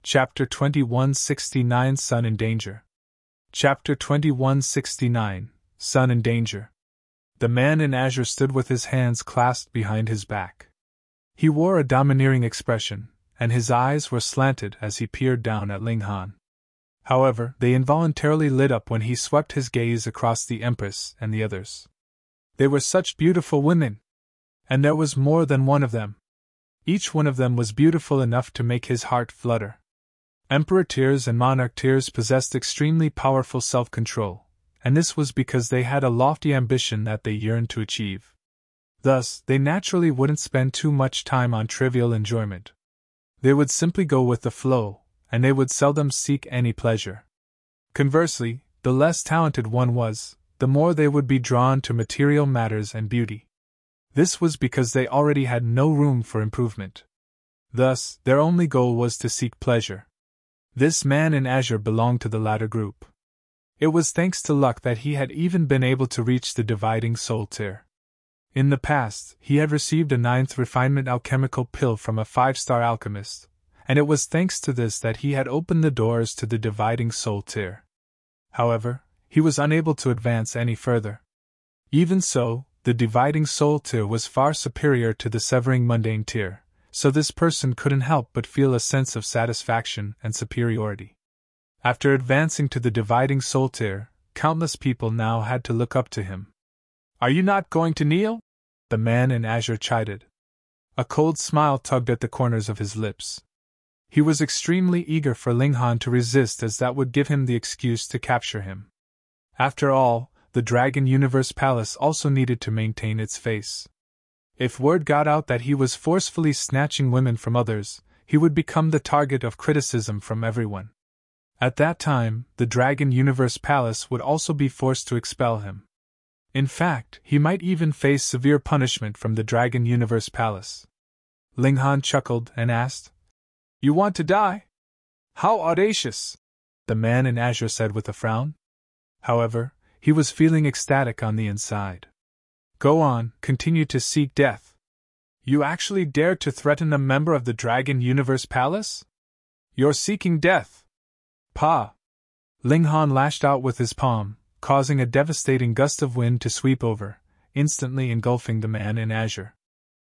Chapter 2169 Son in Danger. Chapter 2169 Son in Danger. The man in azure stood with his hands clasped behind his back. He wore a domineering expression, and his eyes were slanted as he peered down at Ling Han. However, they involuntarily lit up when he swept his gaze across the Empress and the others. They were such beautiful women! And there was more than one of them. Each one of them was beautiful enough to make his heart flutter. Emperor Tears and Monarch Tears possessed extremely powerful self-control, and this was because they had a lofty ambition that they yearned to achieve. Thus, they naturally wouldn't spend too much time on trivial enjoyment. They would simply go with the flow, and they would seldom seek any pleasure. Conversely, the less talented one was, the more they would be drawn to material matters and beauty. This was because they already had no room for improvement. Thus, their only goal was to seek pleasure. This man in azure belonged to the latter group. It was thanks to luck that he had even been able to reach the dividing soul tier. In the past, he had received a 9th refinement alchemical pill from a 5-star alchemist, and it was thanks to this that he had opened the doors to the dividing soul tier. However, he was unable to advance any further. Even so, the dividing soul tier was far superior to the severing mundane tier, so this person couldn't help but feel a sense of satisfaction and superiority. After advancing to the dividing soul tier, countless people now had to look up to him. "Are you not going to kneel?" the man in azure chided. A cold smile tugged at the corners of his lips. He was extremely eager for Ling Han to resist, as that would give him the excuse to capture him. After all, the Dragon Universe Palace also needed to maintain its face. If word got out that he was forcefully snatching women from others, he would become the target of criticism from everyone. At that time, the Dragon Universe Palace would also be forced to expel him. In fact, he might even face severe punishment from the Dragon Universe Palace. Ling Han chuckled and asked, "You want to die? How audacious!" the man in azure said with a frown. However, he was feeling ecstatic on the inside. "Go on, continue to seek death. You actually dare to threaten a member of the Dragon Universe Palace? You're seeking death!" "Pa!" Ling Han lashed out with his palm, causing a devastating gust of wind to sweep over, instantly engulfing the man in azure.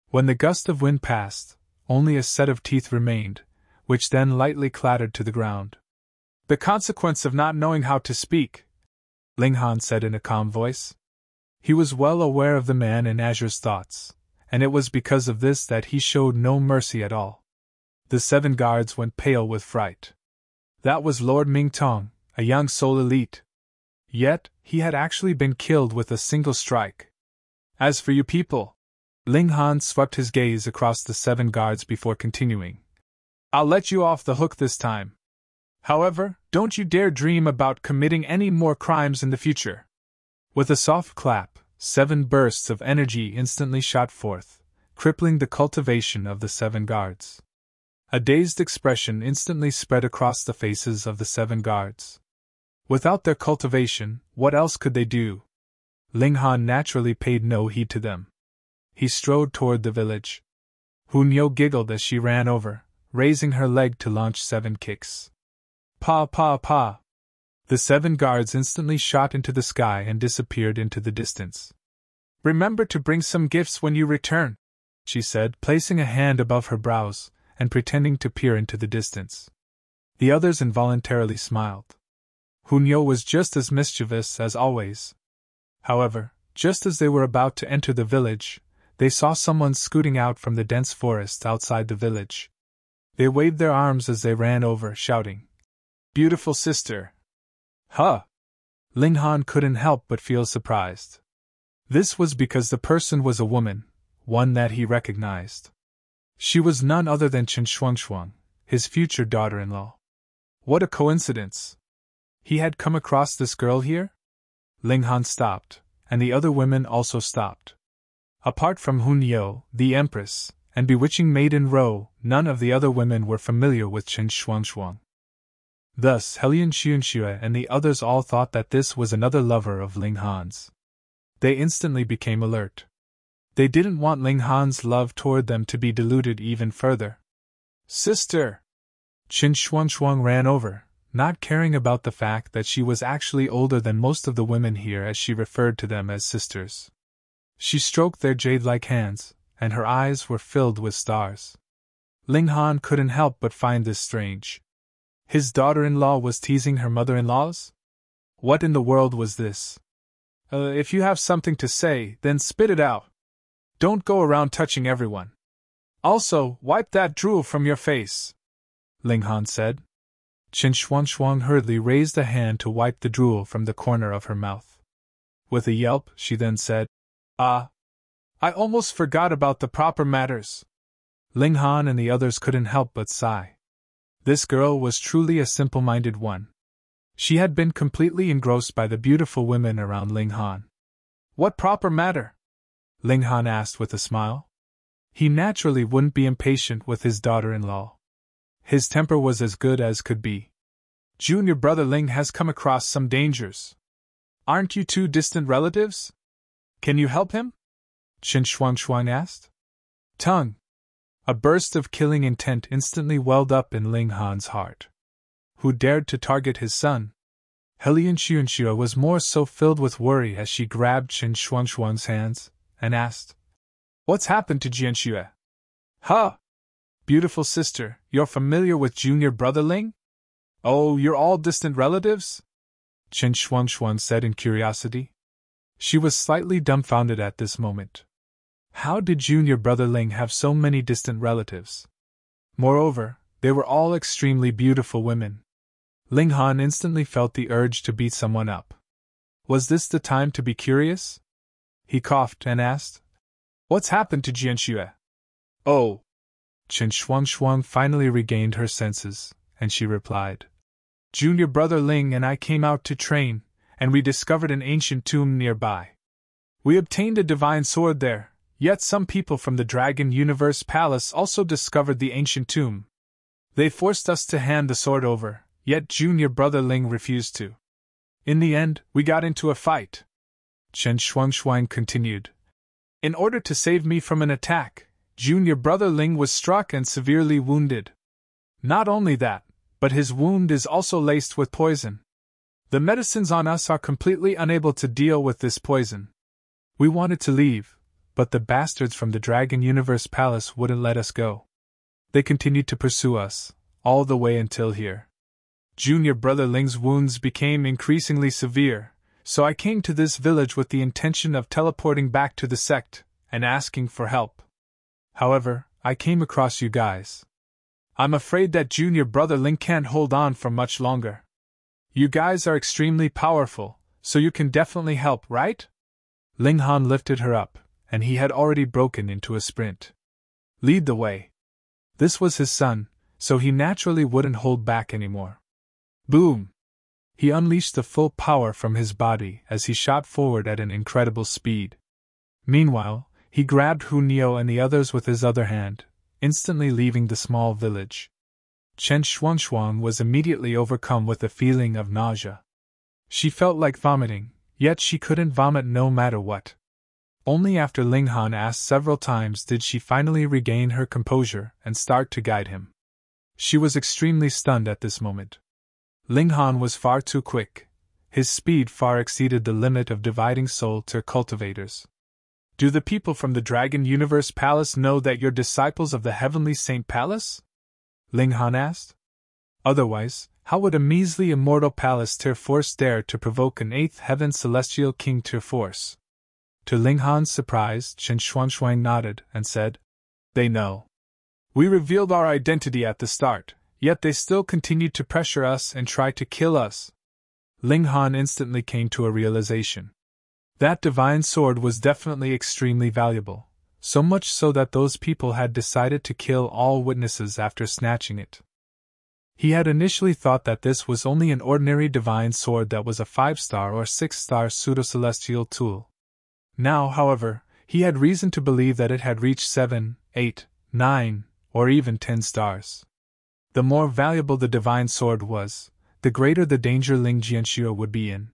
When the gust of wind passed, only a set of teeth remained, which then lightly clattered to the ground. "The consequence of not knowing how to speak," Ling Han said in a calm voice. He was well aware of the man in azure's thoughts, and it was because of this that he showed no mercy at all. The 7 guards went pale with fright. That was Lord Ming Tong, a young soul elite. Yet, he had actually been killed with a single strike. "As for you people," Ling Han swept his gaze across the 7 guards before continuing, "I'll let you off the hook this time. However, don't you dare dream about committing any more crimes in the future." With a soft clap, 7 bursts of energy instantly shot forth, crippling the cultivation of the 7 guards. A dazed expression instantly spread across the faces of the 7 guards. Without their cultivation, what else could they do? Ling Han naturally paid no heed to them. He strode toward the village. Hunyo giggled as she ran over, raising her leg to launch 7 kicks. "Pa pa pa!" The 7 guards instantly shot into the sky and disappeared into the distance. "Remember to bring some gifts when you return," she said, placing a hand above her brows and pretending to peer into the distance. The others involuntarily smiled. Hunyo was just as mischievous as always. However, just as they were about to enter the village, they saw someone scooting out from the dense forest outside the village. They waved their arms as they ran over, shouting, "Beautiful sister!" "Huh!" Ling Han couldn't help but feel surprised. This was because the person was a woman, one that he recognized. She was none other than Chen Shuangshuang, his future daughter-in-law. What a coincidence! He had come across this girl here? Ling Han stopped, and the other women also stopped. Apart from Hunyo, the Empress, and bewitching Maiden Ro, none of the other women were familiar with Chen Shuangshuang. Thus Helian Xiunxue and the others all thought that this was another lover of Ling Han's. They instantly became alert. They didn't want Ling Han's love toward them to be diluted even further. "Sister!" Qin Shuang ran over, not caring about the fact that she was actually older than most of the women here, as she referred to them as sisters. She stroked their jade-like hands, and her eyes were filled with stars. Ling Han couldn't help but find this strange. His daughter-in-law was teasing her mother-in-laws? What in the world was this? If you have something to say, then spit it out. Don't go around touching everyone. Also, wipe that drool from your face, Ling Han said. Qin Shuang hurriedly raised a hand to wipe the drool from the corner of her mouth. With a yelp, she then said, I almost forgot about the proper matters. Ling Han and the others couldn't help but sigh. This girl was truly a simple-minded one. She had been completely engrossed by the beautiful women around Ling Han. What proper matter? Ling Han asked with a smile. He naturally wouldn't be impatient with his daughter-in-law. His temper was as good as could be. Junior brother Ling has come across some dangers. Aren't you two distant relatives? Can you help him? Qin Shuang asked. Tongue. A burst of killing intent instantly welled up in Ling Han's heart. Who dared to target his son? Helian Xianxue was more so filled with worry as she grabbed Qin Shuang's hands and asked, What's happened to Jianxue? Huh? Beautiful sister, you're familiar with junior brother Ling? Oh, you're all distant relatives? Qin Shuang said in curiosity. She was slightly dumbfounded at this moment. How did junior brother Ling have so many distant relatives? Moreover, they were all extremely beautiful women. Ling Han instantly felt the urge to beat someone up. Was this the time to be curious? He coughed and asked, What's happened to Jianxue? Oh. Qin Shuang finally regained her senses, and she replied, Junior brother Ling and I came out to train, and we discovered an ancient tomb nearby. We obtained a divine sword there, yet some people from the Dragon Universe Palace also discovered the ancient tomb. They forced us to hand the sword over, yet junior brother Ling refused to. In the end, we got into a fight. Qin Shuang continued. In order to save me from an attack, junior brother Ling was struck and severely wounded. Not only that, but his wound is also laced with poison. The medicines on us are completely unable to deal with this poison. We wanted to leave, but the bastards from the Dragon Universe Palace wouldn't let us go. They continued to pursue us, all the way until here. Junior brother Ling's wounds became increasingly severe, so I came to this village with the intention of teleporting back to the sect and asking for help. However, I came across you guys. I'm afraid that junior brother Ling can't hold on for much longer. You guys are extremely powerful, so you can definitely help, right? Ling Han lifted her up, and he had already broken into a sprint. Lead the way. This was his son, so he naturally wouldn't hold back anymore. Boom! He unleashed the full power from his body as he shot forward at an incredible speed. Meanwhile, he grabbed Hu Niu and the others with his other hand, instantly leaving the small village. Qin Shuang was immediately overcome with a feeling of nausea. She felt like vomiting, yet she couldn't vomit no matter what. Only after Ling Han asked several times did she finally regain her composure and start to guide him. She was extremely stunned at this moment. Ling Han was far too quick. His speed far exceeded the limit of dividing soul to cultivators. Do the people from the Dragon Universe Palace know that you're disciples of the Heavenly Saint Palace? Ling Han asked. Otherwise, how would a measly immortal palace tier force dare to provoke an 8th heaven celestial king tier force? To Ling Han's surprise, Qin Shuang nodded and said, They know. We revealed our identity at the start, yet they still continued to pressure us and try to kill us. Ling Han instantly came to a realization. That divine sword was definitely extremely valuable, so much so that those people had decided to kill all witnesses after snatching it. He had initially thought that this was only an ordinary divine sword that was a 5-star or 6-star pseudo-celestial tool. Now, however, he had reason to believe that it had reached 7, 8, 9, or even 10 stars. The more valuable the divine sword was, the greater the danger Ling Jianxue would be in.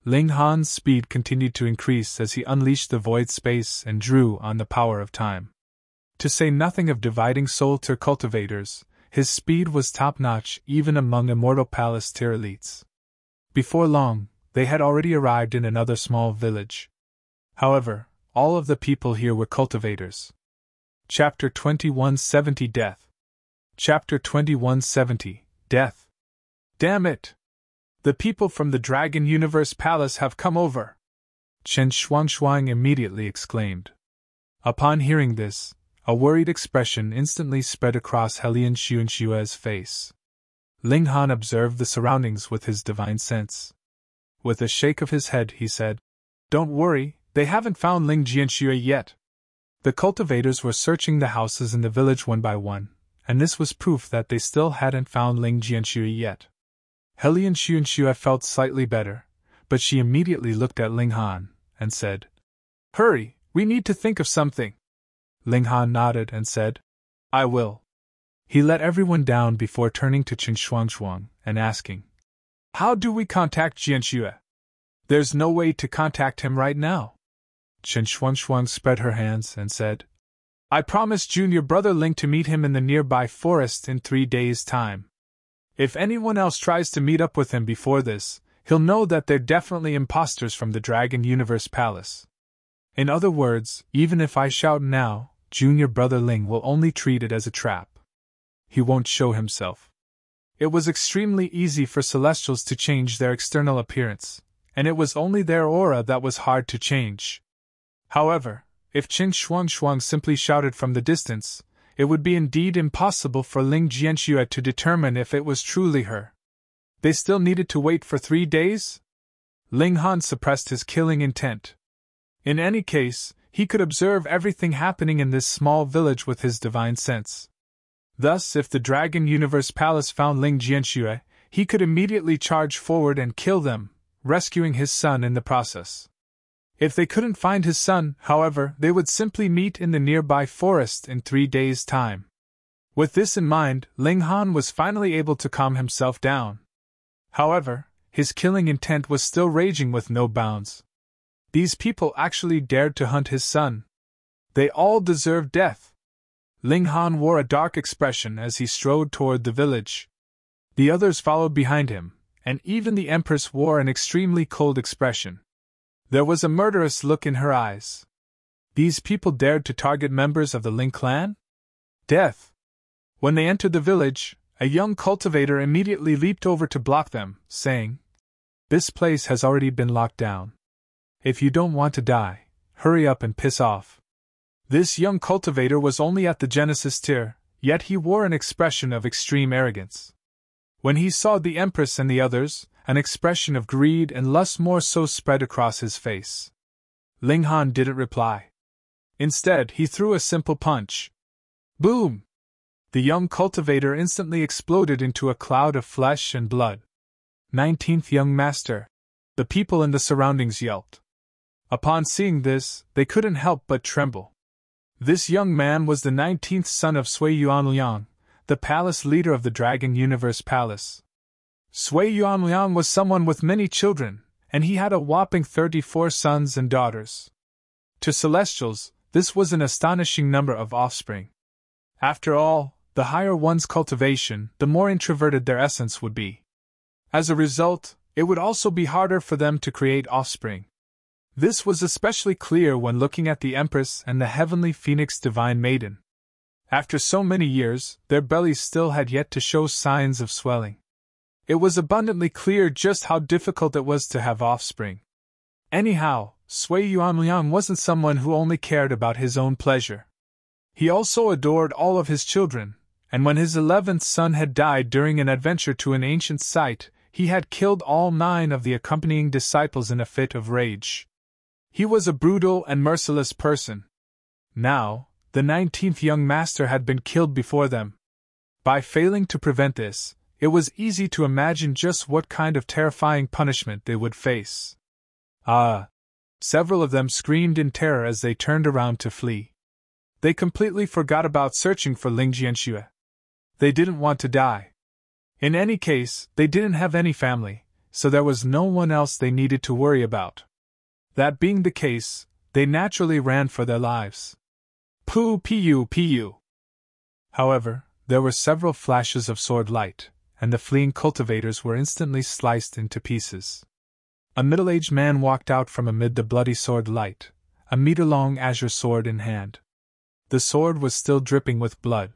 Ling Han's speed continued to increase as he unleashed the void space and drew on the power of time. To say nothing of dividing soul to cultivators, His speed was top-notch even among Immortal Palace tier elites. Before long, they had already arrived in another small village. However, all of the people here were cultivators. Chapter 2170 Death. Chapter 2170 Death. Damn it! The people from the Dragon Universe Palace have come over! Chen Shuangshuang immediately exclaimed. Upon hearing this, a worried expression instantly spread across Helian Xuanxue's face. Ling Han observed the surroundings with his divine sense. With a shake of his head, he said, "Don't worry, they haven't found Ling Jianxue yet." The cultivators were searching the houses in the village one by one, and this was proof that they still hadn't found Ling Jianxue yet. Helian Xuanxue felt slightly better, but she immediately looked at Ling Han and said, "Hurry, we need to think of something." Ling Han nodded and said, "I will." He let everyone down before turning to Chen Shuangshuang and asking, "How do we contact Jianxue?" "There's no way to contact him right now." Chen Shuangshuang spread her hands and said, "I promised Junior Brother Ling to meet him in the nearby forest in 3 days' time. If anyone else tries to meet up with him before this, he'll know that they're definitely imposters from the Dragon Universe Palace. In other words, even if I shout now, Junior Brother Ling will only treat it as a trap. He won't show himself." It was extremely easy for Celestials to change their external appearance, and it was only their aura that was hard to change. However, if Chen Shuangshuang simply shouted from the distance, it would be indeed impossible for Ling Jianxue to determine if it was truly her. They still needed to wait for 3 days? Ling Han suppressed his killing intent. In any case, he could observe everything happening in this small village with his divine sense. Thus, if the Dragon Universe Palace found Ling Jianxue, he could immediately charge forward and kill them, rescuing his son in the process. If they couldn't find his son, however, they would simply meet in the nearby forest in 3 days' time. With this in mind, Ling Han was finally able to calm himself down. However, his killing intent was still raging with no bounds. These people actually dared to hunt his son. They all deserved death. Ling Han wore a dark expression as he strode toward the village. The others followed behind him, and even the Empress wore an extremely cold expression. There was a murderous look in her eyes. These people dared to target members of the Ling clan? Death! When they entered the village, a young cultivator immediately leaped over to block them, saying, "This place has already been locked down. If you don't want to die, hurry up and piss off." This young cultivator was only at the Genesis tier, yet he wore an expression of extreme arrogance. When he saw the Empress and the others, an expression of greed and lust more so spread across his face. Ling Han didn't reply. Instead, he threw a simple punch. Boom! The young cultivator instantly exploded into a cloud of flesh and blood. 19th Young Master! The people in the surroundings yelped. Upon seeing this, they couldn't help but tremble. This young man was the 19th son of Sui Yuanliang, the palace leader of the Dragon Universe Palace. Sui Yuanliang was someone with many children, and he had a whopping 34 sons and daughters. To Celestials, this was an astonishing number of offspring. After all, the higher one's cultivation, the more introverted their essence would be. As a result, it would also be harder for them to create offspring. This was especially clear when looking at the Empress and the Heavenly Phoenix Divine Maiden. After so many years, their bellies still had yet to show signs of swelling. It was abundantly clear just how difficult it was to have offspring. Anyhow, Sui Yuanliang wasn't someone who only cared about his own pleasure. He also adored all of his children, and when his 11th son had died during an adventure to an ancient site, he had killed all 9 of the accompanying disciples in a fit of rage. He was a brutal and merciless person. Now, the 19th young master had been killed before them. By failing to prevent this, it was easy to imagine just what kind of terrifying punishment they would face. Ah! Several of them screamed in terror as they turned around to flee. They completely forgot about searching for Ling Jianxue. They didn't want to die. In any case, they didn't have any family, so there was no one else they needed to worry about. That being the case, they naturally ran for their lives. Pu. However, there were several flashes of sword light, and the fleeing cultivators were instantly sliced into pieces. A middle-aged man walked out from amid the bloody sword light, a meter-long azure sword in hand. The sword was still dripping with blood.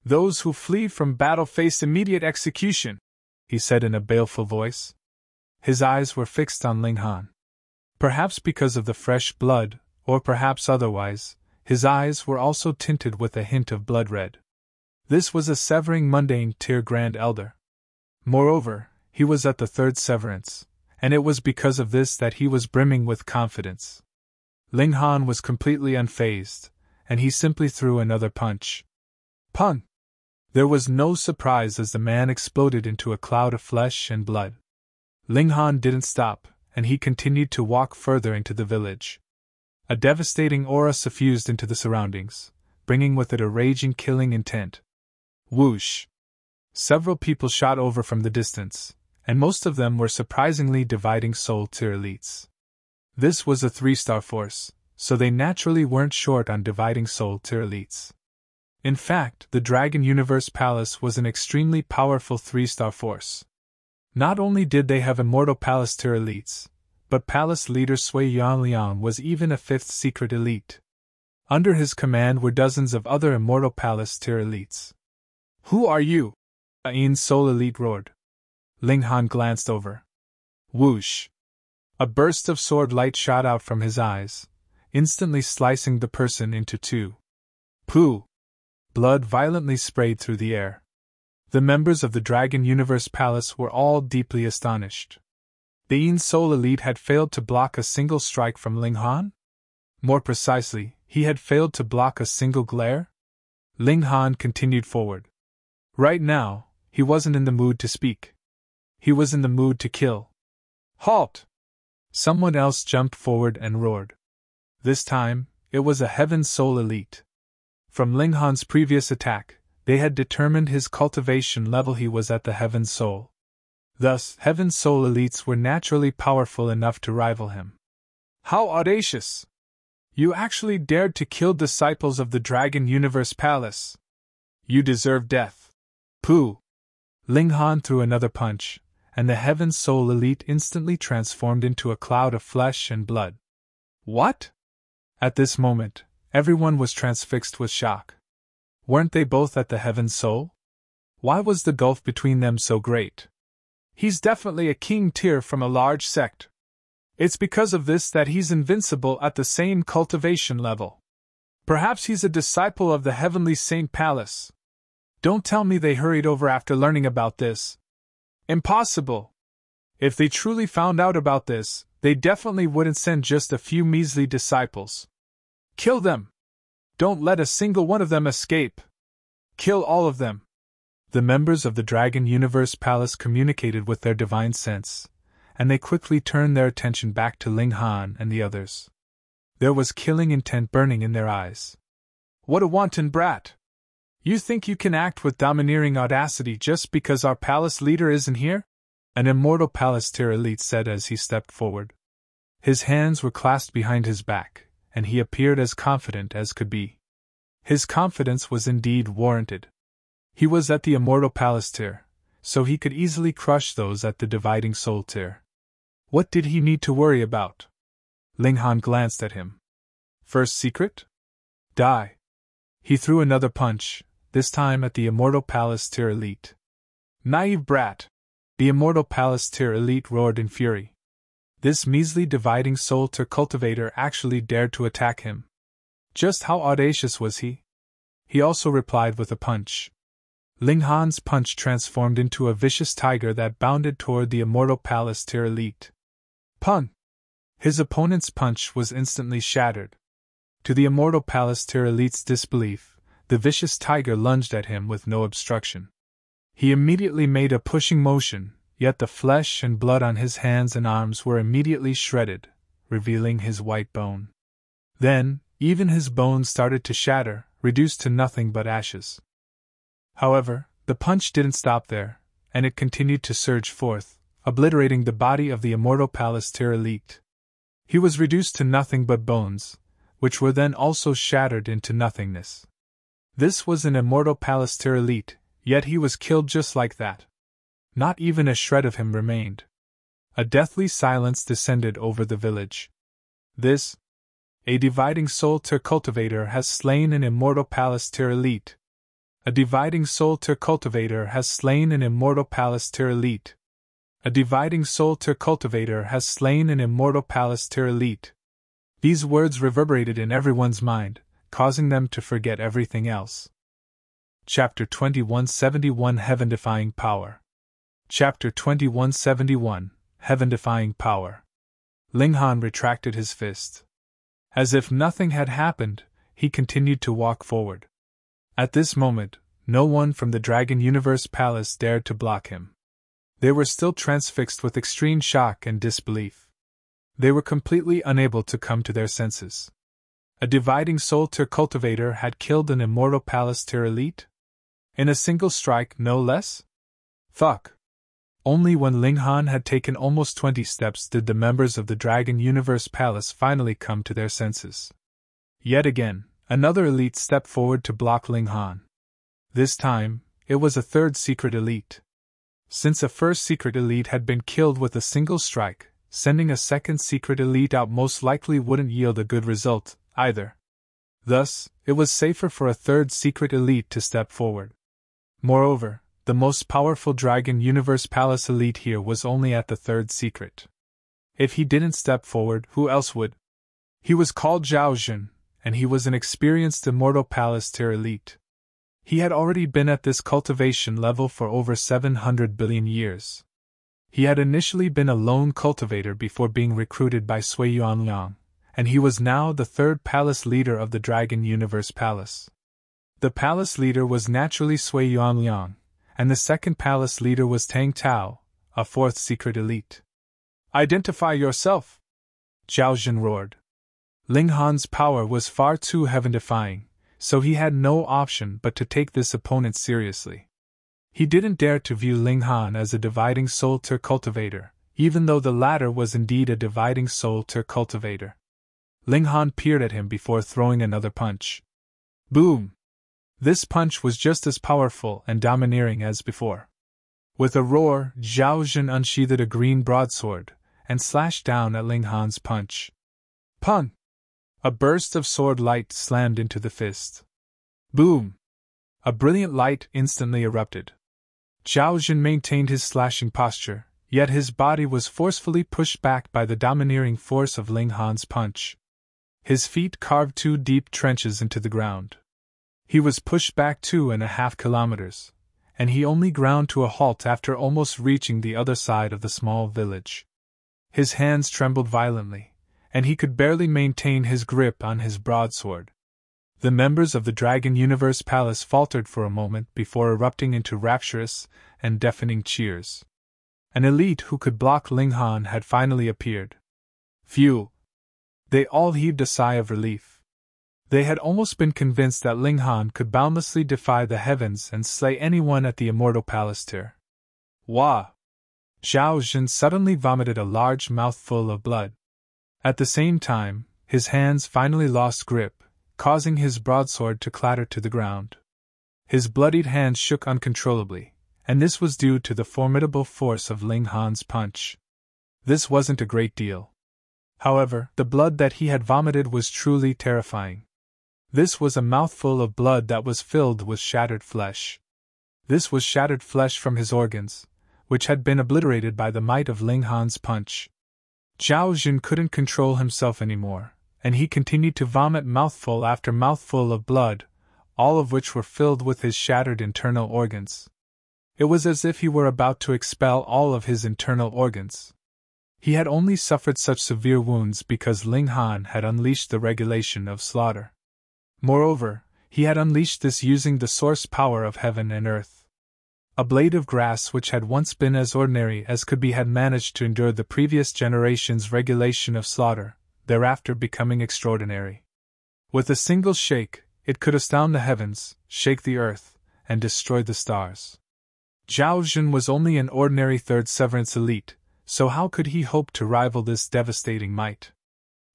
"Those who flee from battle face immediate execution," he said in a baleful voice. His eyes were fixed on Ling Han. Perhaps because of the fresh blood, or perhaps otherwise, his eyes were also tinted with a hint of blood red. This was a severing mundane tier Grand Elder. Moreover, he was at the third severance, and it was because of this that he was brimming with confidence. Ling Han was completely unfazed, and he simply threw another punch. Pun! There was no surprise as the man exploded into a cloud of flesh and blood. Ling Han didn't stop, and he continued to walk further into the village. A devastating aura suffused into the surroundings, bringing with it a raging, killing intent. Whoosh! Several people shot over from the distance, and most of them were surprisingly dividing soul tier elites. This was a 3-star force, so they naturally weren't short on dividing soul tier elites. In fact, the Dragon Universe Palace was an extremely powerful 3-star force. Not only did they have Immortal Palace tier elites, but Palace leader Sui Yanliang was even a 5th secret elite. Under his command were dozens of other Immortal Palace tier elites. "Who are you?" Ain Soul Elite roared. Ling Han glanced over. Whoosh! A burst of sword light shot out from his eyes, instantly slicing the person into two. Pooh! Blood violently sprayed through the air. The members of the Dragon Universe Palace were all deeply astonished. The Ain Soul Elite had failed to block a single strike from Ling Han? More precisely, he had failed to block a single glare? Ling Han continued forward. Right now, he wasn't in the mood to speak. He was in the mood to kill. Halt! Someone else jumped forward and roared. This time, it was a Heaven Soul Elite. From Ling Han's previous attack, they had determined his cultivation level. He was at the Heaven Soul. Thus, Heaven Soul Elites were naturally powerful enough to rival him. How audacious! You actually dared to kill disciples of the Dragon Universe Palace. You deserve death. Pooh! Ling Han threw another punch, and the Heaven Soul Elite instantly transformed into a cloud of flesh and blood. What? At this moment, everyone was transfixed with shock. Weren't they both at the Heaven Soul? Why was the gulf between them so great? He's definitely a king tier from a large sect. It's because of this that he's invincible at the same cultivation level. Perhaps he's a disciple of the Heavenly Saint Palace. Don't tell me they hurried over after learning about this. Impossible. If they truly found out about this, they definitely wouldn't send just a few measly disciples. Kill them! Don't let a single one of them escape. Kill all of them. The members of the Dragon Universe Palace communicated with their divine sense, and they quickly turned their attention back to Ling Han and the others. There was killing intent burning in their eyes. What a wanton brat! You think you can act with domineering audacity just because our palace leader isn't here? An Immortal Palace tier elite said as he stepped forward. His hands were clasped behind his back, and he appeared as confident as could be. His confidence was indeed warranted. He was at the Immortal Palace tier, so he could easily crush those at the Dividing Soul tier. What did he need to worry about? Ling Han glanced at him. First secret? Die. He threw another punch, this time at the Immortal Palace tier elite. Naive brat! The Immortal Palace tier elite roared in fury. This measly Dividing Soul tier cultivator actually dared to attack him. Just how audacious was he? He also replied with a punch. Ling Han's punch transformed into a vicious tiger that bounded toward the Immortal Palace tier elite. Pun! His opponent's punch was instantly shattered. To the Immortal Palace tier elite's disbelief, the vicious tiger lunged at him with no obstruction. He immediately made a pushing motion, yet the flesh and blood on his hands and arms were immediately shredded, revealing his white bone. Then, even his bones started to shatter, reduced to nothing but ashes. However, the punch didn't stop there, and it continued to surge forth, obliterating the body of the Immortal Palace tier elite. He was reduced to nothing but bones, which were then also shattered into nothingness. This was an immortal Pallister elite, yet he was killed just like that. Not even a shred of him remained. A deathly silence descended over the village. This, a dividing soul tier cultivator has slain an immortal Pallister elite. A dividing soul tier cultivator has slain an immortal Pallister elite. A dividing soul tier cultivator has slain an immortal Pallister elite. These words reverberated in everyone's mind, causing them to forget everything else. Chapter 2171 Heaven-defying Power. Chapter 2171 Heaven-defying Power. Linghan retracted his fist. As if nothing had happened, he continued to walk forward. At this moment, no one from the Dragon Universe Palace dared to block him. They were still transfixed with extreme shock and disbelief. They were completely unable to come to their senses. A dividing soul tier cultivator had killed an immortal Pallister elite? In a single strike, no less? Fuck. Only when Linghan had taken almost 20 steps did the members of the Dragon Universe Palace finally come to their senses. Yet again, another elite stepped forward to block Linghan. This time, it was a third secret elite. Since a first secret elite had been killed with a single strike, sending a second secret elite out most likely wouldn't yield a good result, either. Thus, it was safer for a third secret elite to step forward. Moreover, the most powerful Dragon Universe Palace elite here was only at the third secret. If he didn't step forward, who else would? He was called Zhao Jun, and he was an experienced immortal Pallister elite. He had already been at this cultivation level for over 700 billion years. He had initially been a lone cultivator before being recruited by Sui Yuanliang, and he was now the third palace leader of the Dragon Universe Palace. The palace leader was naturally Sui Yuanliang, and the second palace leader was Tang Tao, a fourth secret elite. Identify yourself! Zhao Jun roared. Linghan's power was far too heaven-defying, so he had no option but to take this opponent seriously. He didn't dare to view Linghan as a dividing soul tier cultivator, even though the latter was indeed a dividing soul tier cultivator. Linghan peered at him before throwing another punch. Boom! This punch was just as powerful and domineering as before. With a roar, Zhao Jun unsheathed a green broadsword and slashed down at Linghan's punch. Pun! A burst of sword light slammed into the fist. Boom! A brilliant light instantly erupted. Zhao Jun maintained his slashing posture, yet his body was forcefully pushed back by the domineering force of Linghan's punch. His feet carved 2 deep trenches into the ground. He was pushed back 2.5 kilometers, and he only ground to a halt after almost reaching the other side of the small village. His hands trembled violently, and he could barely maintain his grip on his broadsword. The members of the Dragon Universe Palace faltered for a moment before erupting into rapturous and deafening cheers. An elite who could block Linghan had finally appeared. Phew! They all heaved a sigh of relief. They had almost been convinced that Linghan could boundlessly defy the heavens and slay anyone at the immortal Pallister. Wah! Zhao Jun suddenly vomited a large mouthful of blood. At the same time, his hands finally lost grip, causing his broadsword to clatter to the ground. His bloodied hands shook uncontrollably, and this was due to the formidable force of Linghan's punch. This wasn't a great deal. However, the blood that he had vomited was truly terrifying. This was a mouthful of blood that was filled with shattered flesh. This was shattered flesh from his organs, which had been obliterated by the might of Linghan's punch. Zhao Jun couldn't control himself anymore, and he continued to vomit mouthful after mouthful of blood, all of which were filled with his shattered internal organs. It was as if he were about to expel all of his internal organs. He had only suffered such severe wounds because Linghan had unleashed the regulation of slaughter. Moreover, he had unleashed this using the source power of heaven and earth. A blade of grass which had once been as ordinary as could be had managed to endure the previous generation's regulation of slaughter, thereafter becoming extraordinary. With a single shake, it could astound the heavens, shake the earth, and destroy the stars. Zhao Jun was only an ordinary third severance elite, so how could he hope to rival this devastating might?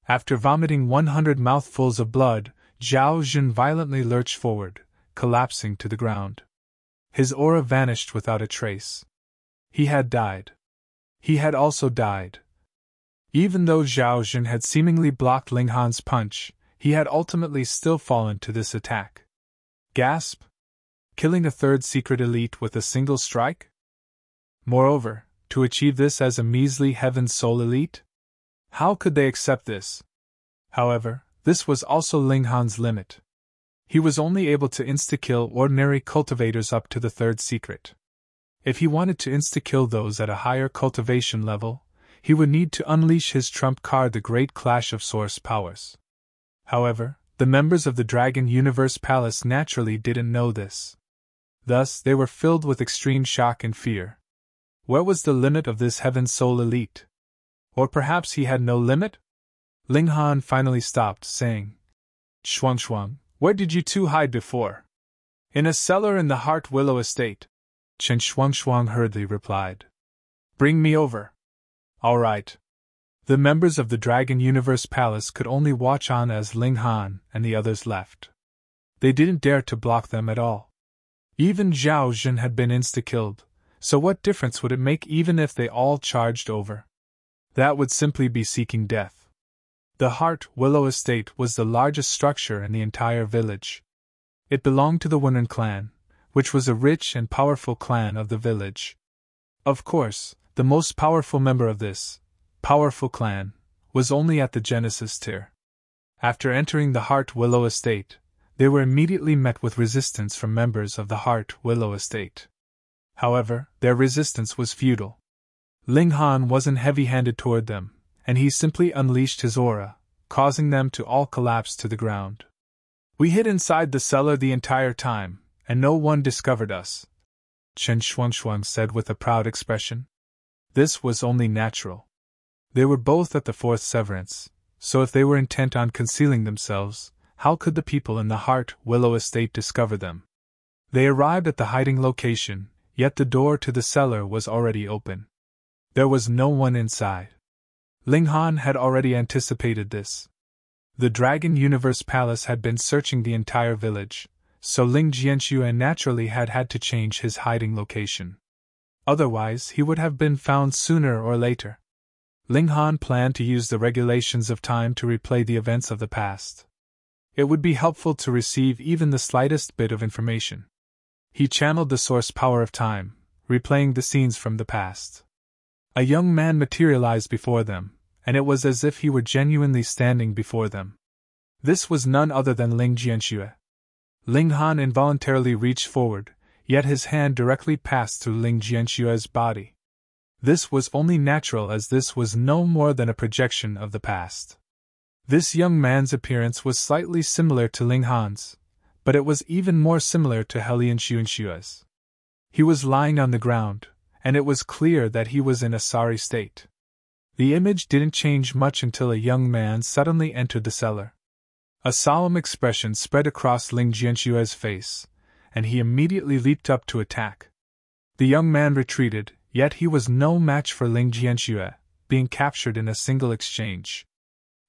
After vomiting 100 mouthfuls of blood, Zhao Jun violently lurched forward, collapsing to the ground. His aura vanished without a trace. He had died. He had also died. Even though Zhao Jun had seemingly blocked Ling Han's punch, he had ultimately still fallen to this attack. Gasp! Killing a third secret elite with a single strike? Moreover, to achieve this as a measly Heaven Soul elite? How could they accept this? However, this was also Ling Han's limit. He was only able to insta-kill ordinary cultivators up to the third secret. If he wanted to insta-kill those at a higher cultivation level, he would need to unleash his trump card, the Great Clash of Source Powers. However, the members of the Dragon Universe Palace naturally didn't know this. Thus, they were filled with extreme shock and fear. Where was the limit of this Heaven Soul elite? Or perhaps he had no limit? Ling Han finally stopped, saying, "Shuang, where did you two hide before?" "In a cellar in the Heart Willow Estate," Chen Shuang hurriedly replied. "Bring me over." "All right." The members of the Dragon Universe Palace could only watch on as Ling Han and the others left. They didn't dare to block them at all. Even Zhao Jun had been insta-killed, so what difference would it make even if they all charged over? That would simply be seeking death. The Heart Willow Estate was the largest structure in the entire village. It belonged to the Wenren clan, which was a rich and powerful clan of the village. Of course, the most powerful member of this powerful clan was only at the Genesis tier. After entering the Heart Willow Estate, they were immediately met with resistance from members of the Heart Willow Estate. However, their resistance was futile. Ling Han wasn't heavy-handed toward them, and he simply unleashed his aura, causing them to all collapse to the ground. "We hid inside the cellar the entire time, and no one discovered us," Chen Shuang said with a proud expression. This was only natural. They were both at the fourth severance, so if they were intent on concealing themselves, how could the people in the Heart Willow Estate discover them? They arrived at the hiding location, yet the door to the cellar was already open. There was no one inside. Ling Han had already anticipated this. The Dragon Universe Palace had been searching the entire village, so Ling Jianxue naturally had to change his hiding location. Otherwise, he would have been found sooner or later. Ling Han planned to use the regulations of time to replay the events of the past. It would be helpful to receive even the slightest bit of information. He channeled the source power of time, replaying the scenes from the past. A young man materialized before them, and it was as if he were genuinely standing before them. This was none other than Ling Jianxue. Ling Han involuntarily reached forward, yet his hand directly passed through Ling Jianxue's body. This was only natural as this was no more than a projection of the past. This young man's appearance was slightly similar to Ling Han's, but it was even more similar to Helian Xuanxue's. He was lying on the ground, and it was clear that he was in a sorry state. The image didn't change much until a young man suddenly entered the cellar. A solemn expression spread across Ling Jianxue's face, and he immediately leaped up to attack. The young man retreated, yet he was no match for Ling Jianxue, being captured in a single exchange.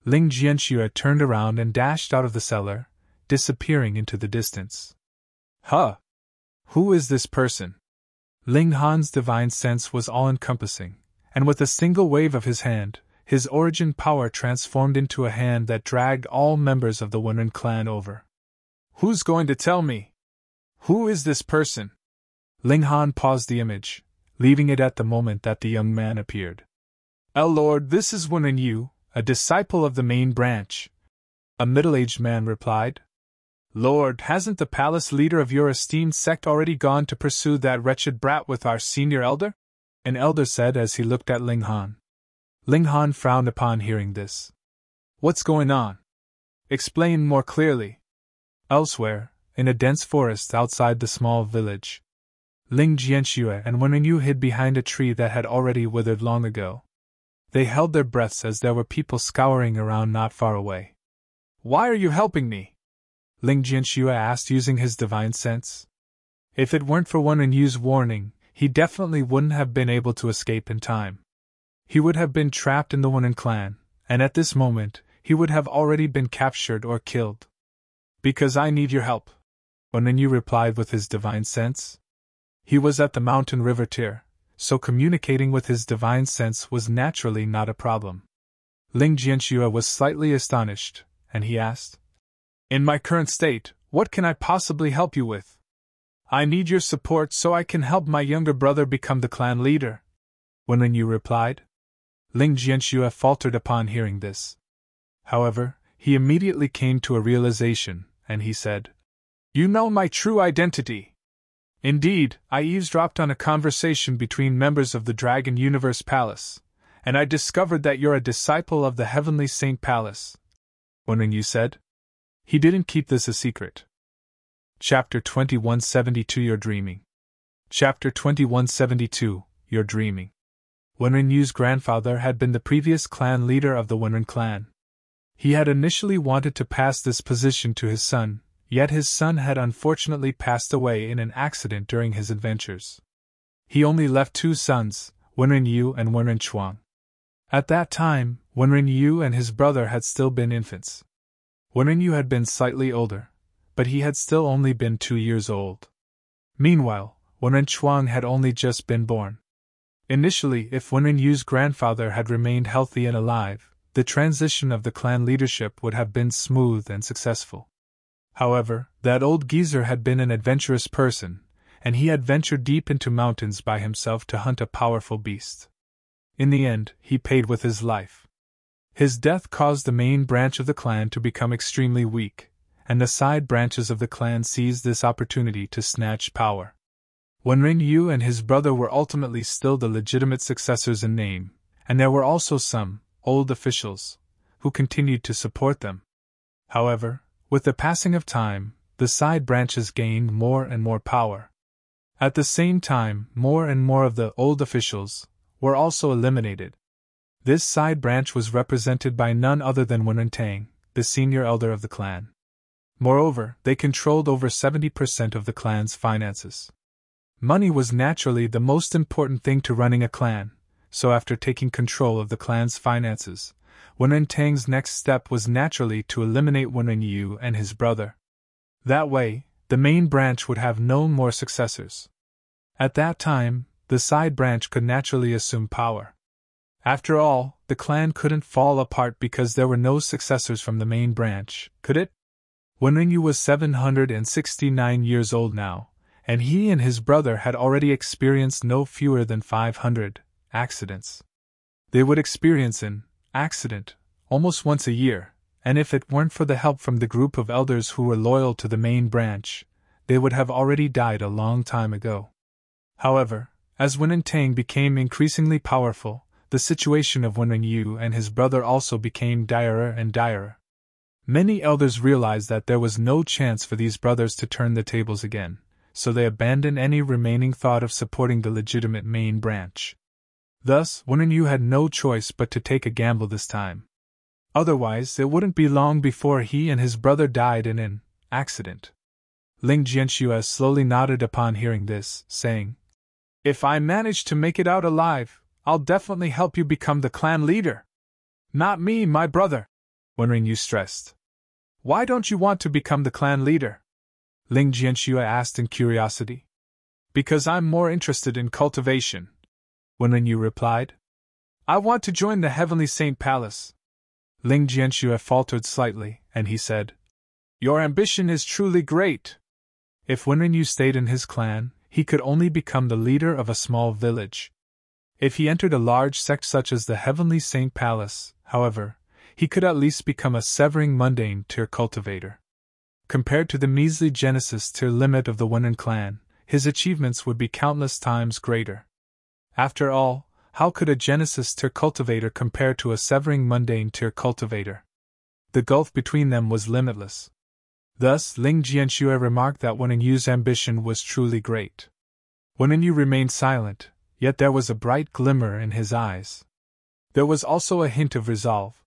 Ling Jianxue turned around and dashed out of the cellar, disappearing into the distance. Huh! Who is this person? Ling Han's divine sense was all-encompassing, and with a single wave of his hand, his origin power transformed into a hand that dragged all members of the Wenren clan over. Who's going to tell me? Who is this person? Ling Han paused the image, leaving it at the moment that the young man appeared. Lord, this is Wenren Yu, a disciple of the main branch, a middle-aged man replied. Lord, hasn't the palace leader of your esteemed sect already gone to pursue that wretched brat with our senior elder? An elder said as he looked at Ling Han. Ling Han frowned upon hearing this. What's going on? Explain more clearly. Elsewhere, in a dense forest outside the small village, Ling Jianxue and Wenren Yu hid behind a tree that had already withered long ago. They held their breaths as there were people scouring around not far away. Why are you helping me? Ling Jianxue asked using his divine sense. If it weren't for Wenren Yu's warning, he definitely wouldn't have been able to escape in time. He would have been trapped in the Wenren clan, and at this moment, he would have already been captured or killed. Because I need your help. Wenren Yu replied with his divine sense. He was at the mountain river tier, so communicating with his divine sense was naturally not a problem. Ling Jianxue was slightly astonished, and he asked, "In my current state, what can I possibly help you with? I need your support so I can help my younger brother become the clan leader," Wenren Yu replied. Ling Jianxue faltered upon hearing this. However, he immediately came to a realization, and he said, "You know my true identity. Indeed, I eavesdropped on a conversation between members of the Dragon Universe Palace, and I discovered that you're a disciple of the Heavenly Saint Palace," Wenren Yu said. He didn't keep this a secret. Chapter 2172 You're Dreaming. Chapter 2172 You're Dreaming. Wenren Yu's grandfather had been the previous clan leader of the Wenren clan. He had initially wanted to pass this position to his son, yet his son had unfortunately passed away in an accident during his adventures. He only left two sons, Wenren Yu and Wenren Chuang. At that time, Wenren Yu and his brother had still been infants. Wenren Yu had been slightly older, but he had still only been 2 years old. Meanwhile, Wenren Chuang had only just been born. Initially, if Wenren Yu's grandfather had remained healthy and alive, the transition of the clan leadership would have been smooth and successful. However, that old geezer had been an adventurous person, and he had ventured deep into mountains by himself to hunt a powerful beast. In the end, he paid with his life. His death caused the main branch of the clan to become extremely weak, and the side branches of the clan seized this opportunity to snatch power. Wenren Yu and his brother were ultimately still the legitimate successors in name, and there were also some old officials who continued to support them. However, with the passing of time, the side branches gained more and more power. At the same time, more and more of the old officials were also eliminated. This side branch was represented by none other than Wenren Tang, the senior elder of the clan. Moreover, they controlled over 70% of the clan's finances. Money was naturally the most important thing to running a clan, so after taking control of the clan's finances, Wenren Tang's next step was naturally to eliminate Wenren Yu and his brother. That way, the main branch would have no more successors. At that time, the side branch could naturally assume power. After all, the clan couldn't fall apart because there were no successors from the main branch, could it? Wenren Yu was 769 years old now, and he and his brother had already experienced no fewer than 500 accidents. They would experience an accident almost once a year, and if it weren't for the help from the group of elders who were loyal to the main branch, they would have already died a long time ago. However, as Wenren Tang became increasingly powerful, the situation of Wenren Yu and his brother also became direr and direr. Many elders realized that there was no chance for these brothers to turn the tables again, so they abandoned any remaining thought of supporting the legitimate main branch. Thus, Wenren Yu had no choice but to take a gamble this time. Otherwise, it wouldn't be long before he and his brother died in an accident. Ling Jianxue slowly nodded upon hearing this, saying, "If I manage to make it out alive, I'll definitely help you become the clan leader." "Not me, my brother," Wenren Yu stressed. "Why don't you want to become the clan leader?" Ling Jianxue asked in curiosity. "Because I'm more interested in cultivation," Wenren Yu replied. "I want to join the Heavenly Saint Palace." Ling Jianxue faltered slightly, and he said, "Your ambition is truly great." If Wenren Yu stayed in his clan, he could only become the leader of a small village. If he entered a large sect such as the Heavenly Saint Palace, however, he could at least become a severing mundane tier cultivator. Compared to the measly Genesis tier limit of the Wenren clan, his achievements would be countless times greater. After all, how could a Genesis tier cultivator compare to a severing mundane tier cultivator? The gulf between them was limitless. Thus, Ling Jianxue remarked that Wenren Yu's ambition was truly great. Wenren Yu remained silent, yet there was a bright glimmer in his eyes. There was also a hint of resolve.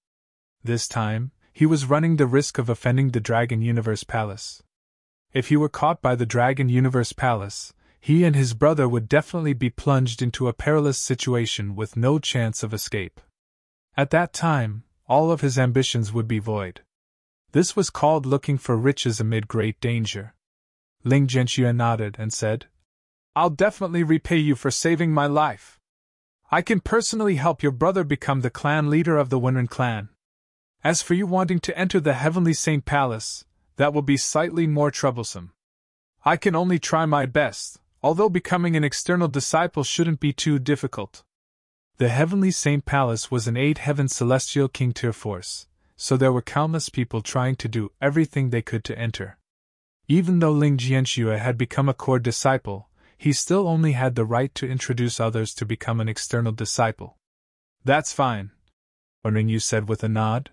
This time, he was running the risk of offending the Dragon Universe Palace. If he were caught by the Dragon Universe Palace, he and his brother would definitely be plunged into a perilous situation with no chance of escape. At that time, all of his ambitions would be void. This was called looking for riches amid great danger. Ling Jianxue nodded and said, I'll definitely repay you for saving my life. I can personally help your brother become the clan leader of the Wenren clan. As for you wanting to enter the Heavenly Saint Palace, that will be slightly more troublesome. I can only try my best, although becoming an external disciple shouldn't be too difficult. The Heavenly Saint Palace was an 8-heaven celestial king tier force, so there were countless people trying to do everything they could to enter. Even though Ling Jianxue had become a core disciple, he still only had the right to introduce others to become an external disciple. That's fine, Wenren Yu said with a nod.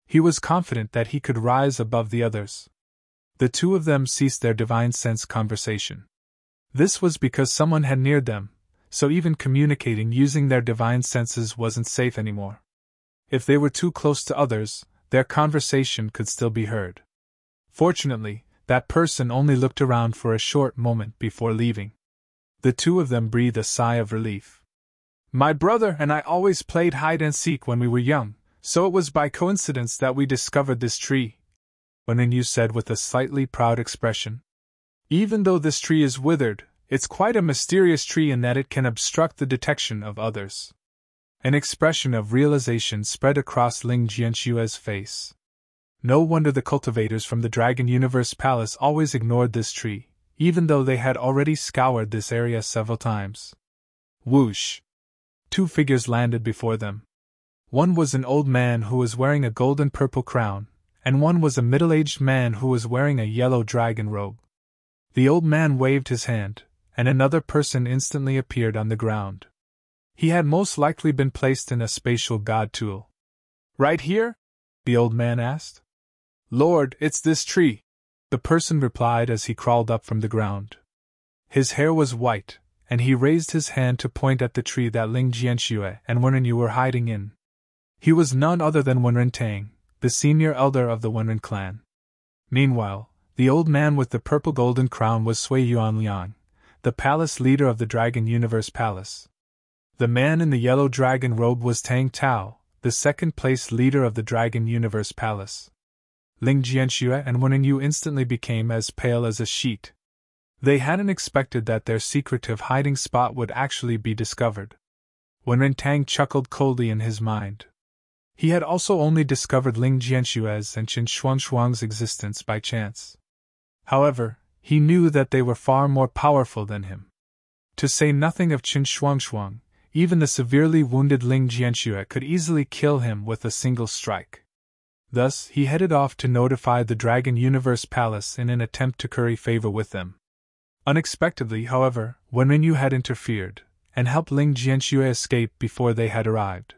He was confident that he could rise above the others. The two of them ceased their divine sense conversation. This was because someone had neared them, so even communicating using their divine senses wasn't safe anymore. If they were too close to others, their conversation could still be heard. Fortunately, that person only looked around for a short moment before leaving. The two of them breathed a sigh of relief. My brother and I always played hide and seek when we were young, so it was by coincidence that we discovered this tree, Wenren Yu said with a slightly proud expression. Even though this tree is withered, it's quite a mysterious tree in that it can obstruct the detection of others. An expression of realization spread across Ling Jianxue's face. No wonder the cultivators from the Dragon Universe Palace always ignored this tree, even though they had already scoured this area several times. Whoosh! 2 figures landed before them. One was an old man who was wearing a golden-purple crown, and one was a middle-aged man who was wearing a yellow dragon robe. The old man waved his hand, and another person instantly appeared on the ground. He had most likely been placed in a spatial god tool. Right here? The old man asked. Lord, it's this tree, the person replied as he crawled up from the ground. His hair was white, and he raised his hand to point at the tree that Ling Jianxue and Wenren Yu were hiding in. He was none other than Wenren Tang, the senior elder of the Wenren clan. Meanwhile, the old man with the purple golden crown was Sui Yuanliang, the palace leader of the Dragon Universe Palace. The man in the yellow dragon robe was Tang Tao, the second-place leader of the Dragon Universe Palace. Ling Jianxue and Wenren Yu instantly became as pale as a sheet. They hadn't expected that their secretive hiding spot would actually be discovered. Wenren Tang chuckled coldly in his mind. He had also only discovered Ling Jianxue's and Qin Shuangshuang's existence by chance. However, he knew that they were far more powerful than him. To say nothing of Qin Shuangshuang, even the severely wounded Ling Jianxue could easily kill him with a single strike. Thus, he headed off to notify the Dragon Universe Palace in an attempt to curry favor with them. Unexpectedly, however, Wenren Yu had interfered, and helped Ling Jianxue escape before they had arrived.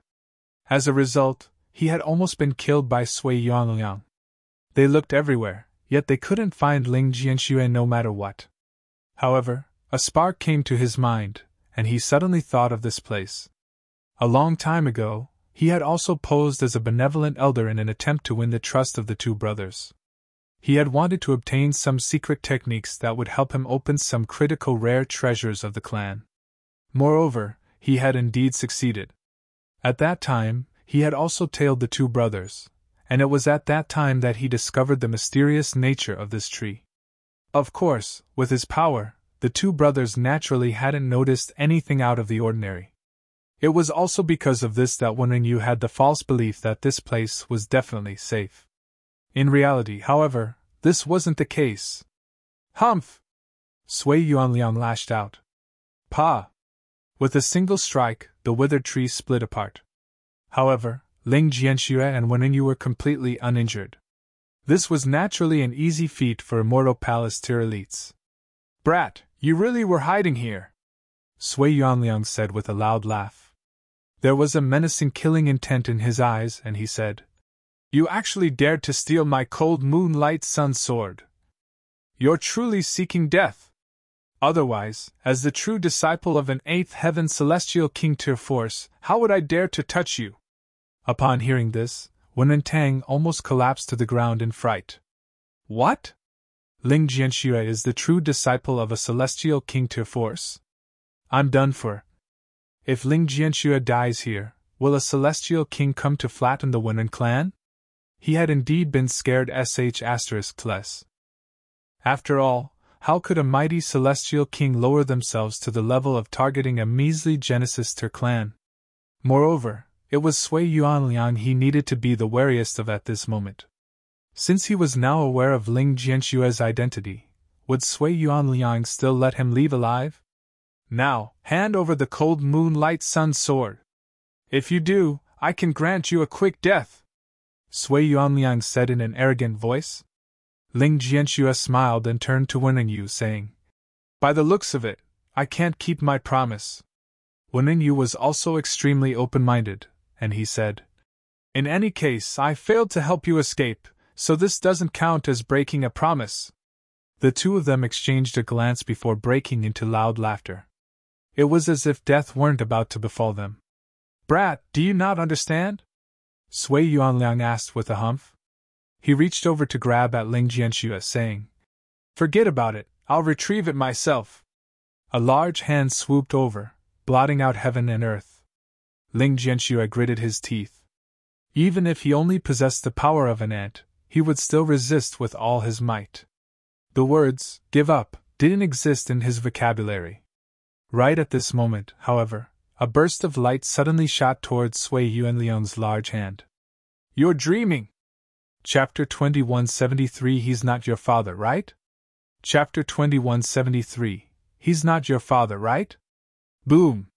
As a result, he had almost been killed by Sui Yuanliang. They looked everywhere, yet they couldn't find Ling Jianxue no matter what. However, a spark came to his mind, and he suddenly thought of this place. A long time ago, he had also posed as a benevolent elder in an attempt to win the trust of the two brothers. He had wanted to obtain some secret techniques that would help him open some critical rare treasures of the clan. Moreover, he had indeed succeeded. At that time, he had also tailed the two brothers, and it was at that time that he discovered the mysterious nature of this tree. Of course, with his power, the two brothers naturally hadn't noticed anything out of the ordinary. It was also because of this that Wenren Yu had the false belief that this place was definitely safe. In reality, however, this wasn't the case. Humph! Sui Yuanliang lashed out. Pa! With a single strike, the withered tree split apart. However, Ling Jianxue and Wenren Yu were completely uninjured. This was naturally an easy feat for immortal palace tier elites. Brat, you really were hiding here, Sui Yuanliang said with a loud laugh. There was a menacing killing intent in his eyes, and he said, You actually dared to steal my cold moonlight sun sword. You're truly seeking death. Otherwise, as the true disciple of an 8th heaven celestial king tier force, how would I dare to touch you? Upon hearing this, Wenren Tang almost collapsed to the ground in fright. What? Ling Jianxue is the true disciple of a celestial king tier force? I'm done for. If Ling Jianxue dies here, will a celestial king come to flatten the Wenren clan? He had indeed been scared sh*. After all, How could a mighty celestial king lower themselves to the level of targeting a measly Genesis Tier clan? Moreover, it was Sui Yuanliang he needed to be the wariest of at this moment. Since he was now aware of Ling Jianshue's identity, would Sui Yuanliang still let him leave alive? Now, hand over the cold moonlight sun sword. If you do, I can grant you a quick death, Sui Yuanliang said in an arrogant voice. Ling Jianxue smiled and turned to Wenren, saying, By the looks of it, I can't keep my promise. Wenren was also extremely open-minded, and he said, In any case, I failed to help you escape, so this doesn't count as breaking a promise. The two of them exchanged a glance before breaking into loud laughter. It was as if death weren't about to befall them. Brat, do you not understand? Sui Yuanliang asked with a humph. He reached over to grab at Ling Jianxue, saying, Forget about it, I'll retrieve it myself. A large hand swooped over, blotting out heaven and earth. Ling Jianxue gritted his teeth. Even if he only possessed the power of an ant, he would still resist with all his might. The words, give up, didn't exist in his vocabulary. Right at this moment, however, a burst of light suddenly shot towards Sui Yuanliang's large hand. You're dreaming! Chapter 2173 He's not your father, right? Chapter 2173 He's not your father, right? Boom!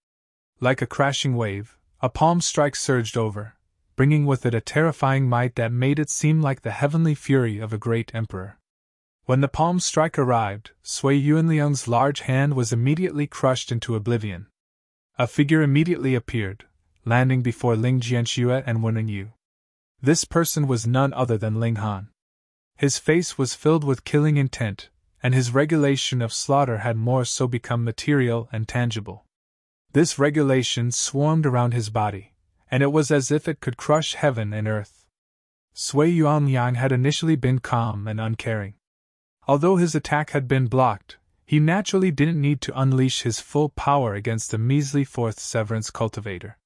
Like a crashing wave, a palm strike surged over, bringing with it a terrifying might that made it seem like the heavenly fury of a great emperor. When the palm strike arrived, Sui Yuanliang's large hand was immediately crushed into oblivion. A figure immediately appeared, landing before Ling Jianxue and Wenren. This person was none other than Ling Han. His face was filled with killing intent, and his regulation of slaughter had more so become material and tangible. This regulation swarmed around his body, and it was as if it could crush heaven and earth. Sui Yuanliang had initially been calm and uncaring. Although his attack had been blocked, he naturally didn't need to unleash his full power against a measly fourth severance cultivator.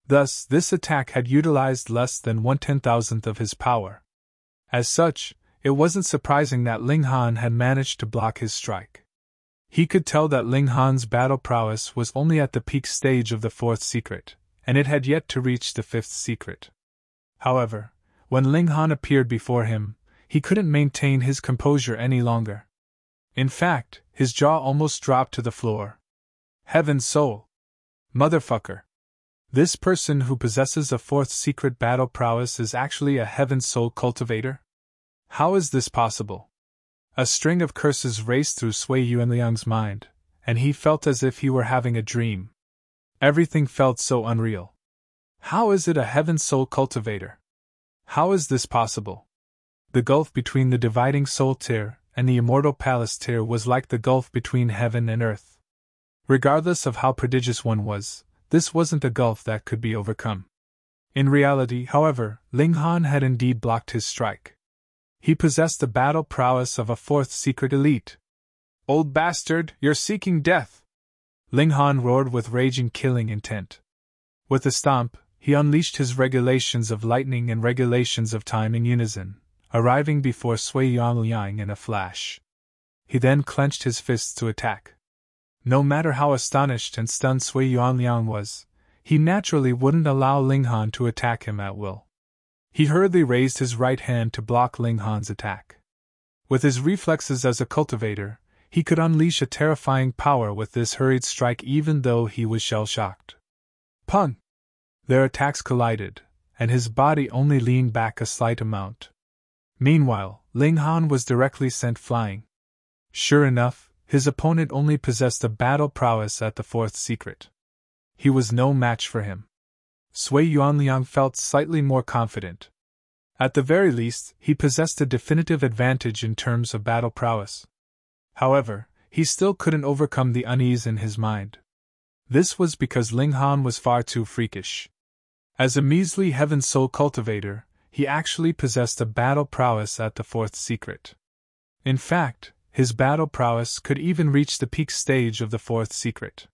Thus, this attack had utilized less than 1/10,000th of his power. As such, it wasn't surprising that Ling Han had managed to block his strike. He could tell that Ling Han's battle prowess was only at the peak stage of the fourth secret, and it had yet to reach the fifth secret. However, when Ling Han appeared before him, he couldn't maintain his composure any longer. In fact, his jaw almost dropped to the floor. Heaven soul! Motherfucker! This person who possesses a fourth secret battle prowess is actually a heaven soul cultivator? How is this possible? A string of curses raced through Sui Yuanliang's mind, and he felt as if he were having a dream. Everything felt so unreal. How is it a heaven soul cultivator? How is this possible? The gulf between the dividing soul tier and the immortal palace tier was like the gulf between heaven and earth. Regardless of how prodigious one was, this wasn't a gulf that could be overcome. In reality, however, Ling Han had indeed blocked his strike. He possessed the battle prowess of a fourth secret elite. Old bastard, you're seeking death! Ling Han roared with raging killing intent. With a stomp, he unleashed his regulations of lightning and regulations of time in unison, arriving before Sui Yuanliang in a flash. He then clenched his fists to attack. No matter how astonished and stunned Sui Yuanliang was, he naturally wouldn't allow Ling Han to attack him at will. He hurriedly raised his right hand to block Ling Han's attack. With his reflexes as a cultivator, he could unleash a terrifying power with this hurried strike even though he was shell-shocked. Pung! Their attacks collided, and his body only leaned back a slight amount. Meanwhile, Ling Han was directly sent flying. Sure enough, his opponent only possessed a battle prowess at the fourth secret. He was no match for him. Sui Yuanliang felt slightly more confident. At the very least, he possessed a definitive advantage in terms of battle prowess. However, he still couldn't overcome the unease in his mind. This was because Ling Han was far too freakish. As a measly heaven soul cultivator, he actually possessed a battle prowess at the fourth secret. In fact, his battle prowess could even reach the peak stage of the fourth secret.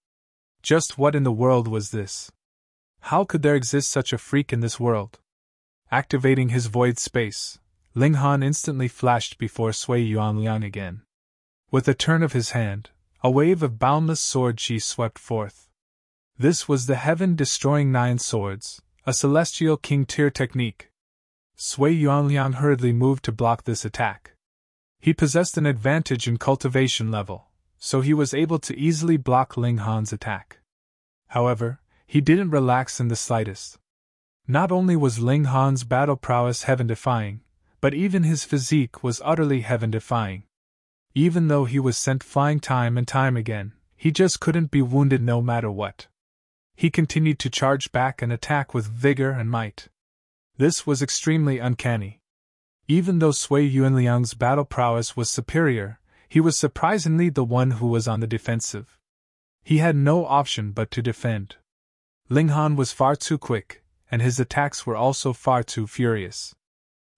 Just what in the world was this? How could there exist such a freak in this world? Activating his void space, Ling Han instantly flashed before Sui Yuanliang again. With a turn of his hand, a wave of boundless sword chi swept forth. This was the heaven-destroying 9 swords, a celestial king-tier technique. Sui Yuanliang hurriedly moved to block this attack. He possessed an advantage in cultivation level, so he was able to easily block Ling Han's attack. However, he didn't relax in the slightest. Not only was Ling Han's battle prowess heaven-defying, but even his physique was utterly heaven-defying. Even though he was sent flying time and time again, he just couldn't be wounded no matter what. He continued to charge back and attack with vigor and might. This was extremely uncanny. Even though Sui Yuanliang's battle prowess was superior, he was surprisingly the one who was on the defensive. He had no option but to defend. Ling Han was far too quick, and his attacks were also far too furious.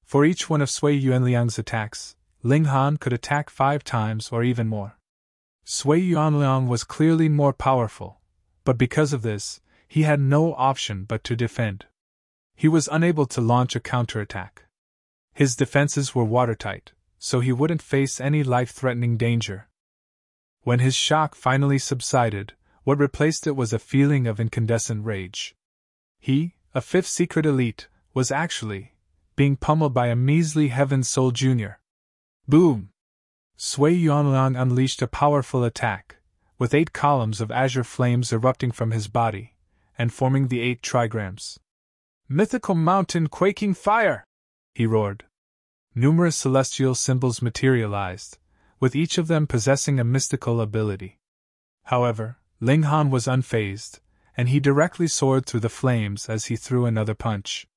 For each one of Sui Yuanliang's attacks, Ling Han could attack 5 times or even more. Sui Yuanliang was clearly more powerful, but because of this, he had no option but to defend. He was unable to launch a counterattack. His defenses were watertight, so he wouldn't face any life-threatening danger. When his shock finally subsided, what replaced it was a feeling of incandescent rage. He, a 5th secret elite, was actually being pummeled by a measly Heaven Soul Jr. Boom! Sui Yuanliang unleashed a powerful attack, with 8 columns of azure flames erupting from his body, and forming the 8 trigrams. Mythical mountain quaking fire! He roared. Numerous celestial symbols materialized, with each of them possessing a mystical ability. However, Ling Han was unfazed, and he directly soared through the flames as he threw another punch.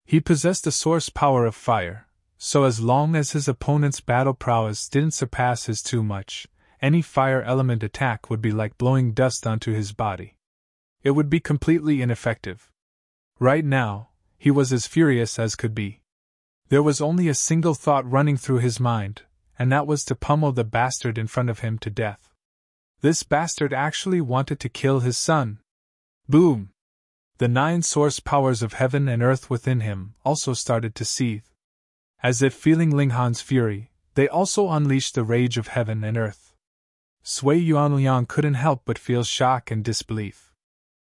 He possessed a source power of fire, so as long as his opponent's battle prowess didn't surpass his too much, any fire element attack would be like blowing dust onto his body. It would be completely ineffective. Right now, he was as furious as could be. There was only a single thought running through his mind, and that was to pummel the bastard in front of him to death. This bastard actually wanted to kill his son. Boom! The 9 source powers of heaven and earth within him also started to seethe. As if feeling Ling Han's fury, they also unleashed the rage of heaven and earth. Sui Yuanliang couldn't help but feel shock and disbelief.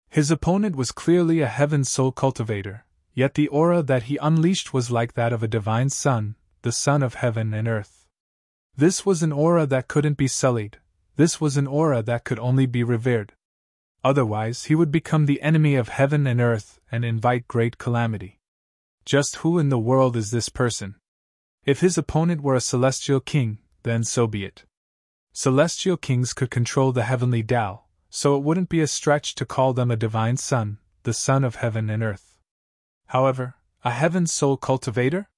His opponent was clearly a heaven soul cultivator, yet the aura that he unleashed was like that of a divine son, the son of heaven and earth. This was an aura that couldn't be sullied. This was an aura that could only be revered. Otherwise, he would become the enemy of heaven and earth and invite great calamity. Just who in the world is this person? If his opponent were a celestial king, then so be it. Celestial kings could control the heavenly Tao, so it wouldn't be a stretch to call them a divine son, the son of heaven and earth. However, a heaven soul cultivator?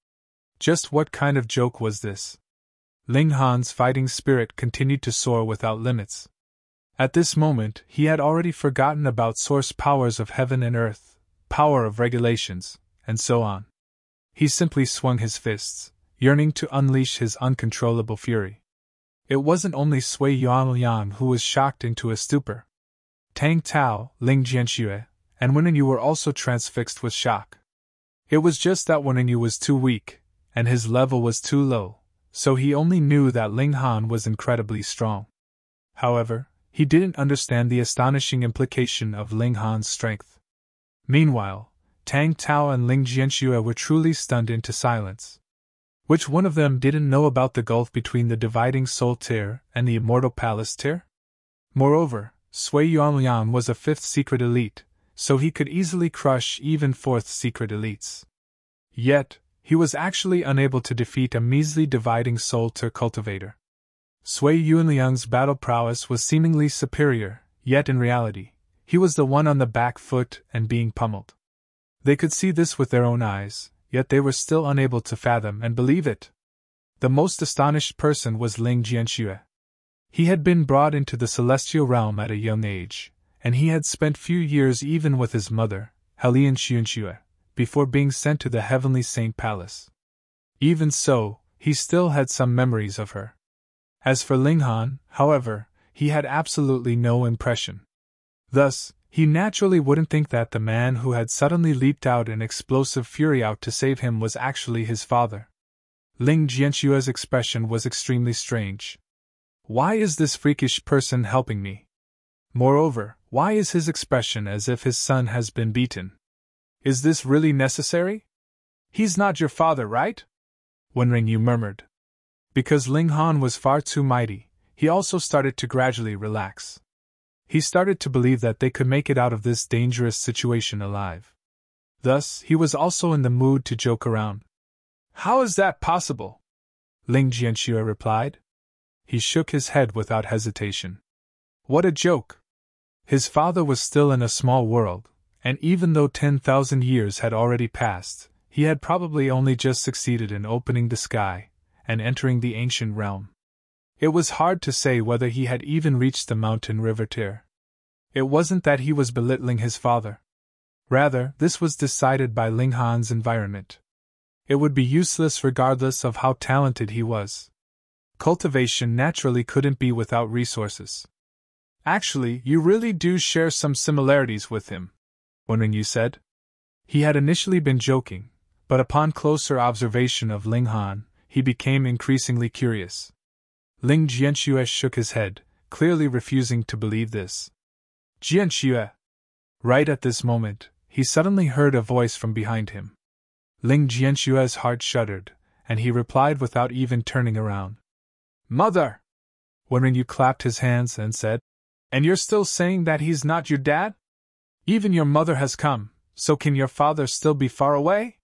Just what kind of joke was this? Ling Han's fighting spirit continued to soar without limits. At this moment, he had already forgotten about source powers of heaven and earth, power of regulations, and so on. He simply swung his fists, yearning to unleash his uncontrollable fury. It wasn't only Sui Yuanliang who was shocked into a stupor. Tang Tao, Ling Jianxue, and Wenren were also transfixed with shock. It was just that Wenren was too weak, and his level was too low, so he only knew that Ling Han was incredibly strong. However, he didn't understand the astonishing implication of Ling Han's strength. Meanwhile, Tang Tao and Ling Jianxue were truly stunned into silence. Which one of them didn't know about the gulf between the dividing soul tier and the immortal palace tier? Moreover, Sui Yuanliang was a 5th secret elite, so he could easily crush even 4th secret elites. Yet, he was actually unable to defeat a measly dividing soul tier cultivator. Sui Yuanliang's battle prowess was seemingly superior, yet in reality, he was the one on the back foot and being pummeled. They could see this with their own eyes, yet they were still unable to fathom and believe it. The most astonished person was Ling Jianxue. He had been brought into the celestial realm at a young age, and he had spent few years even with his mother, Helian Xianxue, before being sent to the heavenly saint palace. Even so, he still had some memories of her. As for Ling Han, however, he had absolutely no impression. Thus, he naturally wouldn't think that the man who had suddenly leaped out in explosive fury out to save him was actually his father. Ling Jianxue's expression was extremely strange. Why is this freakish person helping me? Moreover, why is his expression as if his son has been beaten? Is this really necessary? He's not your father, right? Wenren Yu murmured. Because Ling Han was far too mighty, he also started to gradually relax. He started to believe that they could make it out of this dangerous situation alive. Thus, he was also in the mood to joke around. How is that possible? Ling Jianxue replied. He shook his head without hesitation. What a joke! His father was still in a small world, and even though 10,000 years had already passed, he had probably only just succeeded in opening the sky and entering the ancient realm. It was hard to say whether he had even reached the mountain river Tyr. It wasn't that he was belittling his father. Rather, this was decided by Ling Han's environment. It would be useless regardless of how talented he was. Cultivation naturally couldn't be without resources. Actually, you really do share some similarities with him, Wenren Yu said. He had initially been joking, but upon closer observation of Ling Han, he became increasingly curious. Ling Jianxue shook his head, clearly refusing to believe this. Jianxue! Right at this moment, he suddenly heard a voice from behind him. Ling Jianxue's heart shuddered, and he replied without even turning around. Mother! Wenren Yu clapped his hands and said, And you're still saying that he's not your dad? Even your mother has come, so can your father still be far away?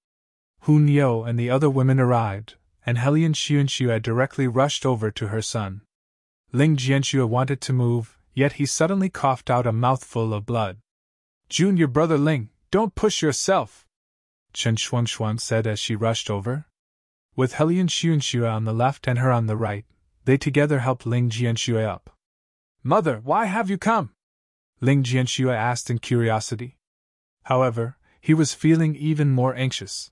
Hu Niu and the other women arrived, and Helian Xianxue directly rushed over to her son. Ling Jianxue wanted to move, yet he suddenly coughed out a mouthful of blood. Junior brother Ling, don't push yourself, Chen Shuangshuang said as she rushed over. With Helian Xianxue on the left and her on the right, they together helped Ling Jianxue up. Mother, why have you come? Ling Jianxue asked in curiosity. However, he was feeling even more anxious.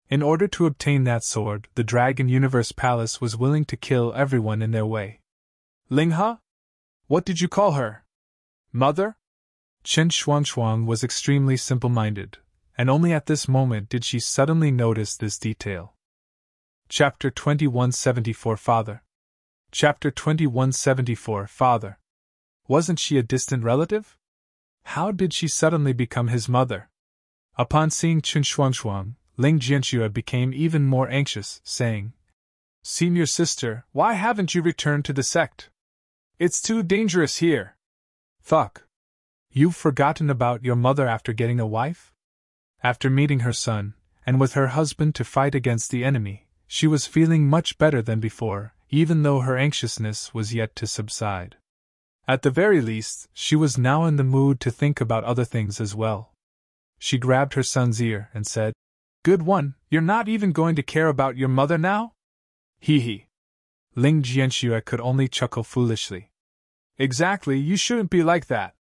In order to obtain that sword, the Dragon Universe Palace was willing to kill everyone in their way. Lingha? What did you call her? Mother? Chen Shuangshuang was extremely simple-minded, and only at this moment did she suddenly notice this detail. Chapter 2174 Father. Chapter 2174 Father. Wasn't she a distant relative? How did she suddenly become his mother? Upon seeing Chen Shuangshuang, Ling Jianxue became even more anxious, saying, Senior sister, why haven't you returned to the sect? It's too dangerous here. Fuck. You've forgotten about your mother after getting a wife? After meeting her son, and with her husband to fight against the enemy, she was feeling much better than before, even though her anxiousness was yet to subside. At the very least, she was now in the mood to think about other things as well. She grabbed her son's ear and said, Good one, you're not even going to care about your mother now? Hee hee. Ling Jianxue could only chuckle foolishly. Exactly, you shouldn't be like that,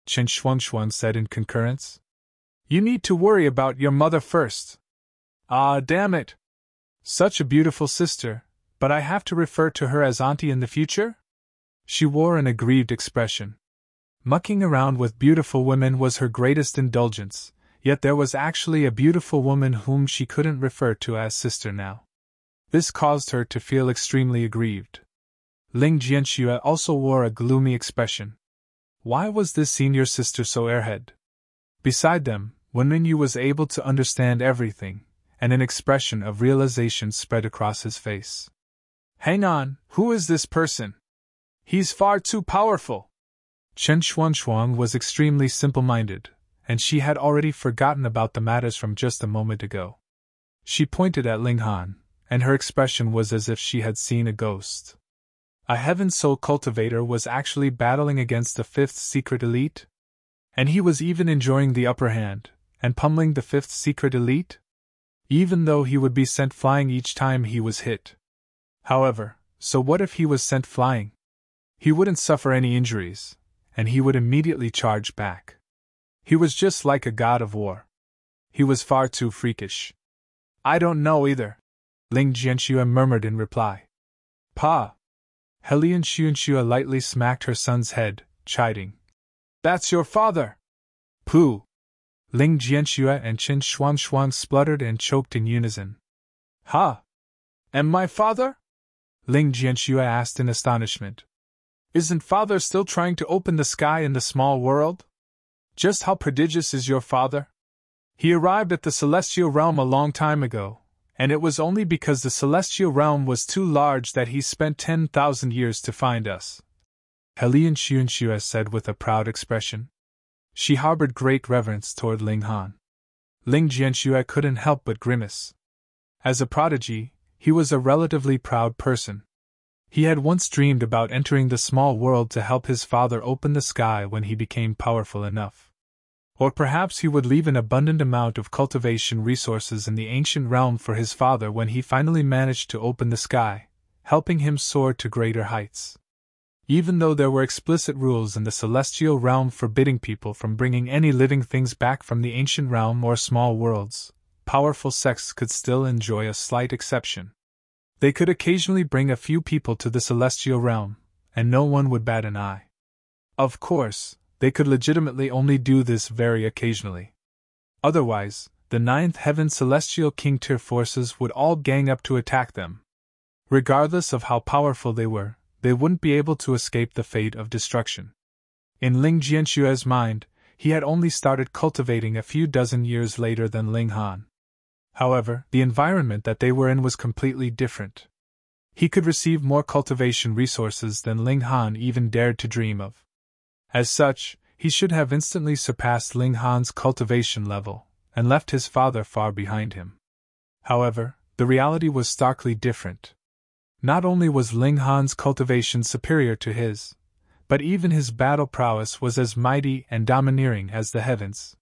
Chen Shuangshuang said in concurrence. You need to worry about your mother first. Ah, damn it. Such a beautiful sister, but I have to refer to her as auntie in the future? She wore an aggrieved expression. Mucking around with beautiful women was her greatest indulgence, yet there was actually a beautiful woman whom she couldn't refer to as sister now. This caused her to feel extremely aggrieved. Ling Jianxue also wore a gloomy expression. Why was this senior sister so airhead? Beside them, Wenren Yu was able to understand everything, and an expression of realization spread across his face. Hang on, who is this person? He's far too powerful. Chen Shuangshuang was extremely simple-minded, and she had already forgotten about the matters from just a moment ago. She pointed at Ling Han, and her expression was as if she had seen a ghost. A Heaven Soul Cultivator was actually battling against the 5th Secret Elite? And he was even enjoying the upper hand, and pummeling the 5th Secret Elite? Even though he would be sent flying each time he was hit. However, so what if he was sent flying? He wouldn't suffer any injuries, and he would immediately charge back. He was just like a god of war. He was far too freakish. I don't know either, Ling Jianxue murmured in reply. Pa! Helian Xianxue lightly smacked her son's head, chiding. That's your father! Pooh! Ling Jianxue and Chen Shuangshuang spluttered and choked in unison. Ha! And my father? Ling Jianxue asked in astonishment. Isn't Father still trying to open the sky in the small world? Just how prodigious is your father? He arrived at the celestial realm a long time ago, and it was only because the celestial realm was too large that he spent 10,000 years to find us. Helian Xiunxue said with a proud expression. She harbored great reverence toward Ling Han. Ling Jianxue couldn't help but grimace. As a prodigy, he was a relatively proud person. He had once dreamed about entering the small world to help his father open the sky when he became powerful enough. Or perhaps he would leave an abundant amount of cultivation resources in the ancient realm for his father when he finally managed to open the sky, helping him soar to greater heights. Even though there were explicit rules in the celestial realm forbidding people from bringing any living things back from the ancient realm or small worlds, powerful sects could still enjoy a slight exception. They could occasionally bring a few people to the celestial realm, and no one would bat an eye. Of course, they could legitimately only do this very occasionally. Otherwise, the Ninth Heaven Celestial King tier forces would all gang up to attack them. Regardless of how powerful they were, they wouldn't be able to escape the fate of destruction. In Ling Jianxue's mind, he had only started cultivating a few dozen years later than Ling Han. However, the environment that they were in was completely different. He could receive more cultivation resources than Ling Han even dared to dream of. As such, he should have instantly surpassed Ling Han's cultivation level, and left his father far behind him. However, the reality was starkly different. Not only was Ling Han's cultivation superior to his, but even his battle prowess was as mighty and domineering as the heavens.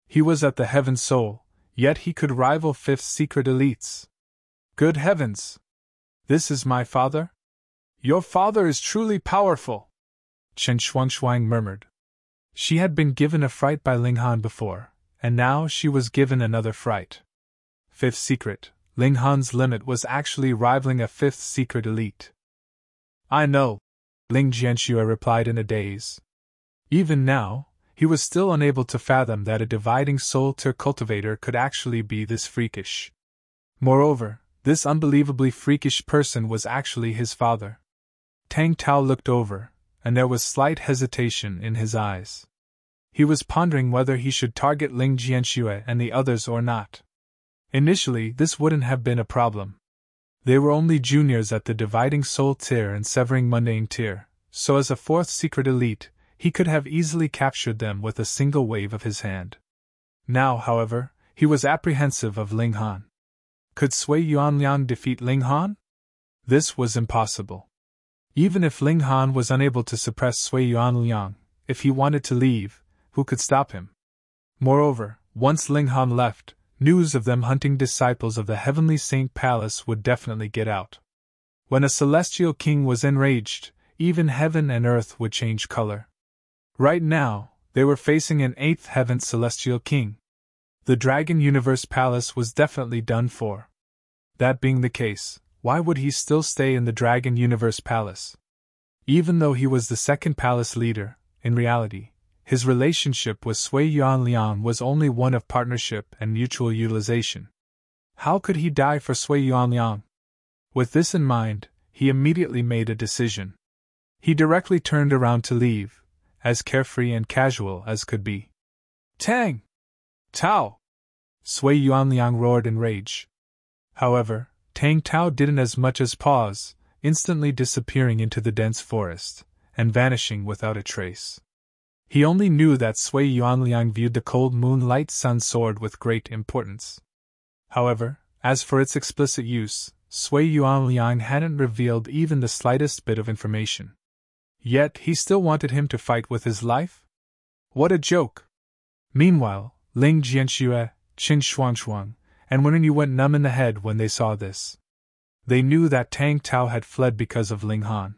He was at the heaven soul, yet he could rival fifth secret elites. Good heavens! This is my father? Your father is truly powerful! Chen Shuangshuang murmured. She had been given a fright by Ling Han before, and now she was given another fright. Fifth secret, Ling Han's limit was actually rivaling a fifth secret elite. I know, Ling Jianxue replied in a daze. Even now, he was still unable to fathom that a dividing soul tier cultivator could actually be this freakish. Moreover, this unbelievably freakish person was actually his father. Tang Tao looked over, and there was slight hesitation in his eyes. He was pondering whether he should target Ling Jianxue and the others or not. Initially, this wouldn't have been a problem. They were only juniors at the dividing soul tier and severing mundane tier, so as a fourth secret elite, he could have easily captured them with a single wave of his hand. Now, however, he was apprehensive of Ling Han. Could Sui Yuanliang defeat Ling Han? This was impossible. Even if Ling Han was unable to suppress Sui Yuanliang, if he wanted to leave, who could stop him? Moreover, once Ling Han left, news of them hunting disciples of the Heavenly Saint Palace would definitely get out. When a celestial king was enraged, even heaven and earth would change color. Right now, they were facing an eighth heaven celestial king. The Dragon Universe Palace was definitely done for. That being the case, why would he still stay in the Dragon Universe Palace? Even though he was the second palace leader, in reality, his relationship with Sui Yuanliang was only one of partnership and mutual utilization. How could he die for Sui Yuanliang? With this in mind, he immediately made a decision. He directly turned around to leave, as carefree and casual as could be. Tang! Tao! Sui Yuanliang roared in rage. However, Tang Tao didn't as much as pause, instantly disappearing into the dense forest, and vanishing without a trace. He only knew that Sui Yuanliang viewed the cold moonlight sun sword with great importance. However, as for its explicit use, Sui Yuanliang hadn't revealed even the slightest bit of information. Yet he still wanted him to fight with his life? What a joke! Meanwhile, Ling Jianxue, Qin Shuangshuang, and Wenren went numb in the head when they saw this. They knew that Tang Tao had fled because of Ling Han.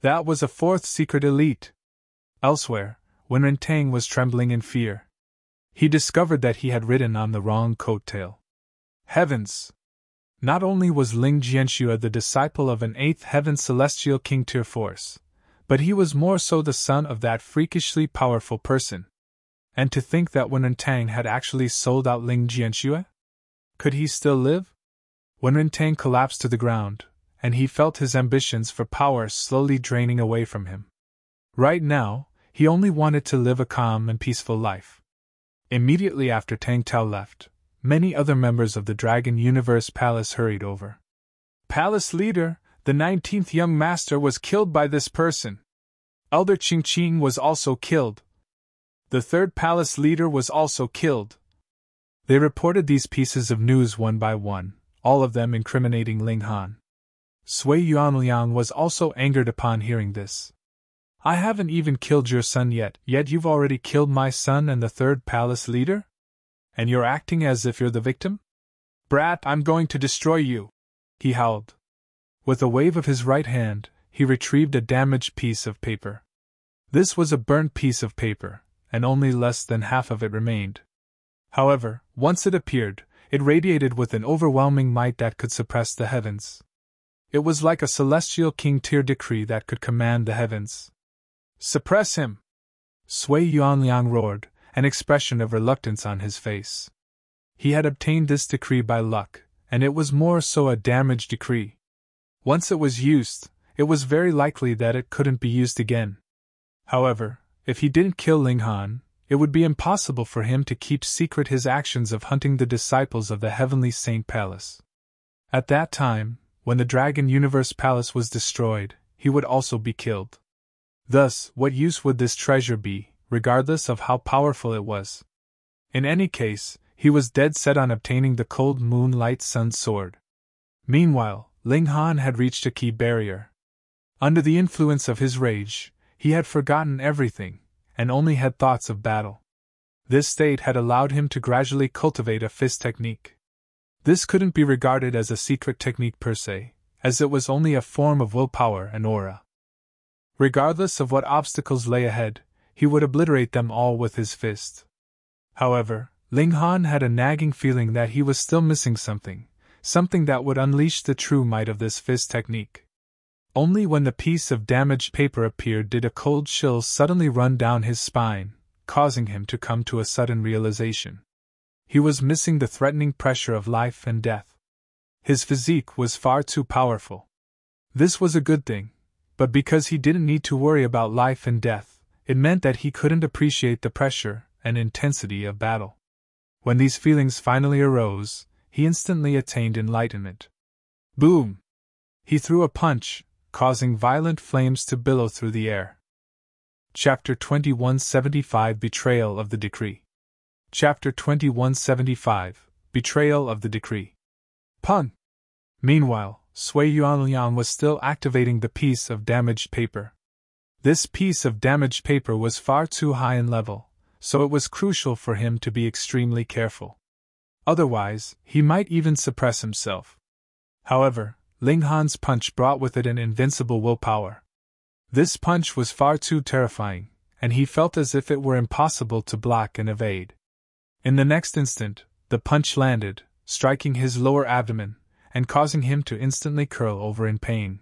That was a fourth secret elite. Elsewhere, Wenren Tang was trembling in fear. He discovered that he had ridden on the wrong coattail. Heavens! Not only was Ling Jianxue the disciple of an eighth heaven celestial king tier force, but he was more so the son of that freakishly powerful person. And to think that Wenren Tang had actually sold out Ling Jianxue? Could he still live? Wenren Tang collapsed to the ground, and he felt his ambitions for power slowly draining away from him. Right now, he only wanted to live a calm and peaceful life. Immediately after Tang Tao left, many other members of the Dragon Universe Palace hurried over. Palace leader, the 19th young master was killed by this person. Elder Qing Qing was also killed. The third palace leader was also killed. They reported these pieces of news one by one, all of them incriminating Ling Han. Sui Yuanliang was also angered upon hearing this. I haven't even killed your son yet you've already killed my son and the third palace leader? And you're acting as if you're the victim? Brat, I'm going to destroy you! He howled. With a wave of his right hand, he retrieved a damaged piece of paper. This was a burnt piece of paper, and only less than half of it remained. However, once it appeared, it radiated with an overwhelming might that could suppress the heavens. It was like a celestial king-tier decree that could command the heavens. Suppress him! Sui Yuanliang roared, an expression of reluctance on his face. He had obtained this decree by luck, and it was more so a damaged decree. Once it was used, it was very likely that it couldn't be used again. However, if he didn't kill Ling Han, it would be impossible for him to keep secret his actions of hunting the disciples of the Heavenly Saint Palace. At that time, when the Dragon Universe Palace was destroyed, he would also be killed. Thus, what use would this treasure be, regardless of how powerful it was? In any case, he was dead set on obtaining the Cold Moonlight Sun Sword. Meanwhile, Ling Han had reached a key barrier. Under the influence of his rage, he had forgotten everything, and only had thoughts of battle. This state had allowed him to gradually cultivate a fist technique. This couldn't be regarded as a secret technique per se, as it was only a form of willpower and aura. Regardless of what obstacles lay ahead, he would obliterate them all with his fist. However, Ling Han had a nagging feeling that he was still missing something that would unleash the true might of this fist technique. Only when the piece of damaged paper appeared did a cold chill suddenly run down his spine, causing him to come to a sudden realization. He was missing the threatening pressure of life and death. His physique was far too powerful. This was a good thing, but because he didn't need to worry about life and death, it meant that he couldn't appreciate the pressure and intensity of battle. When these feelings finally arose, he instantly attained enlightenment. Boom! He threw a punch, causing violent flames to billow through the air. Chapter 2175 Betrayal of the Decree. Chapter 2175 Betrayal of the Decree. Pun! Meanwhile, Sui Yuanliang was still activating the piece of damaged paper. This piece of damaged paper was far too high in level, so it was crucial for him to be extremely careful. Otherwise, he might even suppress himself. However, Ling Han's punch brought with it an invincible willpower. This punch was far too terrifying, and he felt as if it were impossible to block and evade. In the next instant, the punch landed, striking his lower abdomen, and causing him to instantly curl over in pain.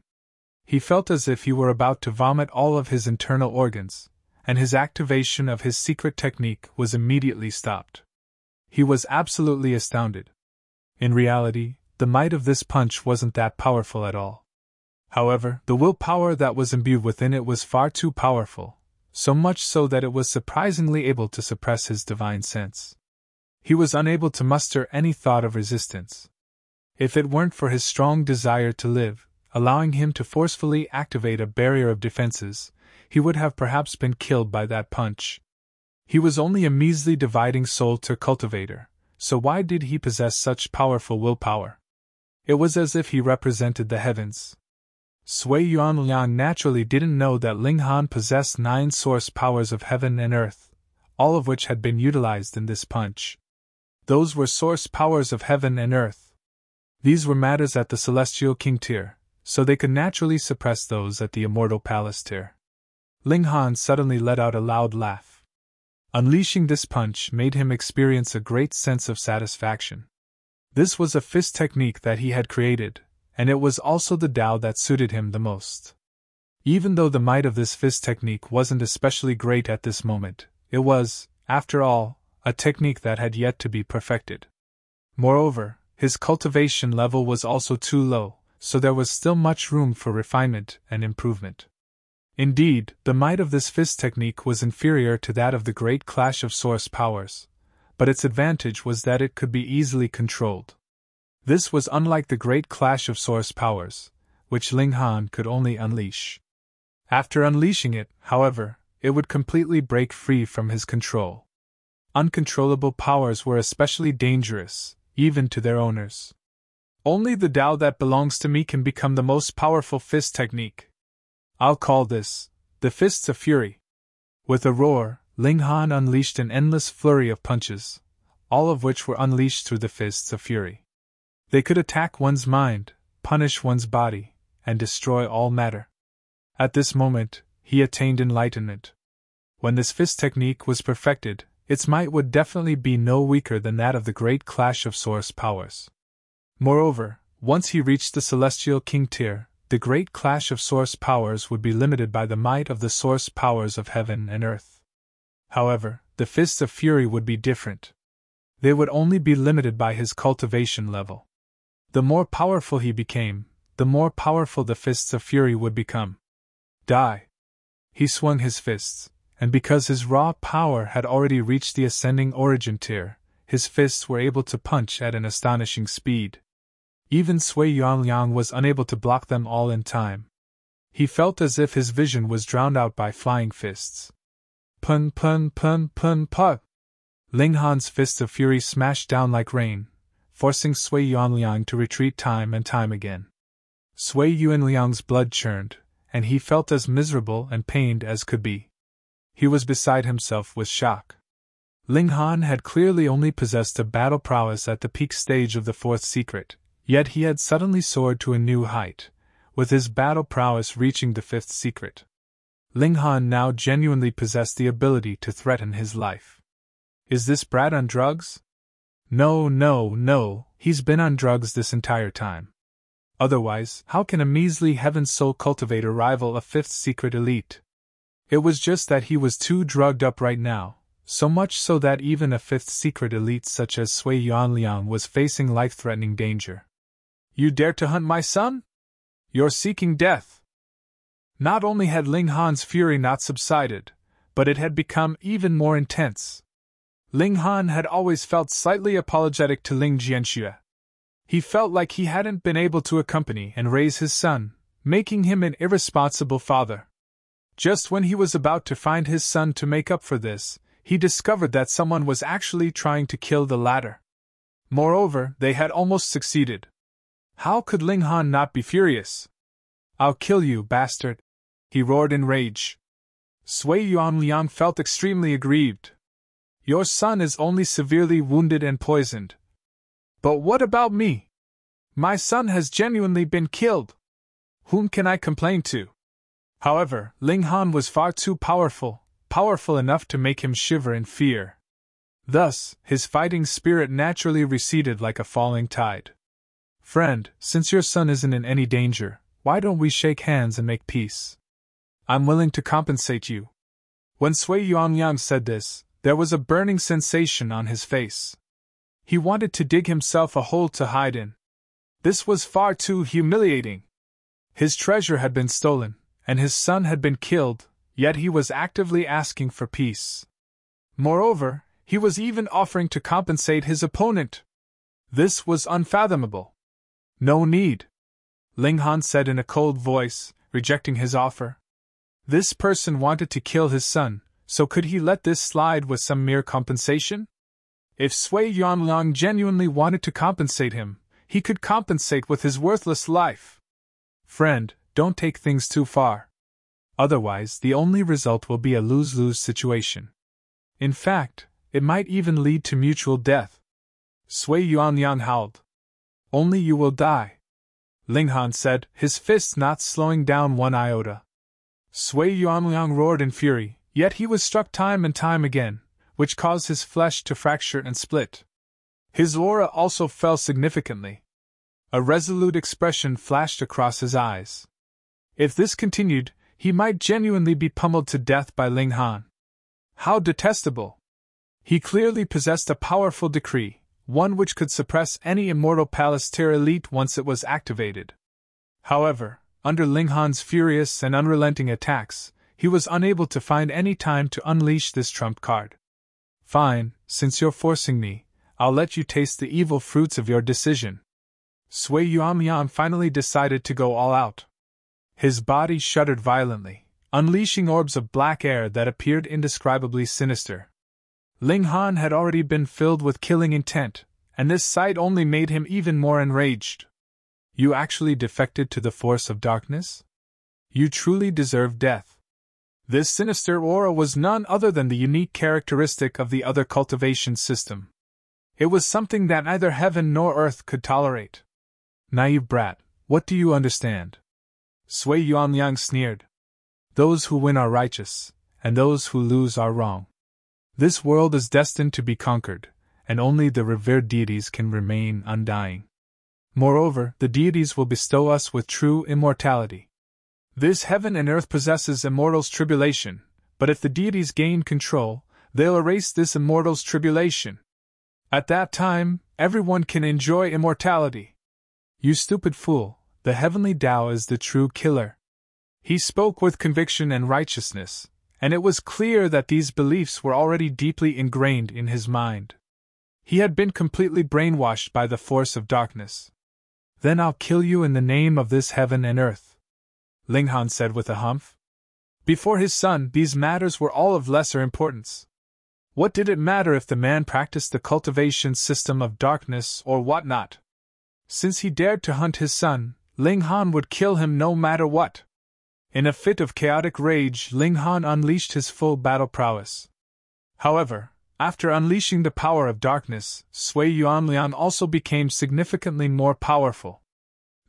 He felt as if he were about to vomit all of his internal organs, and his activation of his secret technique was immediately stopped. He was absolutely astounded. In reality, the might of this punch wasn't that powerful at all. However, the willpower that was imbued within it was far too powerful, so much so that it was surprisingly able to suppress his divine sense. He was unable to muster any thought of resistance. If it weren't for his strong desire to live, allowing him to forcefully activate a barrier of defenses, he would have perhaps been killed by that punch. He was only a measly dividing soul to cultivator, so why did he possess such powerful willpower? It was as if he represented the heavens. Sui Yuanliang naturally didn't know that Ling Han possessed 9 source powers of heaven and earth, all of which had been utilized in this punch. Those were source powers of heaven and earth. These were matters at the celestial king tier, so they could naturally suppress those at the immortal palace tier. Ling Han suddenly let out a loud laugh. Unleashing this punch made him experience a great sense of satisfaction. This was a fist technique that he had created, and it was also the Tao that suited him the most. Even though the might of this fist technique wasn't especially great at this moment, it was, after all, a technique that had yet to be perfected. Moreover, his cultivation level was also too low, so there was still much room for refinement and improvement. Indeed, the might of this fist technique was inferior to that of the Great Clash of Source Powers, but its advantage was that it could be easily controlled. This was unlike the Great Clash of Source Powers, which Ling Han could only unleash. After unleashing it, however, it would completely break free from his control. Uncontrollable powers were especially dangerous, even to their owners. Only the Tao that belongs to me can become the most powerful fist technique. I'll call this the Fists of Fury. With a roar, Ling Han unleashed an endless flurry of punches, all of which were unleashed through the Fists of Fury. They could attack one's mind, punish one's body, and destroy all matter. At this moment, he attained enlightenment. When this fist technique was perfected, its might would definitely be no weaker than that of the Great Clash of Source Powers. Moreover, once he reached the Celestial King tier, the Great Clash of Source Powers would be limited by the might of the Source Powers of Heaven and Earth. However, the Fists of Fury would be different. They would only be limited by his cultivation level. The more powerful he became, the more powerful the Fists of Fury would become. Die! He swung his fists, and because his raw power had already reached the ascending origin tier, his fists were able to punch at an astonishing speed. Even Sui Yuanliang was unable to block them all in time. He felt as if his vision was drowned out by flying fists. Pun pun pun pun pun! Ling Han's Fists of Fury smashed down like rain, forcing Sui Yuanliang to retreat time and time again. Sui Yuanliang's blood churned, and he felt as miserable and pained as could be. He was beside himself with shock. Ling Han had clearly only possessed a battle prowess at the peak stage of the fourth secret, yet he had suddenly soared to a new height, with his battle prowess reaching the fifth secret. Ling Han now genuinely possessed the ability to threaten his life. Is this brat on drugs? No, he's been on drugs this entire time. Otherwise, how can a measly Heaven Soul Cultivator rival a fifth secret elite? It was just that he was too drugged up right now, so much so that even a fifth secret elite such as Sui Yuanliang was facing life-threatening danger. You dare to hunt my son? You're seeking death. Not only had Ling Han's fury not subsided, but it had become even more intense. Ling Han had always felt slightly apologetic to Ling Jianxue. He felt like he hadn't been able to accompany and raise his son, making him an irresponsible father. Just when he was about to find his son to make up for this, he discovered that someone was actually trying to kill the latter. Moreover, they had almost succeeded. How could Ling Han not be furious? I'll kill you, bastard! He roared in rage. Sui Yuanliang felt extremely aggrieved. Your son is only severely wounded and poisoned. But what about me? My son has genuinely been killed. Whom can I complain to? However, Ling Han was far too powerful enough to make him shiver in fear. Thus, his fighting spirit naturally receded like a falling tide. Friend, since your son isn't in any danger, why don't we shake hands and make peace? I'm willing to compensate you. When Sui Yuanliang said this, there was a burning sensation on his face. He wanted to dig himself a hole to hide in. This was far too humiliating. His treasure had been stolen, and his son had been killed, yet he was actively asking for peace. Moreover, he was even offering to compensate his opponent. This was unfathomable. No need, Ling Han said in a cold voice, rejecting his offer. This person wanted to kill his son, so could he let this slide with some mere compensation? If Sui Yuanliang genuinely wanted to compensate him, he could compensate with his worthless life. Friend, don't take things too far. Otherwise, the only result will be a lose-lose situation. In fact, it might even lead to mutual death. Sui Yuanliang howled. Only you will die, Ling Han said, his fists not slowing down one iota. Sui Yuanliang roared in fury, yet he was struck time and time again, which caused his flesh to fracture and split. His aura also fell significantly. A resolute expression flashed across his eyes. If this continued, he might genuinely be pummeled to death by Ling Han. How detestable! He clearly possessed a powerful decree, one which could suppress any immortal palace tier elite once it was activated. However, under Ling Han's furious and unrelenting attacks, he was unable to find any time to unleash this trump card. Fine, since you're forcing me, I'll let you taste the evil fruits of your decision. Sui Yuanliang finally decided to go all out. His body shuddered violently, unleashing orbs of black air that appeared indescribably sinister. Ling Han had already been filled with killing intent, and this sight only made him even more enraged. You actually defected to the force of darkness? You truly deserve death. This sinister aura was none other than the unique characteristic of the other cultivation system. It was something that neither heaven nor earth could tolerate. Naive brat, what do you understand? Sui Yuanliang sneered. Those who win are righteous, and those who lose are wrong. This world is destined to be conquered, and only the revered deities can remain undying. Moreover, the deities will bestow us with true immortality. This heaven and earth possesses immortals' tribulation, but if the deities gain control, they'll erase this immortals' tribulation. At that time, everyone can enjoy immortality. You stupid fool, the heavenly Tao is the true killer. He spoke with conviction and righteousness, and it was clear that these beliefs were already deeply ingrained in his mind. He had been completely brainwashed by the force of darkness. Then I'll kill you in the name of this heaven and earth, Ling Han said with a humph. Before his son, these matters were all of lesser importance. What did it matter if the man practiced the cultivation system of darkness or what not? Since he dared to hunt his son, Ling Han would kill him no matter what. In a fit of chaotic rage, Ling Han unleashed his full battle prowess. However, after unleashing the power of darkness, Sui Yuanliang also became significantly more powerful.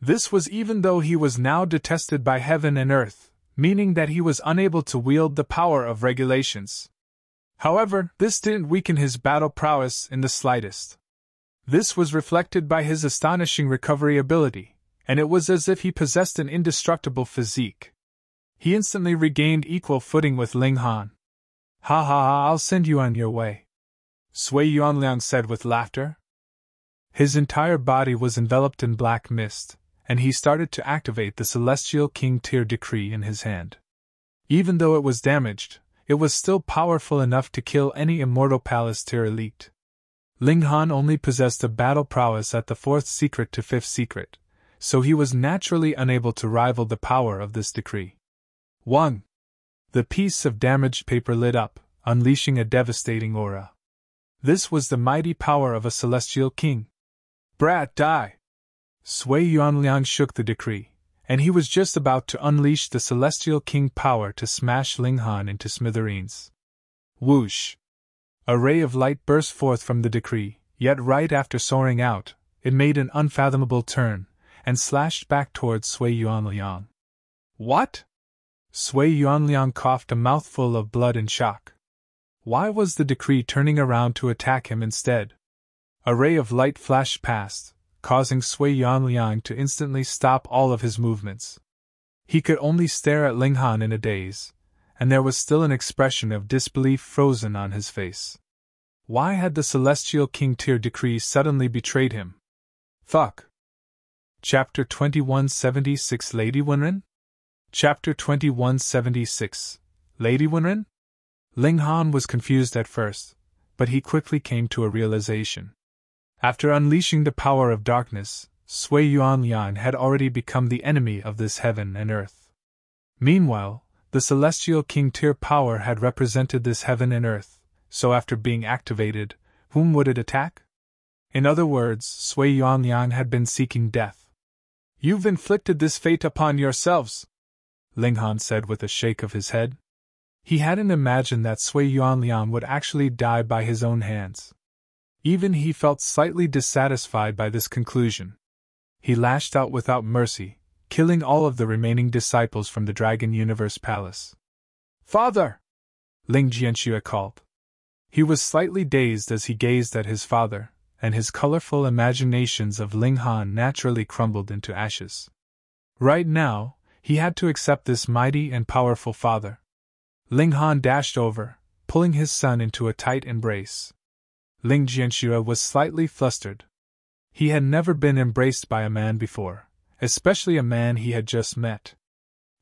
This was even though he was now detested by heaven and earth, meaning that he was unable to wield the power of regulations. However, this didn't weaken his battle prowess in the slightest. This was reflected by his astonishing recovery ability, and it was as if he possessed an indestructible physique. He instantly regained equal footing with Ling Han. Ha ha ha, I'll send you on your way, Sui Yuanliang said with laughter. His entire body was enveloped in black mist, and he started to activate the Celestial King Tier decree in his hand. Even though it was damaged, it was still powerful enough to kill any immortal palace tier elite. Ling Han only possessed a battle prowess at the 4th secret to 5th secret, so he was naturally unable to rival the power of this decree. 1. The piece of damaged paper lit up, unleashing a devastating aura. This was the mighty power of a celestial king. Brat, die! Sui Yuanliang shook the decree, and he was just about to unleash the celestial king power to smash Ling Han into smithereens. Whoosh! A ray of light burst forth from the decree, yet right after soaring out, it made an unfathomable turn, and slashed back towards Sui Yuanliang. What? Sui Yuanliang coughed a mouthful of blood in shock. Why was the decree turning around to attack him instead? A ray of light flashed past, causing Sui Yuanliang to instantly stop all of his movements. He could only stare at Ling Han in a daze, and there was still an expression of disbelief frozen on his face. Why had the Celestial King Tier decree suddenly betrayed him? Fuck. Chapter 2176 Lady Wenren? Chapter 2176 Lady Wenren? Ling Han was confused at first, but he quickly came to a realization. After unleashing the power of darkness, Sui Yuanliang had already become the enemy of this heaven and earth. Meanwhile, the Celestial King Tier power had represented this heaven and earth, so after being activated, whom would it attack? In other words, Sui Yuanliang had been seeking death. You've inflicted this fate upon yourselves, Ling Han said with a shake of his head. He hadn't imagined that Sui Yuanliang would actually die by his own hands. Even he felt slightly dissatisfied by this conclusion. He lashed out without mercy, killing all of the remaining disciples from the Dragon Universe Palace. Father! Ling Jianxue called. He was slightly dazed as he gazed at his father, and his colorful imaginations of Ling Han naturally crumbled into ashes. Right now, he had to accept this mighty and powerful father. Ling Han dashed over, pulling his son into a tight embrace. Ling Jianxue was slightly flustered. He had never been embraced by a man before, especially a man he had just met.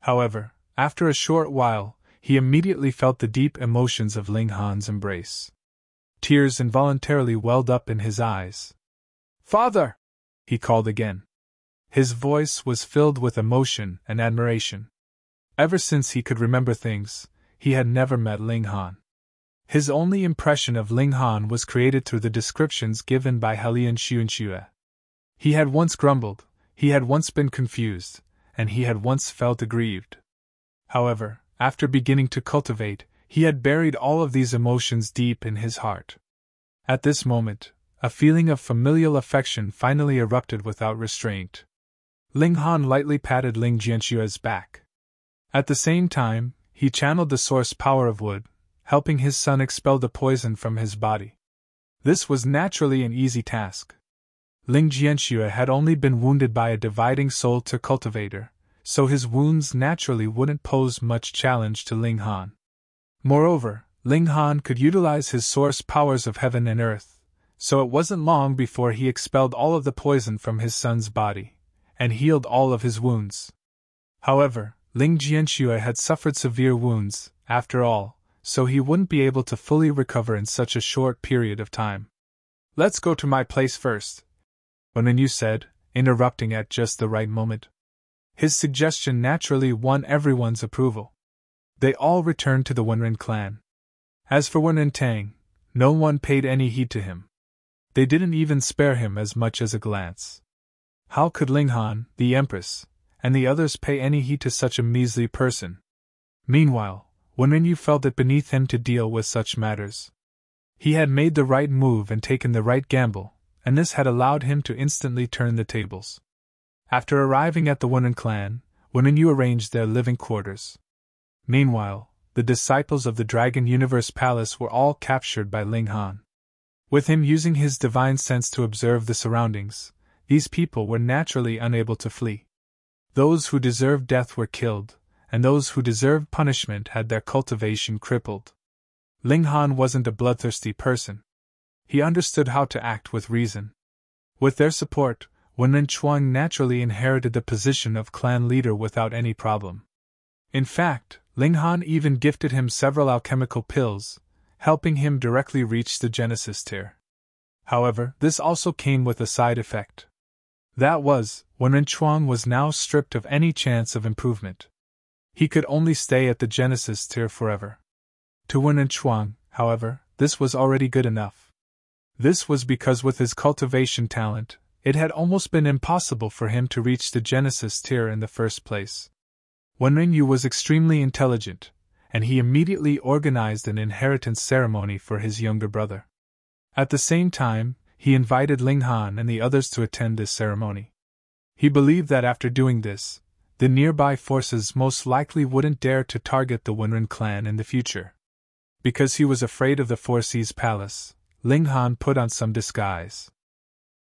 However, after a short while, he immediately felt the deep emotions of Ling Han's embrace. Tears involuntarily welled up in his eyes. "Father!" he called again. His voice was filled with emotion and admiration. Ever since he could remember things, he had never met Ling Han. His only impression of Ling Han was created through the descriptions given by Helian Xuanxue. He had once grumbled, he had once been confused, and he had once felt aggrieved. However, after beginning to cultivate, he had buried all of these emotions deep in his heart. At this moment, a feeling of familial affection finally erupted without restraint. Ling Han lightly patted Ling Jianxue's back. At the same time, he channeled the source power of wood, helping his son expel the poison from his body. This was naturally an easy task. Ling Jianxue had only been wounded by a dividing soul to cultivator, so his wounds naturally wouldn't pose much challenge to Ling Han. Moreover, Ling Han could utilize his source powers of heaven and earth, so it wasn't long before he expelled all of the poison from his son's body, and healed all of his wounds. However, Ling Jianxue had suffered severe wounds, after all, so he wouldn't be able to fully recover in such a short period of time. "Let's go to my place first," Wenren said, interrupting at just the right moment. His suggestion naturally won everyone's approval. They all returned to the Wenren clan. As for Wenren Tang, no one paid any heed to him. They didn't even spare him as much as a glance. How could Ling Han, the Empress, and the others pay any heed to such a measly person? Meanwhile, Wenren felt it beneath him to deal with such matters. He had made the right move and taken the right gamble, and this had allowed him to instantly turn the tables. After arriving at the Wenren clan, Wenren arranged their living quarters. Meanwhile, the disciples of the Dragon Universe Palace were all captured by Ling Han. With him using his divine sense to observe the surroundings, these people were naturally unable to flee. Those who deserved death were killed, and those who deserved punishment had their cultivation crippled. Ling Han wasn't a bloodthirsty person. He understood how to act with reason. With their support, Wenren Chuang naturally inherited the position of clan leader without any problem. In fact, Ling Han even gifted him several alchemical pills, helping him directly reach the Genesis tier. However, this also came with a side effect. That was, Wenren Chuang was now stripped of any chance of improvement. He could only stay at the Genesis tier forever. To Wenren Chuang, however, this was already good enough. This was because with his cultivation talent, it had almost been impossible for him to reach the Genesis tier in the first place. Wenren was extremely intelligent, and he immediately organized an inheritance ceremony for his younger brother. At the same time, he invited Ling Han and the others to attend this ceremony. He believed that after doing this, the nearby forces most likely wouldn't dare to target the Wenren clan in the future. Because he was afraid of the Four Seas Palace, Ling Han put on some disguise.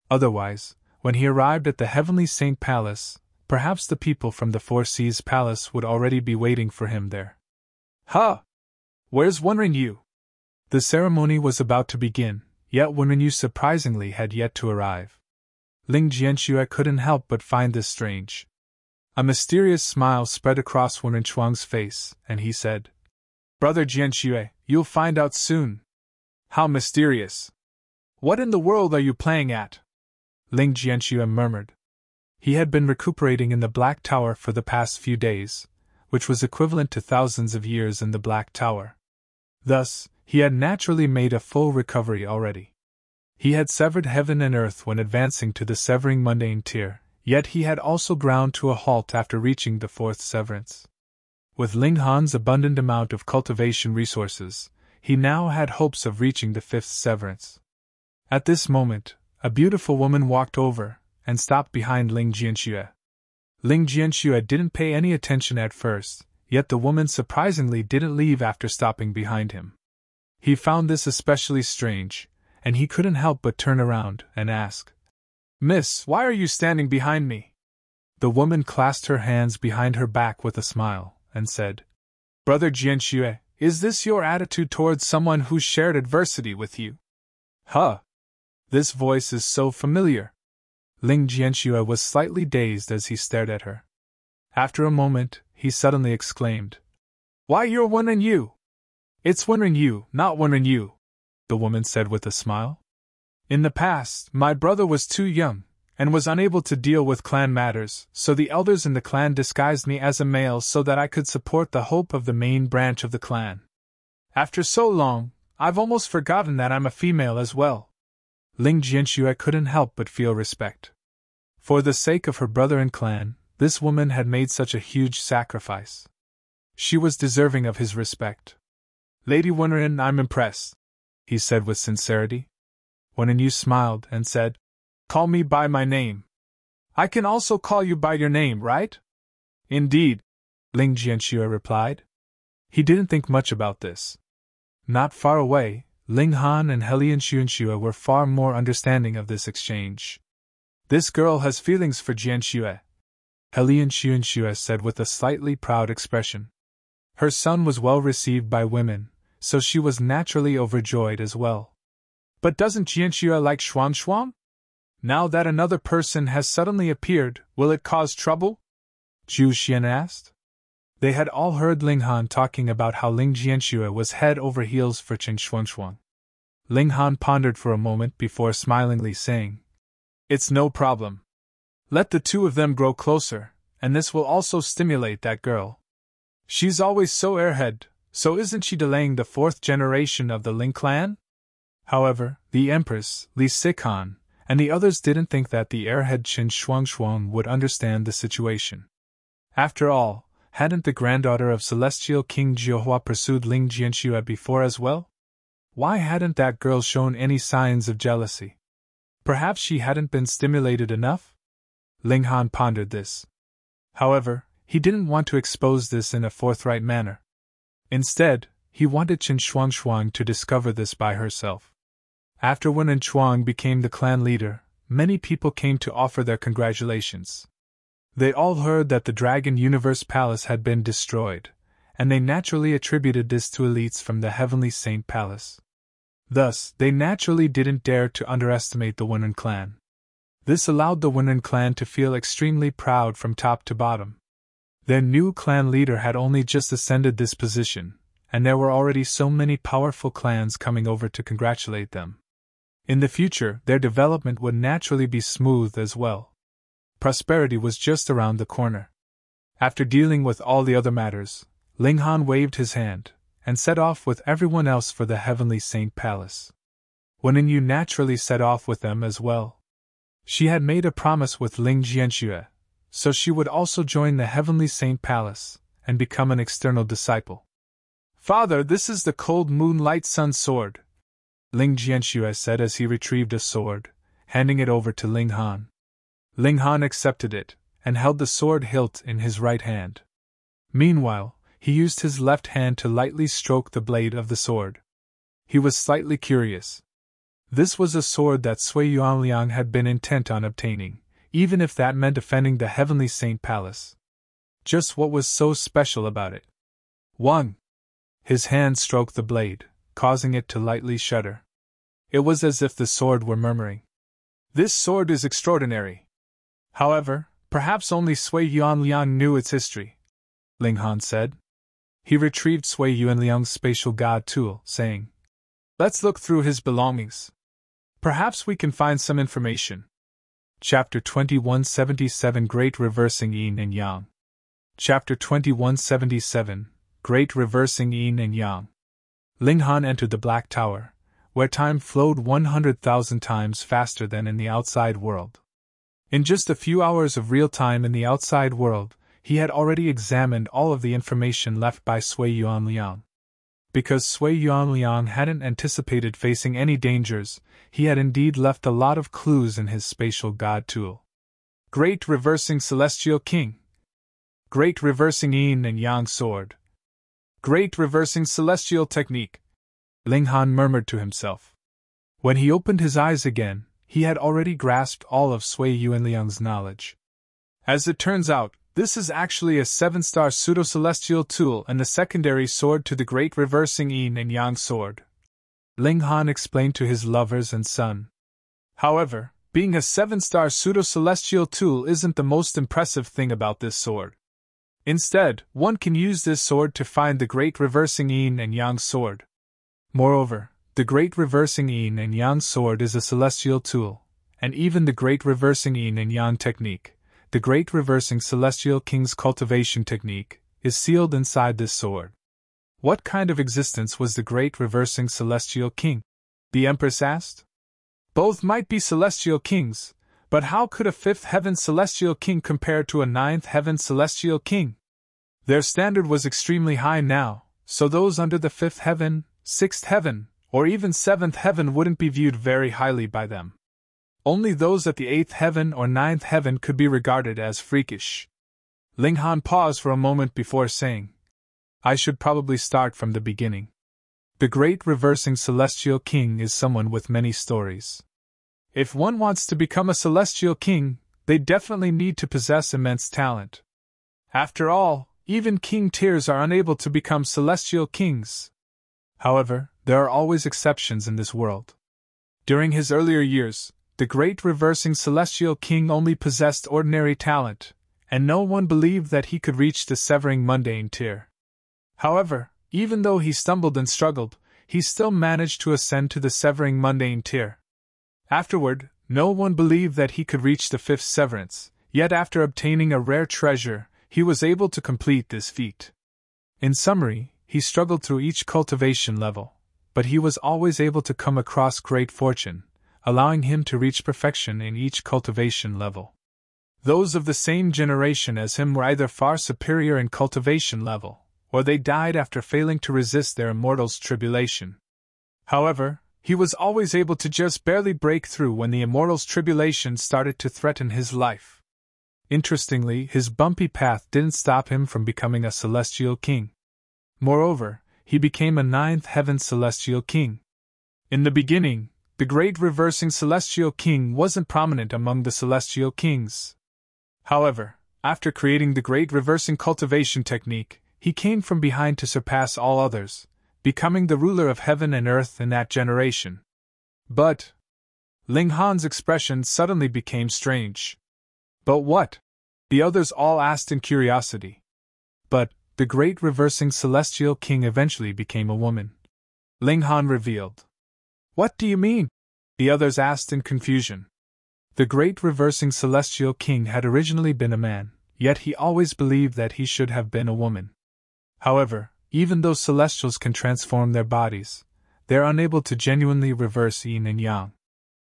Otherwise, when he arrived at the Heavenly Saint Palace, perhaps the people from the Four Seas Palace would already be waiting for him there. "Huh! Where's Wenren?" The ceremony was about to begin, yet Wenren surprisingly had yet to arrive. Ling Jianxue couldn't help but find this strange. A mysterious smile spread across Wenren Chuang's face, and he said, "Brother Jianxue, you'll find out soon." "How mysterious? What in the world are you playing at?" Ling Jianxue murmured. He had been recuperating in the Black Tower for the past few days, which was equivalent to thousands of years in the Black Tower. Thus, he had naturally made a full recovery already. He had severed heaven and earth when advancing to the severing mundane tier, yet he had also ground to a halt after reaching the fourth severance. With Ling Han's abundant amount of cultivation resources, he now had hopes of reaching the fifth severance. At this moment, a beautiful woman walked over and stopped behind Ling Jianxue. Ling Jianxue didn't pay any attention at first, yet the woman surprisingly didn't leave after stopping behind him. He found this especially strange, and he couldn't help but turn around and ask, "Miss, why are you standing behind me?" The woman clasped her hands behind her back with a smile, and said, "Brother Jianxue, is this your attitude towards someone who shared adversity with you?" "Huh! This voice is so familiar." Ling Jianxue was slightly dazed as he stared at her. After a moment, he suddenly exclaimed, "Why, you're Wenren Yu!" "It's Wenren Yu, not Wenren Yu," the woman said with a smile. "In the past, my brother was too young, and was unable to deal with clan matters, so the elders in the clan disguised me as a male so that I could support the hope of the main branch of the clan. After so long, I've almost forgotten that I'm a female as well." Ling Jianxue couldn't help but feel respect. For the sake of her brother and clan, this woman had made such a huge sacrifice. She was deserving of his respect. "Lady Wenren, I'm impressed," he said with sincerity. Wenren Yu smiled and said, "Call me by my name." "I can also call you by your name, right?" "Indeed," Ling Jianxue replied. He didn't think much about this. Not far away, Ling Han and Helian Xuanxue were far more understanding of this exchange. "This girl has feelings for Jianxue," Helian Xuanxue said with a slightly proud expression. Her son was well received by women, so she was naturally overjoyed as well. "But doesn't Jianxue like Xuan? Now that another person has suddenly appeared, will it cause trouble?" Zhu Xian asked. They had all heard Ling Han talking about how Ling Jianxue was head over heels for Chen Xuanxuang. Ling Han pondered for a moment before smilingly saying, "It's no problem. Let the two of them grow closer, and this will also stimulate that girl. She's always so airhead, so isn't she delaying the fourth generation of the Ling clan?" However, the Empress, Li Sikan, and the others didn't think that the airhead Chen Xuanxuang would understand the situation. After all, hadn't the granddaughter of Celestial King Jiuhua pursued Ling Jianxue before as well? Why hadn't that girl shown any signs of jealousy? Perhaps she hadn't been stimulated enough? Ling Han pondered this. However, he didn't want to expose this in a forthright manner. Instead, he wanted Chen Xuanxuang to discover this by herself. After Wenren Chuang became the clan leader, many people came to offer their congratulations. They all heard that the Dragon Universe Palace had been destroyed, and they naturally attributed this to elites from the Heavenly Saint Palace. Thus, they naturally didn't dare to underestimate the Wenren clan. This allowed the Wenren clan to feel extremely proud from top to bottom. Their new clan leader had only just ascended this position, and there were already so many powerful clans coming over to congratulate them. In the future, their development would naturally be smooth as well. Prosperity was just around the corner. After dealing with all the other matters, Ling Han waved his hand, and set off with everyone else for the Heavenly Saint Palace. Wenren Yu naturally set off with them as well. She had made a promise with Ling Jianxue, so she would also join the Heavenly Saint Palace, and become an external disciple. "Father, this is the Cold Moonlight Sun Sword," Ling Jianxue said as he retrieved a sword, handing it over to Ling Han. Ling Han accepted it, and held the sword hilt in his right hand. Meanwhile, he used his left hand to lightly stroke the blade of the sword. He was slightly curious. This was a sword that Sui Yuanliang had been intent on obtaining, even if that meant defending the Heavenly Saint Palace. Just what was so special about it? 1. His hand stroked the blade, causing it to lightly shudder. It was as if the sword were murmuring, "This sword is extraordinary." However, perhaps only Sui Yuanliang knew its history, Ling Han said. He retrieved Sui Yuanliang's spatial god tool, saying, "Let's look through his belongings. Perhaps we can find some information." Chapter 2177 Great Reversing Yin and Yang. Chapter 2177 Great Reversing Yin and Yang. Ling Han entered the Black Tower, where time flowed 100,000 times faster than in the outside world. In just a few hours of real time in the outside world, he had already examined all of the information left by Sui Yuanliang. Because Sui Yuanliang hadn't anticipated facing any dangers, he had indeed left a lot of clues in his spatial god tool. Great Reversing Celestial King. Great Reversing Yin and Yang Sword. Great Reversing Celestial Technique, Ling Han murmured to himself. When he opened his eyes again, he had already grasped all of Sui Yuanliang's knowledge. As it turns out, this is actually a 7-star pseudo-celestial tool and the secondary sword to the Great Reversing Yin and Yang Sword, Ling Han explained to his lovers and son. However, being a 7-star pseudo-celestial tool isn't the most impressive thing about this sword. Instead, one can use this sword to find the great reversing yin and yang sword. Moreover, the great reversing yin and yang sword is a celestial tool, and even the great reversing yin and yang technique, the great reversing celestial king's cultivation technique, is sealed inside this sword. What kind of existence was the great reversing celestial king? The Empress asked. Both might be celestial kings, but how could a 5th heaven celestial king compare to a 9th heaven celestial king? Their standard was extremely high now, so those under the 5th heaven, 6th heaven, or even 7th heaven wouldn't be viewed very highly by them. Only those at the 8th heaven or 9th heaven could be regarded as freakish. Ling Han paused for a moment before saying, I should probably start from the beginning. The great reversing celestial king is someone with many stories. If one wants to become a celestial king, they definitely need to possess immense talent. After all, even king tiers are unable to become celestial kings. However, there are always exceptions in this world. During his earlier years, the great reversing celestial king only possessed ordinary talent, and no one believed that he could reach the severing mundane tier. However, even though he stumbled and struggled, he still managed to ascend to the severing mundane tier. Afterward, no one believed that he could reach the 5th severance, yet after obtaining a rare treasure, he was able to complete this feat. In summary, he struggled through each cultivation level, but he was always able to come across great fortune, allowing him to reach perfection in each cultivation level. Those of the same generation as him were either far superior in cultivation level, or they died after failing to resist their immortal's tribulation. However, he was always able to just barely break through when the immortal's tribulation started to threaten his life. Interestingly, his bumpy path didn't stop him from becoming a celestial king. Moreover, he became a 9th heaven celestial king. In the beginning, the great reversing celestial king wasn't prominent among the celestial kings. However, after creating the great reversing cultivation technique, he came from behind to surpass all others, becoming the ruler of heaven and earth in that generation. But Ling Han's expression suddenly became strange. But what? The others all asked in curiosity. But the great reversing celestial king eventually became a woman. Ling Han revealed. What do you mean? The others asked in confusion. The great reversing celestial king had originally been a man, yet he always believed that he should have been a woman. However, even though celestials can transform their bodies, they are unable to genuinely reverse yin and yang.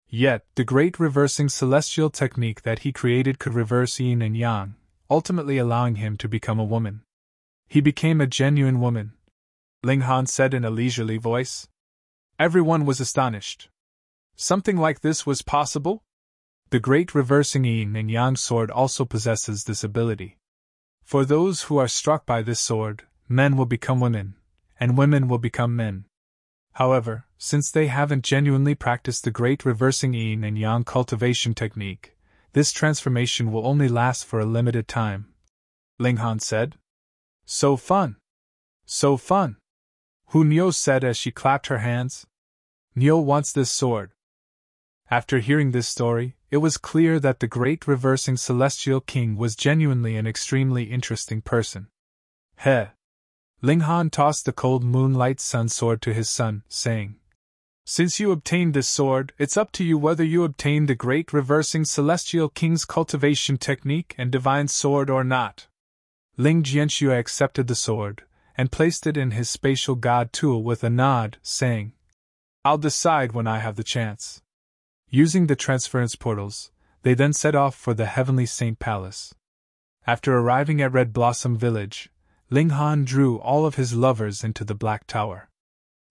Yet, the great reversing celestial technique that he created could reverse yin and yang, ultimately allowing him to become a woman. He became a genuine woman, Ling Han said in a leisurely voice. Everyone was astonished. Something like this was possible? The great reversing yin and yang sword also possesses this ability. For those who are struck by this sword, men will become women, and women will become men. However, since they haven't genuinely practiced the great reversing yin and yang cultivation technique, this transformation will only last for a limited time, Ling Han said. So fun! So fun! Hu Niu said as she clapped her hands. Niu wants this sword. After hearing this story, it was clear that the great reversing celestial king was genuinely an extremely interesting person. Heh! Ling Han tossed the cold moonlight sun sword to his son, saying, Since you obtained this sword, it's up to you whether you obtain the great reversing celestial king's cultivation technique and divine sword or not. Ling Jianxue accepted the sword, and placed it in his spatial god tool with a nod, saying, I'll decide when I have the chance. Using the transference portals, they then set off for the Heavenly Saint Palace. After arriving at Red Blossom Village, Ling Han drew all of his lovers into the Black Tower.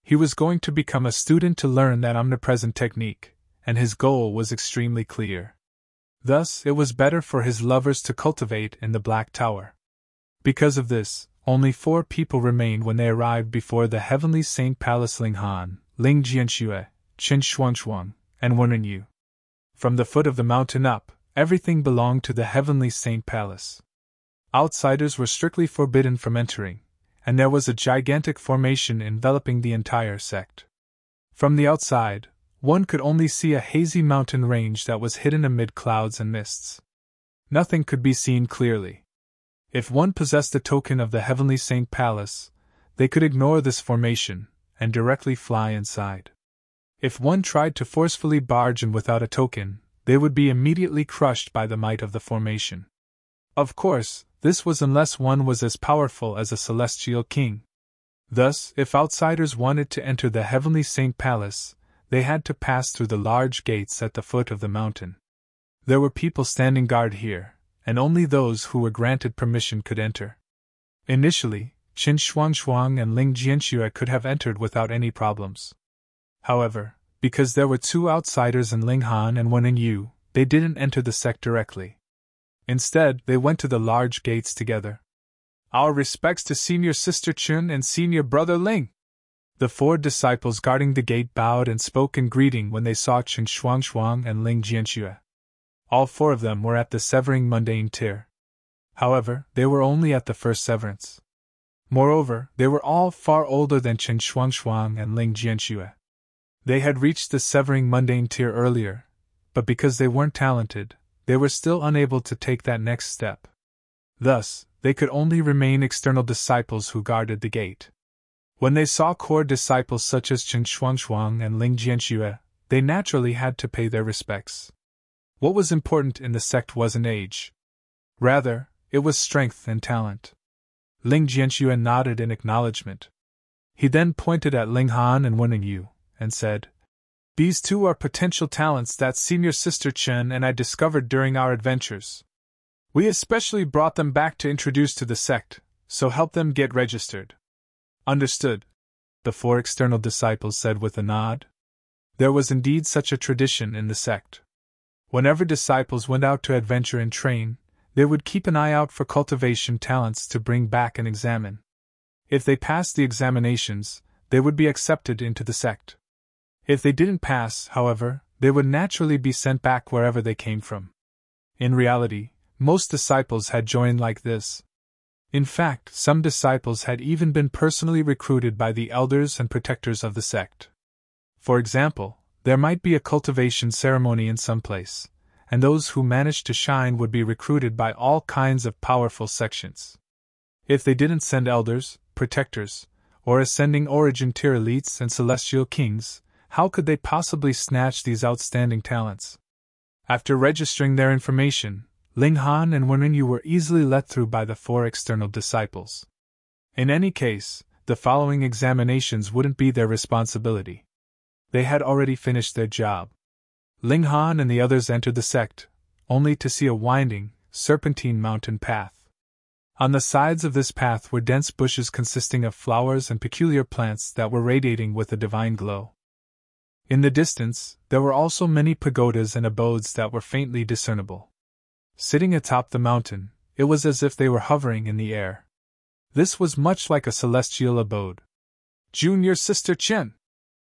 He was going to become a student to learn that omnipresent technique, and his goal was extremely clear. Thus, it was better for his lovers to cultivate in the Black Tower. Because of this, only 4 people remained when they arrived before the Heavenly Saint Palace: Ling Han, Ling Jianxue, Qin Xuanshuang, and Wenren Yu. From the foot of the mountain up, everything belonged to the Heavenly Saint Palace. Outsiders were strictly forbidden from entering, and there was a gigantic formation enveloping the entire sect. From the outside, one could only see a hazy mountain range that was hidden amid clouds and mists. Nothing could be seen clearly. If one possessed a token of the Heavenly Saint Palace, they could ignore this formation and directly fly inside. If one tried to forcefully barge in without a token, they would be immediately crushed by the might of the formation. Of course, this was unless one was as powerful as a celestial king. Thus, if outsiders wanted to enter the Heavenly Saint Palace, they had to pass through the large gates at the foot of the mountain. There were people standing guard here, and only those who were granted permission could enter. Initially, Qin Shuangshuang and Ling Jianxue could have entered without any problems. However, because there were two outsiders in Ling Han and Wenren Yu, they didn't enter the sect directly. Instead, they went to the large gates together. Our respects to Senior Sister Chun and Senior Brother Ling. The four disciples guarding the gate bowed and spoke in greeting when they saw Qin Shuangshuang and Ling Jianxue. All four of them were at the severing mundane tier. However, they were only at the first severance. Moreover, they were all far older than Qin Shuangshuang and Ling Jianxue. They had reached the severing mundane tier earlier, but because they weren't talented, they were still unable to take that next step. Thus, they could only remain external disciples who guarded the gate. When they saw core disciples such as Qin Shuangshuang and Ling Jianxue, they naturally had to pay their respects. What was important in the sect wasn't age. Rather, it was strength and talent. Ling Jianxue nodded in acknowledgement. He then pointed at Ling Han and Wenren Yu, and said, "These two are potential talents that Senior Sister Chen and I discovered during our adventures. We especially brought them back to introduce to the sect, so help them get registered." "Understood," the four external disciples said with a nod. There was indeed such a tradition in the sect. Whenever disciples went out to adventure and train, they would keep an eye out for cultivation talents to bring back and examine. If they passed the examinations, they would be accepted into the sect. If they didn't pass, however, they would naturally be sent back wherever they came from. In reality, most disciples had joined like this. In fact, some disciples had even been personally recruited by the elders and protectors of the sect. For example, there might be a cultivation ceremony in some place, and those who managed to shine would be recruited by all kinds of powerful sections. If they didn't send elders, protectors, or ascending origin tier elites and celestial kings, how could they possibly snatch these outstanding talents? After registering their information, Ling Han and Wenren Yu were easily let through by the four external disciples. In any case, the following examinations wouldn't be their responsibility. They had already finished their job. Ling Han and the others entered the sect, only to see a winding, serpentine mountain path. On the sides of this path were dense bushes consisting of flowers and peculiar plants that were radiating with a divine glow. In the distance, there were also many pagodas and abodes that were faintly discernible. Sitting atop the mountain, it was as if they were hovering in the air. This was much like a celestial abode. "Junior Sister Chen!"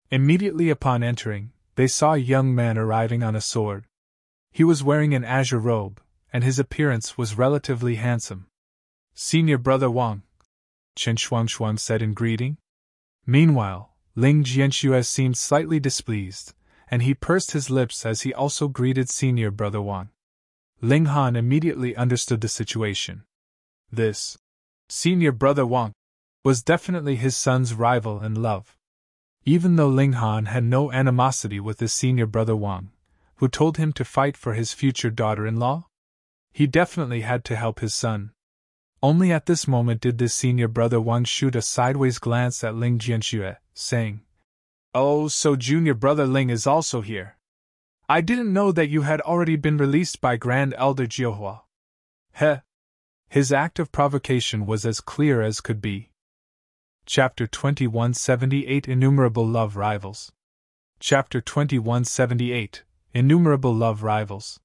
Immediately upon entering, they saw a young man arriving on a sword. He was wearing an azure robe, and his appearance was relatively handsome. "Senior Brother Wang," Qin Shuangshuang said in greeting. Meanwhile, Ling Jianxue seemed slightly displeased, and he pursed his lips as he also greeted Senior Brother Wang. Ling Han immediately understood the situation. This Senior Brother Wang was definitely his son's rival in love. Even though Ling Han had no animosity with his Senior Brother Wang, who told him to fight for his future daughter-in-law, he definitely had to help his son. Only at this moment did this Senior Brother Wang shoot a sideways glance at Ling Jianxue, saying, "Oh, so Junior Brother Ling is also here. I didn't know that you had already been released by Grand Elder Jiuhua." Heh! His act of provocation was as clear as could be. Chapter 2178 Innumerable Love Rivals. Chapter 2178 Innumerable Love Rivals.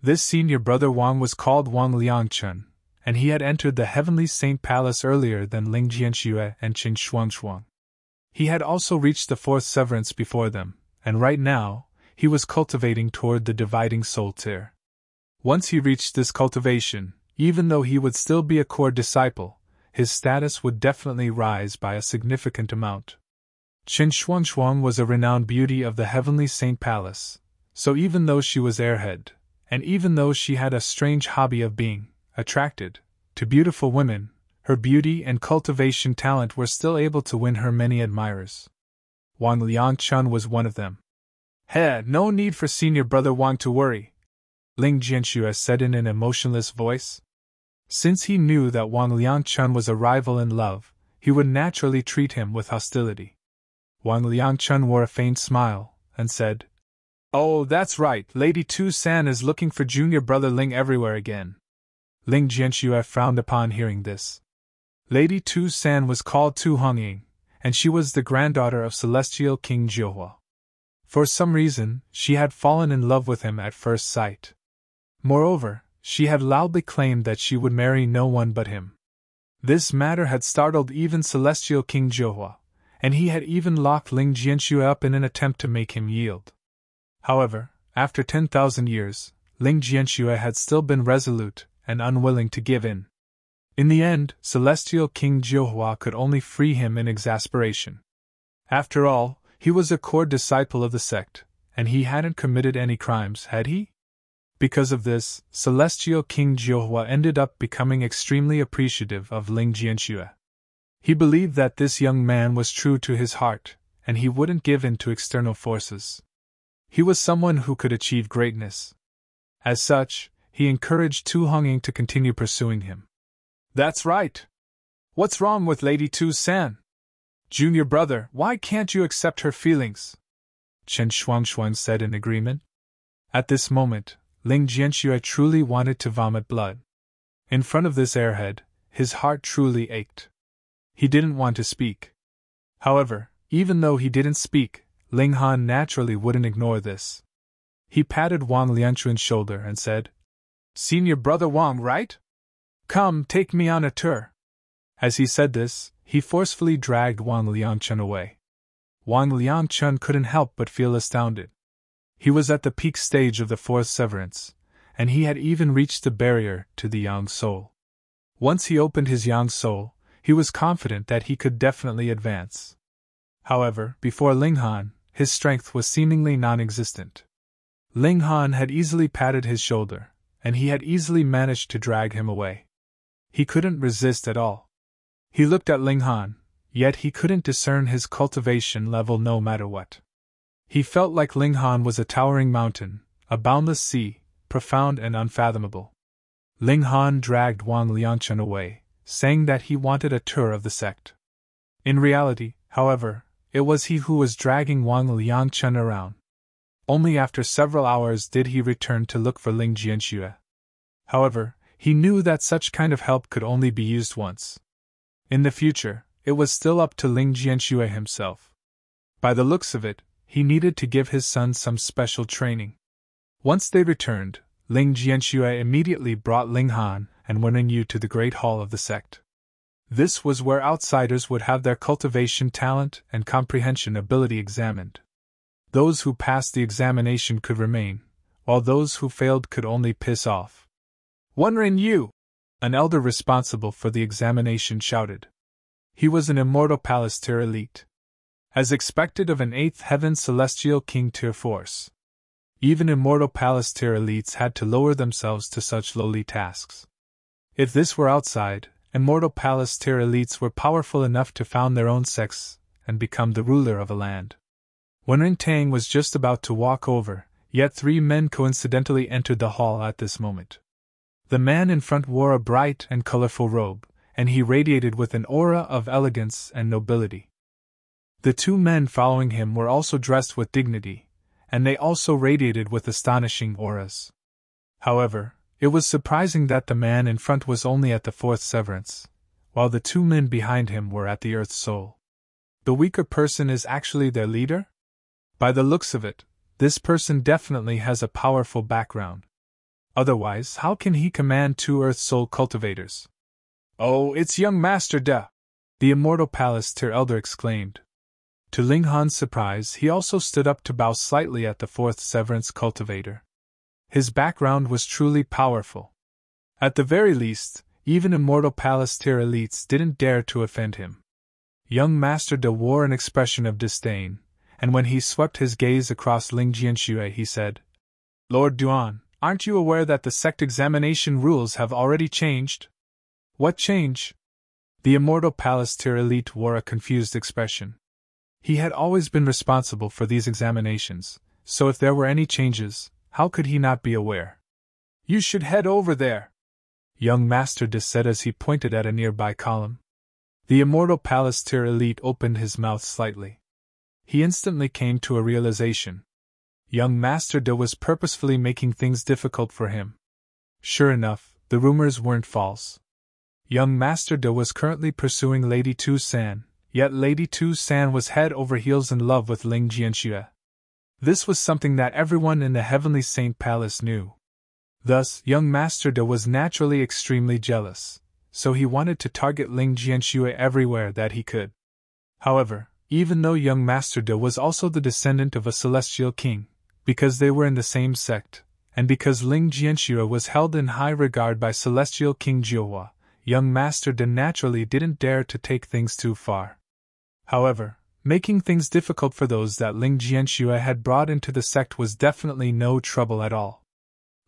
This Senior Brother Wang was called Wang Liangchun, and he had entered the Heavenly Saint Palace earlier than Ling Jianxue and Qin Shuangshuang. He had also reached the fourth severance before them, and right now, he was cultivating toward the dividing soul tier. Once he reached this cultivation, even though he would still be a core disciple, his status would definitely rise by a significant amount. Qin Shuangshuang was a renowned beauty of the Heavenly Saint Palace, so even though she was airhead, and even though she had a strange hobby of being attracted to beautiful women, her beauty and cultivation talent were still able to win her many admirers. Wang Liangchun was one of them. No need for senior brother Wang to worry, Ling Jianxue said in an emotionless voice. Since he knew that Wang Liangchun was a rival in love, he would naturally treat him with hostility. Wang Liangchun wore a faint smile, and said, "Oh, that's right, Lady Tu San is looking for junior brother Ling everywhere again." Ling Jianxue frowned upon hearing this. Lady Tu San was called Tu Hongying, and she was the granddaughter of Celestial King Jiuhua. For some reason, she had fallen in love with him at first sight. Moreover, she had loudly claimed that she would marry no one but him. This matter had startled even Celestial King Jiuhua, and he had even locked Ling Jianxue up in an attempt to make him yield. However, after 10,000 years, Ling Jianxue had still been resolute and unwilling to give in. In the end, Celestial King Jiuhua could only free him in exasperation. After all, he was a core disciple of the sect, and he hadn't committed any crimes, had he? Because of this, Celestial King Jiuhua ended up becoming extremely appreciative of Ling Jianxue. He believed that this young man was true to his heart, and he wouldn't give in to external forces. He was someone who could achieve greatness. As such, he encouraged Tu Hongying to continue pursuing him. "That's right. What's wrong with Lady Tu San? Junior brother, why can't you accept her feelings?" Chen Shuangshuang said in agreement. At this moment, Ling Jianxue truly wanted to vomit blood. In front of this airhead, his heart truly ached. He didn't want to speak. However, even though he didn't speak, Ling Han naturally wouldn't ignore this. He patted Wang Liangchun's shoulder and said, "Senior brother Wang, right? Come, take me on a tour." As he said this, he forcefully dragged Wang Liangchun away. Wang Liangchun couldn't help but feel astounded. He was at the peak stage of the fourth severance, and he had even reached the barrier to the Yang Soul. Once he opened his Yang Soul, he was confident that he could definitely advance. However, before Ling Han, his strength was seemingly non-existent. Ling Han had easily patted his shoulder, and he had easily managed to drag him away. He couldn't resist at all. He looked at Ling Han, yet he couldn't discern his cultivation level no matter what. He felt like Ling Han was a towering mountain, a boundless sea, profound and unfathomable. Ling Han dragged Wang Liangchun away, saying that he wanted a tour of the sect. In reality, however, it was he who was dragging Wang Liangchun around. Only after several hours did he return to look for Ling Jianxue. However, he knew that such kind of help could only be used once. In the future, it was still up to Ling Jianxue himself. By the looks of it, he needed to give his son some special training. Once they returned, Ling Jianxue immediately brought Ling Han and Wenren Yu to the Great Hall of the sect. This was where outsiders would have their cultivation talent and comprehension ability examined. Those who passed the examination could remain, while those who failed could only piss off. "Wenren Yu!" An elder responsible for the examination shouted. He was an Immortal Palace tier elite. As expected of an 8th Heaven Celestial King tier force. Even Immortal Palace tier elites had to lower themselves to such lowly tasks. If this were outside, Immortal Palace tier elites were powerful enough to found their own sects and become the ruler of a land. Wenren Tang was just about to walk over, yet 3 men coincidentally entered the hall at this moment. The man in front wore a bright and colorful robe, and he radiated with an aura of elegance and nobility. The 2 men following him were also dressed with dignity, and they also radiated with astonishing auras. However, it was surprising that the man in front was only at the 4th severance, while the 2 men behind him were at the Earth's Soul. The weaker person is actually their leader? By the looks of it, this person definitely has a powerful background. Otherwise, how can he command 2 Earth Soul cultivators? "Oh, it's young Master Da!" the Immortal Palace tier elder exclaimed. To Ling Han's surprise, he also stood up to bow slightly at the 4th severance cultivator. His background was truly powerful. At the very least, even Immortal Palace tier elites didn't dare to offend him. Young Master De wore an expression of disdain, and when he swept his gaze across Ling Jianxue he said, Lord Duan, aren't you aware that the sect examination rules have already changed? What change? The Immortal Palace-tier elite wore a confused expression. He had always been responsible for these examinations, so if there were any changes, how could he not be aware? You should head over there, young Master De said as he pointed at a nearby column. The Immortal Palace-tier elite opened his mouth slightly. He instantly came to a realization. Young Master De was purposefully making things difficult for him. Sure enough, the rumors weren't false. Young Master De was currently pursuing Lady Tu San, yet Lady Tu San was head over heels in love with Ling Jianxue. This was something that everyone in the Heavenly Saint Palace knew. Thus, young Master De was naturally extremely jealous, so he wanted to target Ling Jianxue everywhere that he could. However, even though young Master De was also the descendant of a celestial king, because they were in the same sect, and because Ling Jianxue was held in high regard by celestial King Jiuhua, young Master De naturally didn't dare to take things too far. However, making things difficult for those that Ling Jianxue had brought into the sect was definitely no trouble at all.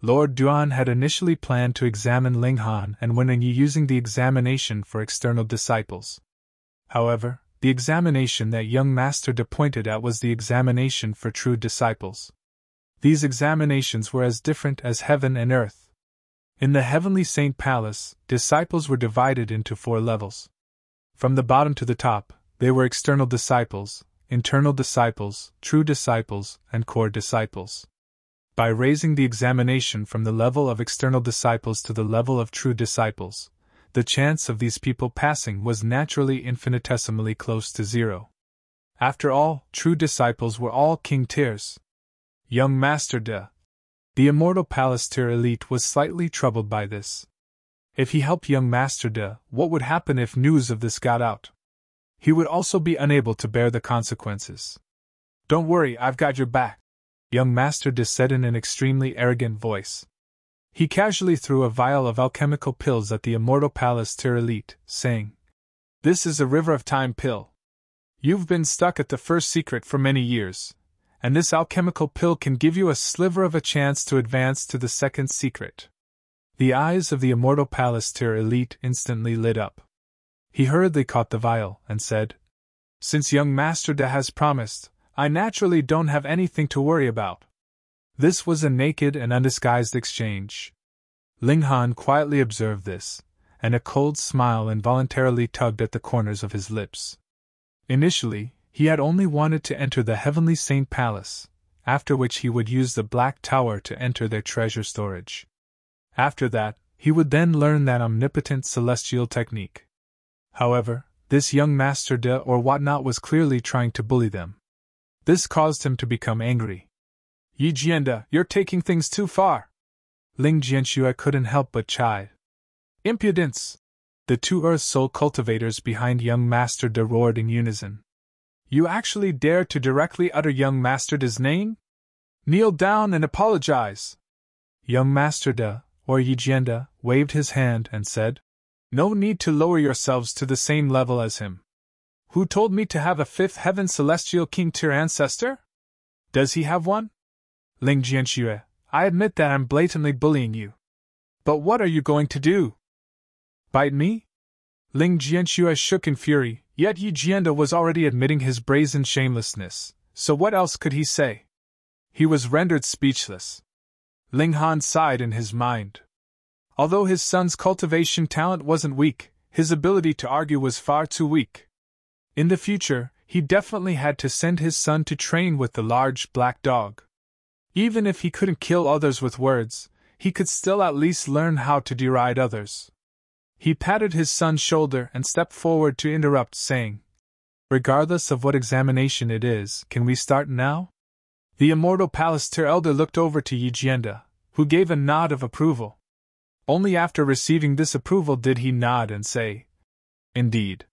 Lord Duan had initially planned to examine Ling Han and Wenren using the examination for external disciples. However, the examination that young Master De pointed at was the examination for true disciples. These examinations were as different as heaven and earth. In the Heavenly Saint Palace, disciples were divided into 4 levels. From the bottom to the top, they were external disciples, internal disciples, true disciples, and core disciples. By raising the examination from the level of external disciples to the level of true disciples, the chance of these people passing was naturally infinitesimally close to 0. After all, true disciples were all king tiers. Young Master De, the Immortal Palace-tier elite, was slightly troubled by this. If he helped young Master De, what would happen if news of this got out? He would also be unable to bear the consequences. Don't worry, I've got your back, young Master De said in an extremely arrogant voice. He casually threw a vial of alchemical pills at the Immortal Palace-tier elite, saying, This is a River of Time pill. You've been stuck at the first secret for many years, and this alchemical pill can give you a sliver of a chance to advance to the second secret. The eyes of the Immortal Palace-tier elite instantly lit up. He hurriedly caught the vial and said, Since young Master De has promised, I naturally don't have anything to worry about. This was a naked and undisguised exchange. Ling Han quietly observed this, and a cold smile involuntarily tugged at the corners of his lips. Initially, he had only wanted to enter the Heavenly Saint Palace, after which he would use the Black Tower to enter their treasure storage. After that, he would then learn that omnipotent celestial technique. However, this young Master De or whatnot was clearly trying to bully them. This caused him to become angry. Yi Jianda, you're taking things too far. Ling Jianxue couldn't help but chide. Impudence! The 2 Earth Soul cultivators behind young Master De roared in unison. You actually dare to directly utter young Master De's name? Kneel down and apologize! Young Master De, or Yi Jianda, waved his hand and said, No need to lower yourselves to the same level as him. Who told me to have a 5th heaven celestial king tier ancestor? Does he have one? Ling Jianxue, I admit that I'm blatantly bullying you. But what are you going to do? Bite me? Ling Jianxue shook in fury, yet Yi Jianda was already admitting his brazen shamelessness, so what else could he say? He was rendered speechless. Ling Han sighed in his mind. Although his son's cultivation talent wasn't weak, his ability to argue was far too weak. In the future, he definitely had to send his son to train with the large black dog. Even if he couldn't kill others with words, he could still at least learn how to deride others. He patted his son's shoulder and stepped forward to interrupt, saying, Regardless of what examination it is, can we start now? The Immortal Palace-tier elder looked over to Yi Jianda, who gave a nod of approval. Only after receiving this approval did he nod and say, Indeed.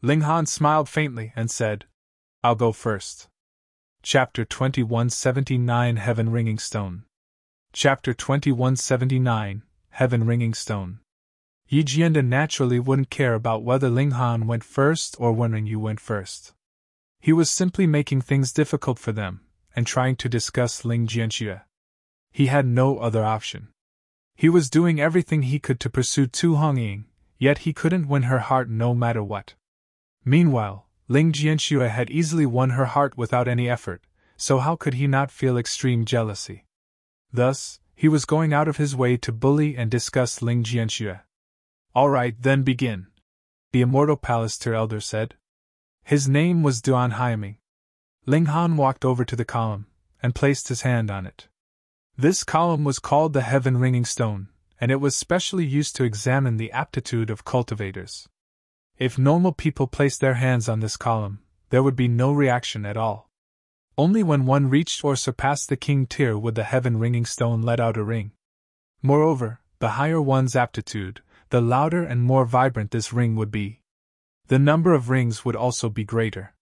Ling Han smiled faintly and said, I'll go first. Chapter 2179 Heaven-ringing Stone. Chapter 2179 Heaven-ringing Stone. Yi Jianda naturally wouldn't care about whether Ling Han went first or Wenren Yu went first. He was simply making things difficult for them, and trying to discuss Ling Jianxue. He had no other option. He was doing everything he could to pursue Tu Hongying, yet he couldn't win her heart no matter what. Meanwhile, Ling Jianxue had easily won her heart without any effort, so how could he not feel extreme jealousy? Thus, he was going out of his way to bully and discuss Ling Jianxue. "All right, then begin," the Immortal Palace-tier elder said. His name was Duan Haiming. Ling Han walked over to the column, and placed his hand on it. This column was called the Heaven-ringing stone, and it was specially used to examine the aptitude of cultivators. If normal people placed their hands on this column, there would be no reaction at all. Only when one reached or surpassed the king tier would the Heaven-ringing stone let out a ring. Moreover, the higher one's aptitude, the louder and more vibrant this ring would be. The number of rings would also be greater.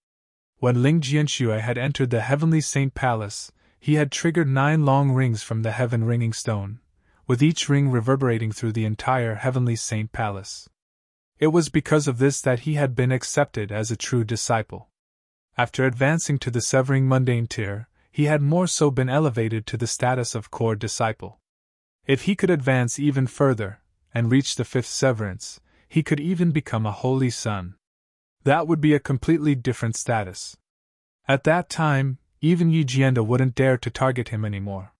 When Ling Jianxue had entered the Heavenly Saint Palace, he had triggered 9 long rings from the Heaven-ringing stone, with each ring reverberating through the entire Heavenly Saint Palace. It was because of this that he had been accepted as a true disciple. After advancing to the Severing Mundane tier, he had more so been elevated to the status of core disciple. If he could advance even further, and reach the 5th severance, he could even become a holy son. That would be a completely different status. At that time, even Yi Jianda wouldn't dare to target him anymore.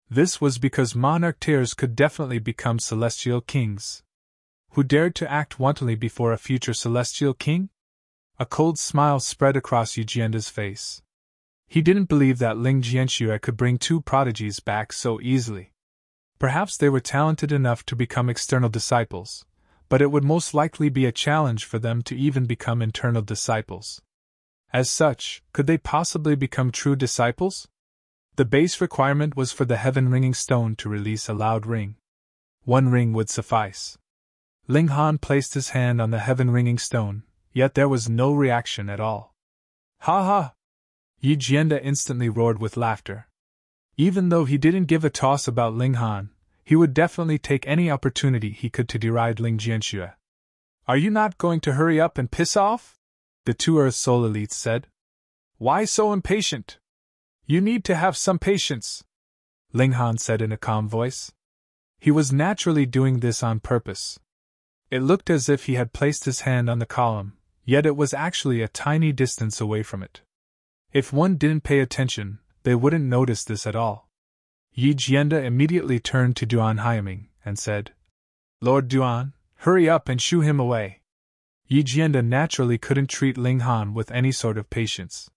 This was because monarch tiers could definitely become celestial kings. Who dared to act wantonly before a future celestial king? A cold smile spread across Yi Jianda's face. He didn't believe that Ling Jianxue could bring 2 prodigies back so easily. Perhaps they were talented enough to become external disciples, but it would most likely be a challenge for them to even become internal disciples. As such, could they possibly become true disciples? The base requirement was for the Heaven-ringing stone to release a loud ring. 1 ring would suffice. Ling Han placed his hand on the Heaven-ringing stone, yet there was no reaction at all. "Ha ha!" Yi Jianda instantly roared with laughter. Even though he didn't give a toss about Ling Han, he would definitely take any opportunity he could to deride Ling Jianxue. "Are you not going to hurry up and piss off?" the 2 Earth Soul elites said. "Why so impatient? You need to have some patience," Ling Han said in a calm voice. He was naturally doing this on purpose. It looked as if he had placed his hand on the column, yet it was actually a tiny distance away from it. If one didn't pay attention, they wouldn't notice this at all. Yi Jianda immediately turned to Duan Haiming and said, "Lord Duan, hurry up and shoo him away." Yi Jianda naturally couldn't treat Ling Han with any sort of patience.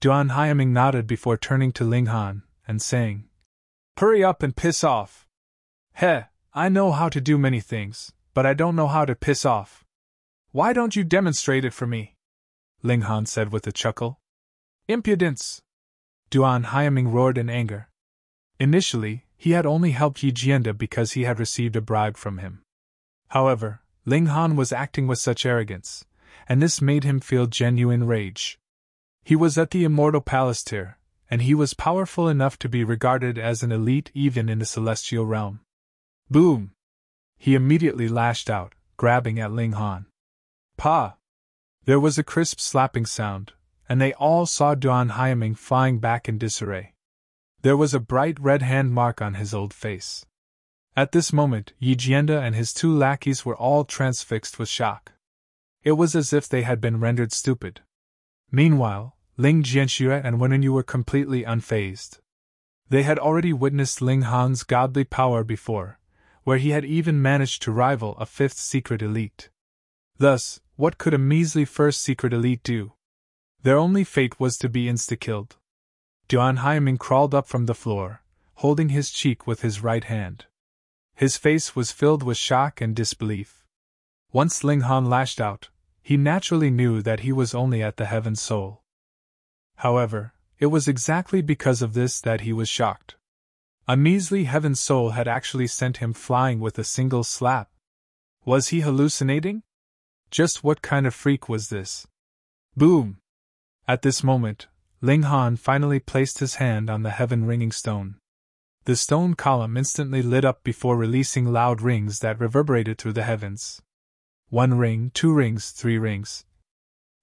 Duan Haiming nodded before turning to Ling Han and saying, "Hurry up and piss off." "Heh, I know how to do many things, but I don't know how to piss off. Why don't you demonstrate it for me?" Ling Han said with a chuckle. "Impudence!" Duan Haiming roared in anger. Initially, he had only helped Yi Jianda because he had received a bribe from him. However, Ling Han was acting with such arrogance, and this made him feel genuine rage. He was at the Immortal Palace tier, and he was powerful enough to be regarded as an elite even in the celestial realm. Boom! He immediately lashed out, grabbing at Ling Han. "Pa!" There was a crisp slapping sound, and they all saw Duan Haiming flying back in disarray. There was a bright red hand mark on his old face. At this moment, Yi Jianda and his 2 lackeys were all transfixed with shock. It was as if they had been rendered stupid. Meanwhile, Ling Jianxue and Wenren Yu were completely unfazed. They had already witnessed Ling Han's godly power before, where he had even managed to rival a 5th secret elite. Thus, what could a measly 1st secret elite do? Their only fate was to be insta-killed. Duan Haiming crawled up from the floor, holding his cheek with his right hand. His face was filled with shock and disbelief. Once Ling Han lashed out, he naturally knew that he was only at the Heaven Soul. However, it was exactly because of this that he was shocked. A measly Heaven Soul had actually sent him flying with a single slap. Was he hallucinating? Just what kind of freak was this? Boom! At this moment, Ling Han finally placed his hand on the Heaven-ringing stone. The stone column instantly lit up before releasing loud rings that reverberated through the heavens. 1 ring, 2 rings, 3 rings.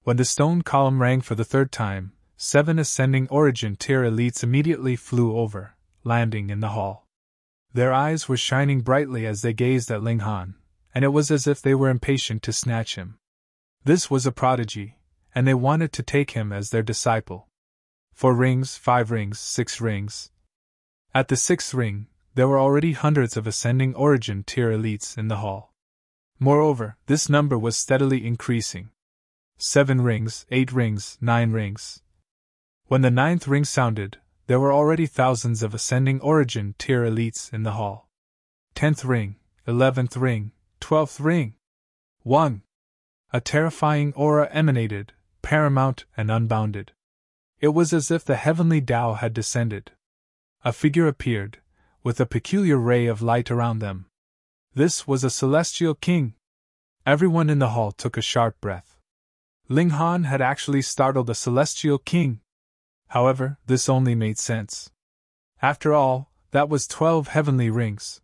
When the stone column rang for the third time, 7 ascending origin tier elites immediately flew over, landing in the hall. Their eyes were shining brightly as they gazed at Ling Han, and it was as if they were impatient to snatch him. This was a prodigy, and they wanted to take him as their disciple. 4 rings, 5 rings, 6 rings. At the 6th ring, there were already hundreds of ascending origin tier elites in the hall. Moreover, this number was steadily increasing. 7 rings, 8 rings, 9 rings. When the 9th ring sounded, there were already thousands of ascending origin tier elites in the hall. 10th ring, 11th ring, 12th ring. 1. A terrifying aura emanated, paramount and unbounded. It was as if the heavenly Tao had descended. A figure appeared, with a peculiar ray of light around them. This was a celestial king. Everyone in the hall took a sharp breath. Ling Han had actually startled a celestial king. However, this only made sense. After all, that was 12 heavenly rings.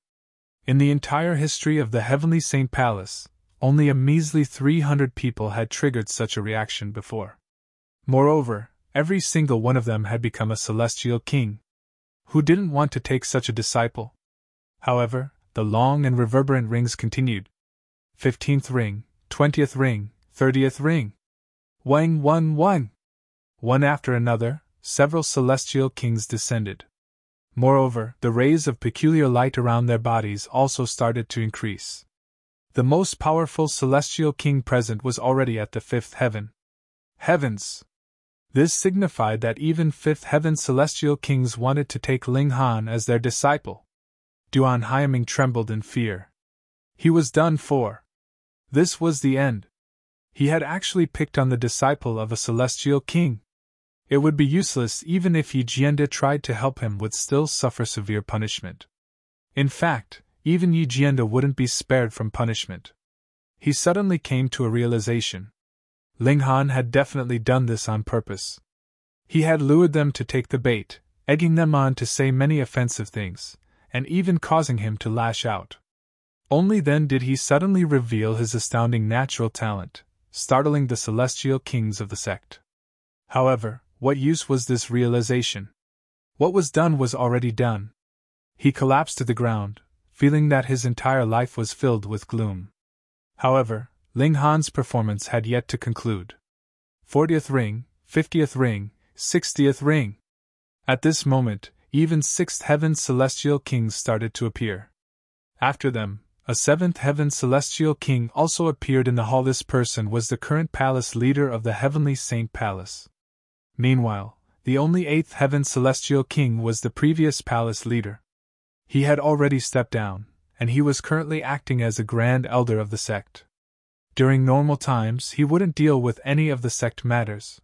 In the entire history of the Heavenly Saint Palace, only a measly 300 people had triggered such a reaction before. Moreover, every single one of them had become a celestial king. Who didn't want to take such a disciple? However, the long and reverberant rings continued. 15th ring, 20th ring, 30th ring. Wang 1. One after another, several celestial kings descended. Moreover, the rays of peculiar light around their bodies also started to increase. The most powerful celestial king present was already at the 5th heaven. Heavens! This signified that even 5th heaven celestial kings wanted to take Ling Han as their disciple. Duan Haiming trembled in fear. He was done for. This was the end. He had actually picked on the disciple of a celestial king. It would be useless even if Yi Jiande tried to help him, would still suffer severe punishment. In fact, even Yi Jiande wouldn't be spared from punishment. He suddenly came to a realization. Ling Han had definitely done this on purpose. He had lured them to take the bait, egging them on to say many offensive things, and even causing him to lash out. Only then did he suddenly reveal his astounding natural talent, startling the celestial kings of the sect. However, what use was this realization? What was done was already done. He collapsed to the ground, feeling that his entire life was filled with gloom. However, Ling Han's performance had yet to conclude. 40th ring, 50th ring, 60th ring. At this moment, even 6th heaven celestial kings started to appear. After them, a 7th heaven celestial king also appeared in the hall. This person was the current palace leader of the Heavenly Saint Palace. Meanwhile, the only 8th heaven celestial king was the previous palace leader. He had already stepped down, and he was currently acting as a grand elder of the sect. During normal times, he wouldn't deal with any of the sect matters.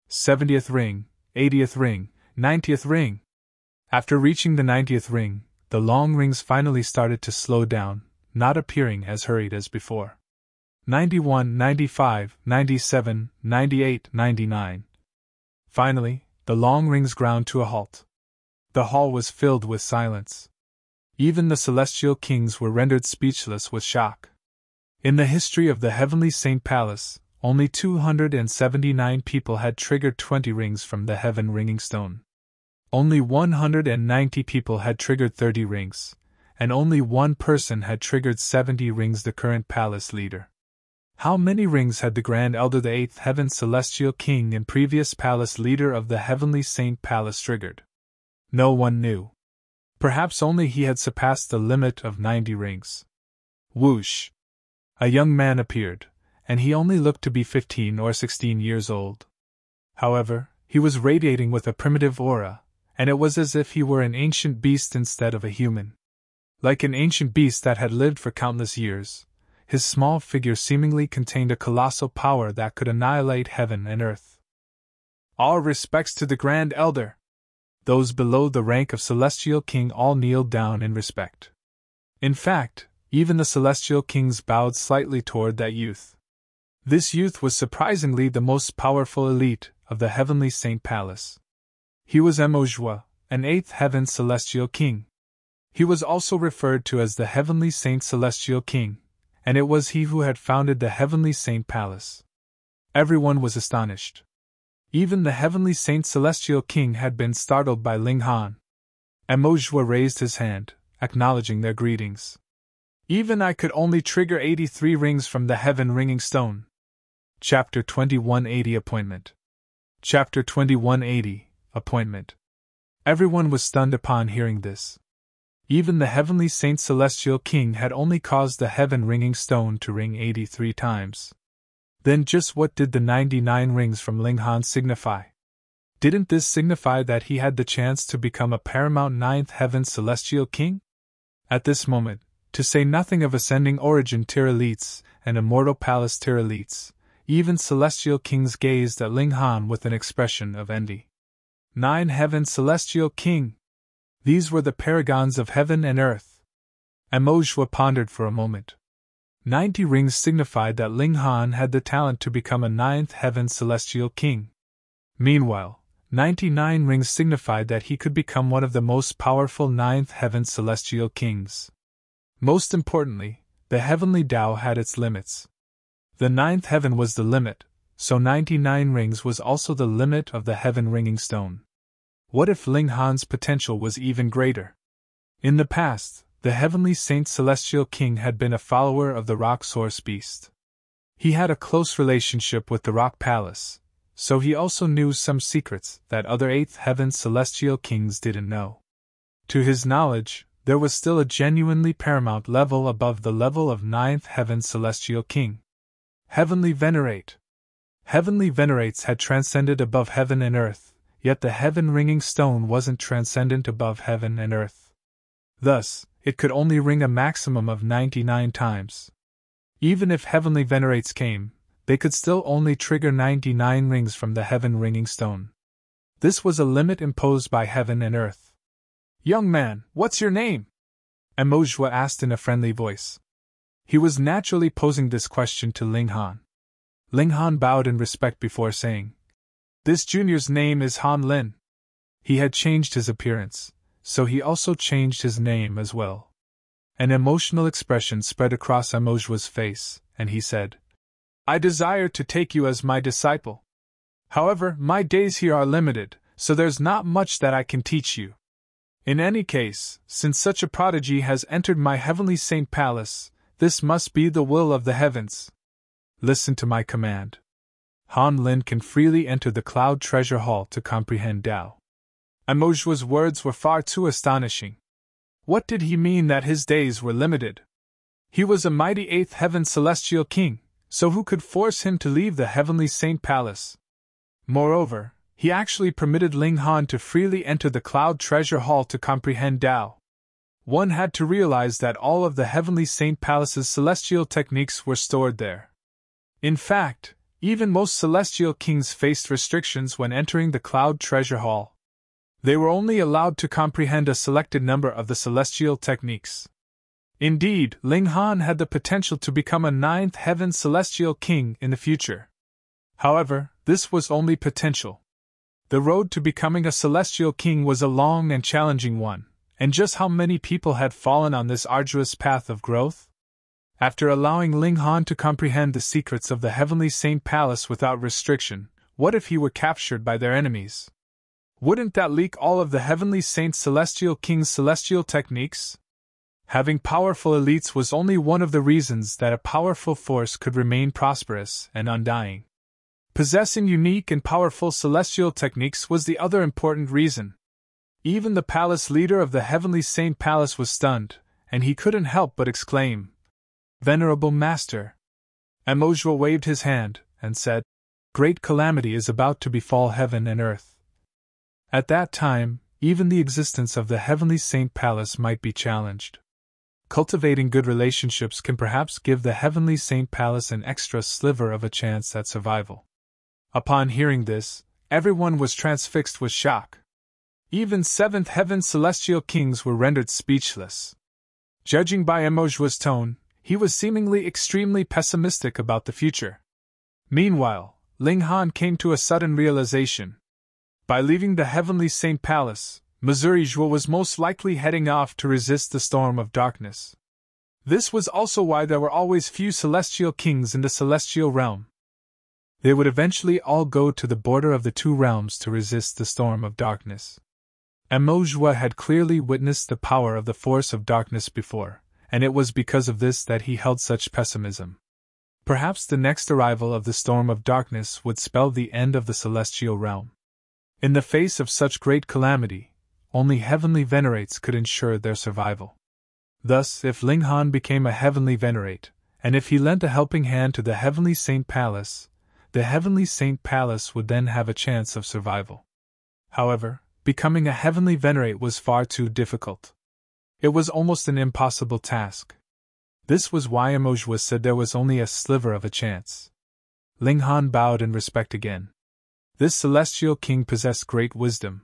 70th ring, 80th ring, 90th ring. After reaching the 90th ring, the long rings finally started to slow down, not appearing as hurried as before. 91, 95, 97, 98, 99. Finally, the long rings ground to a halt. The hall was filled with silence. Even the celestial kings were rendered speechless with shock. In the history of the Heavenly Saint Palace, only 279 people had triggered 20 rings from the Heaven Ringing Stone. Only 190 people had triggered 30 rings, and only one person had triggered 70 rings, the current palace leader. How many rings had the Grand Elder, the 8th Heaven Celestial King and previous palace leader of the Heavenly Saint Palace, triggered? No one knew. Perhaps only he had surpassed the limit of 90 rings. Whoosh! A young man appeared, and he only looked to be 15 or 16 years old. However, he was radiating with a primitive aura, and it was as if he were an ancient beast instead of a human. Like an ancient beast that had lived for countless years, his small figure seemingly contained a colossal power that could annihilate heaven and earth. All respects to the Grand Elder! Those below the rank of Celestial King all kneeled down in respect. In fact, even the Celestial Kings bowed slightly toward that youth. This youth was surprisingly the most powerful elite of the Heavenly Saint Palace. He was Emojua, an 8th Heaven Celestial King. He was also referred to as the Heavenly Saint Celestial King, and it was he who had founded the Heavenly Saint Palace. Everyone was astonished. Even the Heavenly Saint Celestial King had been startled by Ling Han. Emojua raised his hand, acknowledging their greetings. Even I could only trigger 83 rings from the heaven-ringing stone. Chapter 2180 Appointment. Chapter 2180 Appointment. Everyone was stunned upon hearing this. Even the Heavenly Saint Celestial King had only caused the heaven-ringing stone to ring 83 times. Then just what did the 99 rings from Ling Han signify? Didn't this signify that he had the chance to become a paramount ninth heaven celestial king? At this moment, to say nothing of ascending origin tier elites and immortal palace tier elites, even celestial kings gazed at Ling Han with an expression of envy. 9 heaven celestial king! These were the paragons of heaven and earth. Emojua pondered for a moment. 90 rings signified that Ling Han had the talent to become a 9th heaven celestial king. Meanwhile, 99 rings signified that he could become one of the most powerful 9th heaven celestial kings. Most importantly, the heavenly Tao had its limits. The 9th heaven was the limit, so 99 rings was also the limit of the heaven-ringing stone. What if Ling Han's potential was even greater? In the past, the Heavenly Saint Celestial King had been a follower of the Rock Source Beast. He had a close relationship with the Rock Palace, so he also knew some secrets that other 8th Heaven Celestial Kings didn't know. To his knowledge, there was still a genuinely paramount level above the level of 9th Heaven Celestial King. Heavenly Venerate. Heavenly Venerates had transcended above heaven and earth, yet the heaven-ringing stone wasn't transcendent above heaven and earth. Thus, it could only ring a maximum of 99 times. Even if heavenly venerates came, they could still only trigger 99 rings from the heaven-ringing stone. This was a limit imposed by heaven and earth. "Young man, what's your name?" Emojua asked in a friendly voice. He was naturally posing this question to Ling Han. Ling Han bowed in respect before saying, "This junior's name is Han Lin." He had changed his appearance, so he also changed his name as well. An emotional expression spread across Emojua's face, and he said, "I desire to take you as my disciple. However, my days here are limited, so there's not much that I can teach you. In any case, since such a prodigy has entered my heavenly saint palace, this must be the will of the heavens. Listen to my command. Han Lin can freely enter the Cloud Treasure Hall to comprehend Tao." Emojua's words were far too astonishing. What did he mean that his days were limited? He was a mighty 8th heaven celestial king, so who could force him to leave the heavenly saint palace? Moreover, he actually permitted Ling Han to freely enter the Cloud Treasure Hall to comprehend Tao. One had to realize that all of the heavenly saint palace's celestial techniques were stored there. In fact, even most celestial kings faced restrictions when entering the Cloud Treasure Hall. They were only allowed to comprehend a selected number of the celestial techniques. Indeed, Ling Han had the potential to become a 9th heaven celestial king in the future. However, this was only potential. The road to becoming a celestial king was a long and challenging one, and just how many people had fallen on this arduous path of growth? After allowing Ling Han to comprehend the secrets of the Heavenly Saint Palace without restriction, what if he were captured by their enemies? Wouldn't that leak all of the Heavenly Saint Celestial King's celestial techniques? Having powerful elites was only one of the reasons that a powerful force could remain prosperous and undying. Possessing unique and powerful celestial techniques was the other important reason. Even the palace leader of the Heavenly Saint Palace was stunned, and he couldn't help but exclaim, "Venerable Master!" Emojua waved his hand and said, "Great calamity is about to befall heaven and earth." At that time, even the existence of the Heavenly Saint Palace might be challenged. Cultivating good relationships can perhaps give the Heavenly Saint Palace an extra sliver of a chance at survival. Upon hearing this, everyone was transfixed with shock. Even 7th Heaven Celestial Kings were rendered speechless. Judging by Emojua's tone, he was seemingly extremely pessimistic about the future. Meanwhile, Ling Han came to a sudden realization. By leaving the Heavenly Saint Palace, Missouri-Jua was most likely heading off to resist the storm of darkness. This was also why there were always few celestial kings in the celestial realm. They would eventually all go to the border of the two realms to resist the storm of darkness. Emojua had clearly witnessed the power of the force of darkness before, and it was because of this that he held such pessimism. Perhaps the next arrival of the storm of darkness would spell the end of the celestial realm. In the face of such great calamity, only heavenly venerates could ensure their survival. Thus, if Ling Han became a heavenly venerate, and if he lent a helping hand to the heavenly Saint Palace, the heavenly Saint Palace would then have a chance of survival. However, becoming a heavenly venerate was far too difficult. It was almost an impossible task. This was why Emojua said there was only a sliver of a chance. Ling Han bowed in respect again. This celestial king possessed great wisdom.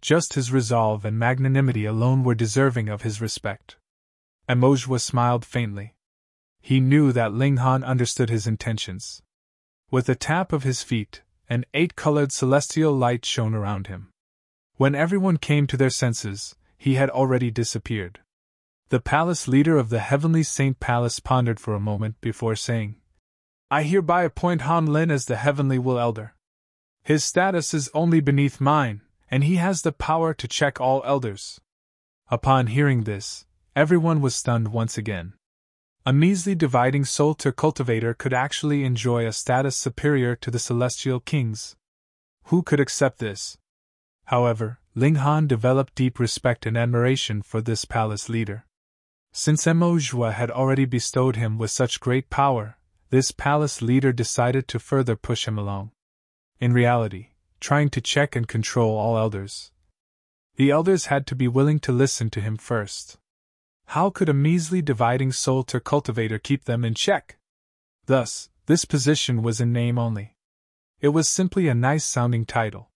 Just his resolve and magnanimity alone were deserving of his respect. Emojua smiled faintly. He knew that Ling Han understood his intentions. With a tap of his feet, an 8-colored celestial light shone around him. When everyone came to their senses, he had already disappeared. The palace leader of the heavenly Saint Palace pondered for a moment before saying, "I hereby appoint Han Lin as the heavenly Will Elder. His status is only beneath mine, and he has the power to check all elders." Upon hearing this, everyone was stunned once again. A measly dividing soul cultivator could actually enjoy a status superior to the celestial kings. Who could accept this? However, Ling Han developed deep respect and admiration for this palace leader. Since Emojua had already bestowed him with such great power, this palace leader decided to further push him along. In reality, trying to check and control all elders. The elders had to be willing to listen to him first. How could a measly dividing soul cultivator keep them in check? Thus, this position was in name only. It was simply a nice-sounding title.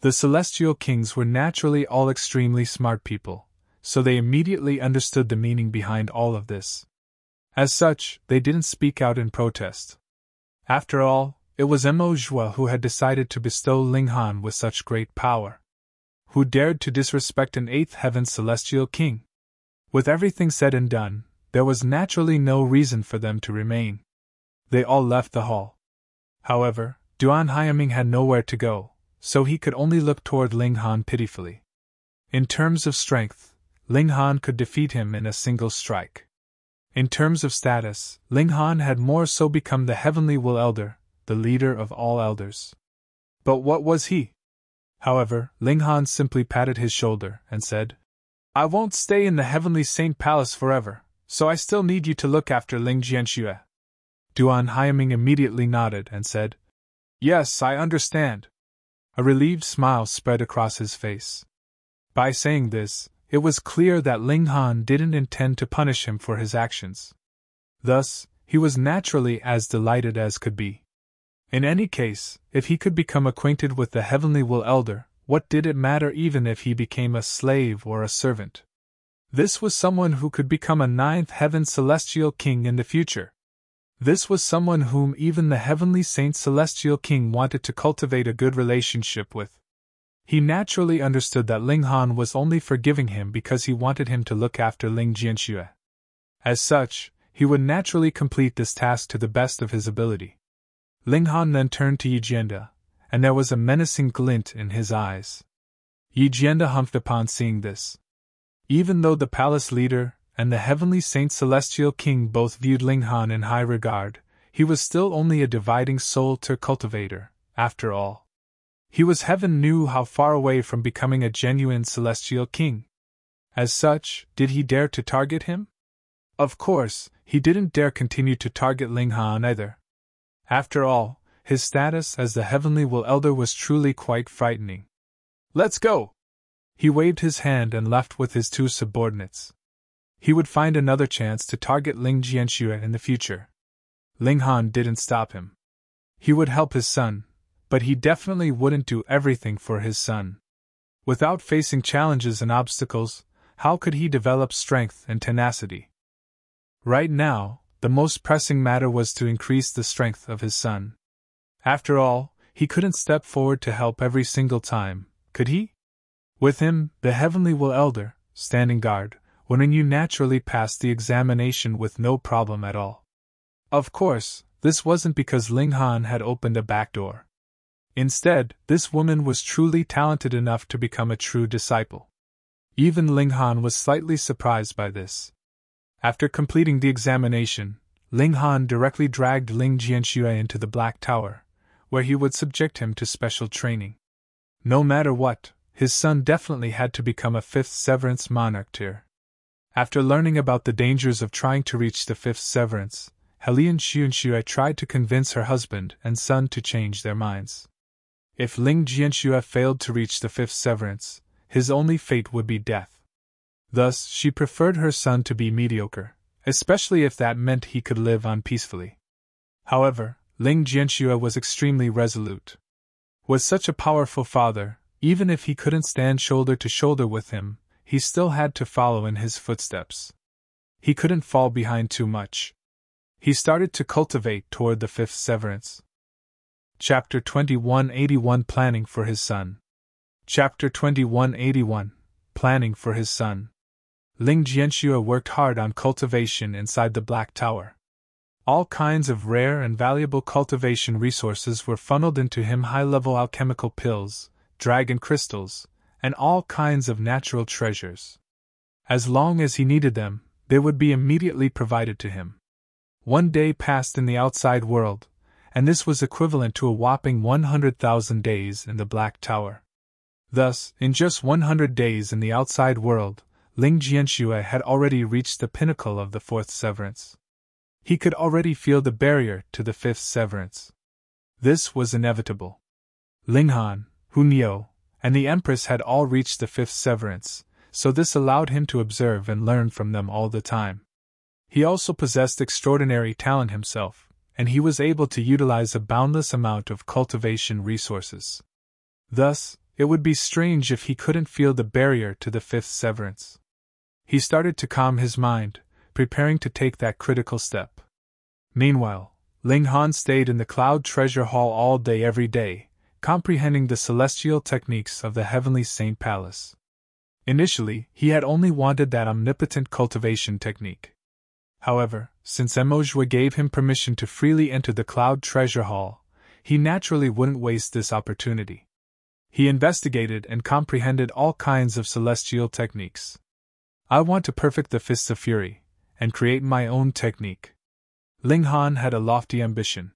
The celestial kings were naturally all extremely smart people, so they immediately understood the meaning behind all of this. As such, they didn't speak out in protest. After all, it was Emojua who had decided to bestow Ling Han with such great power. Who dared to disrespect an 8th heaven celestial king? With everything said and done, there was naturally no reason for them to remain. They all left the hall. However, Duan Hyaming had nowhere to go, so he could only look toward Ling Han pitifully. In terms of strength, Ling Han could defeat him in a single strike. In terms of status, Ling Han had more so become the heavenly Will Elder, the leader of all elders. But what was he? However, Ling Han simply patted his shoulder and said, "I won't stay in the heavenly Saint Palace forever, so I still need you to look after Ling Jianxue." Duan Hyaming immediately nodded and said, "Yes, I understand." A relieved smile spread across his face. By saying this, it was clear that Ling Han didn't intend to punish him for his actions. Thus, he was naturally as delighted as could be. In any case, if he could become acquainted with the heavenly Will Elder, what did it matter even if he became a slave or a servant? This was someone who could become a 9th heaven celestial king in the future. This was someone whom even the heavenly Saint Celestial King wanted to cultivate a good relationship with. He naturally understood that Ling Han was only forgiving him because he wanted him to look after Ling Jianxue. As such, he would naturally complete this task to the best of his ability. Ling Han then turned to Yi Jianda, and there was a menacing glint in his eyes. Yi Jianda humphed upon seeing this. Even though the palace leader and the heavenly Saint Celestial King both viewed Ling Han in high regard, he was still only a dividing soul cultivator, after all. He was heaven knew how far away from becoming a genuine celestial king. As such, did he dare to target him? Of course, he didn't dare continue to target Ling Han either. After all, his status as the heavenly Will Elder was truly quite frightening. "Let's go!" He waved his hand and left with his two subordinates. He would find another chance to target Ling Jianxue in the future. Ling Han didn't stop him. He would help his son, but he definitely wouldn't do everything for his son. Without facing challenges and obstacles, how could he develop strength and tenacity? Right now, the most pressing matter was to increase the strength of his son. After all, he couldn't step forward to help every single time, could he? With him, the Heavenly Will Elder, standing guard, Wenren Yu naturally passed the examination with no problem at all. Of course, this wasn't because Ling Han had opened a back door. Instead, this woman was truly talented enough to become a true disciple. Even Ling Han was slightly surprised by this. After completing the examination, Ling Han directly dragged Ling Jianxue into the Black Tower, where he would subject him to special training. No matter what, his son definitely had to become a fifth severance monarch tier. After learning about the dangers of trying to reach the fifth severance, Hellion Xianxue tried to convince her husband and son to change their minds. If Ling Jianxue failed to reach the fifth severance, his only fate would be death. Thus, she preferred her son to be mediocre, especially if that meant he could live on peacefully. However, Ling Jianxue was extremely resolute. Was such a powerful father, even if he couldn't stand shoulder to shoulder with him, he still had to follow in his footsteps. He couldn't fall behind too much. He started to cultivate toward the fifth severance. Chapter 2181 Planning for his son. Chapter 2181 Planning for his son. Ling Jianxue worked hard on cultivation inside the Black Tower. All kinds of rare and valuable cultivation resources were funneled into him: high-level alchemical pills, dragon crystals, and all kinds of natural treasures. As long as he needed them, they would be immediately provided to him. One day passed in the outside world, and this was equivalent to a whopping 100,000 days in the Black Tower. Thus, in just 100 days in the outside world, Ling Jianxue had already reached the pinnacle of the fourth severance. He could already feel the barrier to the fifth severance. This was inevitable. Ling Han, Hun Yo, and the Empress had all reached the fifth severance, so this allowed him to observe and learn from them all the time. He also possessed extraordinary talent himself, and he was able to utilize a boundless amount of cultivation resources. Thus, it would be strange if he couldn't feel the barrier to the fifth severance. He started to calm his mind, preparing to take that critical step. Meanwhile, Ling Han stayed in the Cloud Treasure Hall all day every day, comprehending the celestial techniques of the Heavenly Saint Palace. Initially, he had only wanted that omnipotent cultivation technique. However, since Emojue gave him permission to freely enter the Cloud Treasure Hall, he naturally wouldn't waste this opportunity. He investigated and comprehended all kinds of celestial techniques. I want to perfect the Fists of Fury, and create my own technique. Ling Han had a lofty ambition.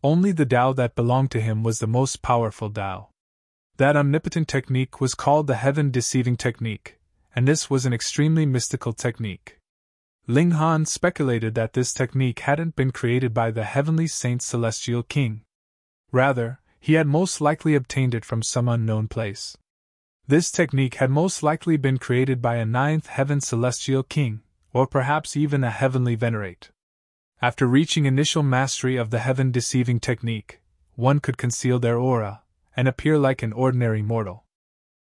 Only the Tao that belonged to him was the most powerful Tao. That omnipotent technique was called the Heaven-defying technique, and this was an extremely mystical technique. Ling Han speculated that this technique hadn't been created by the Heavenly Saint Celestial King. Rather, he had most likely obtained it from some unknown place. This technique had most likely been created by a ninth heaven celestial king, or perhaps even a heavenly venerate. After reaching initial mastery of the heaven-defying technique, one could conceal their aura, and appear like an ordinary mortal.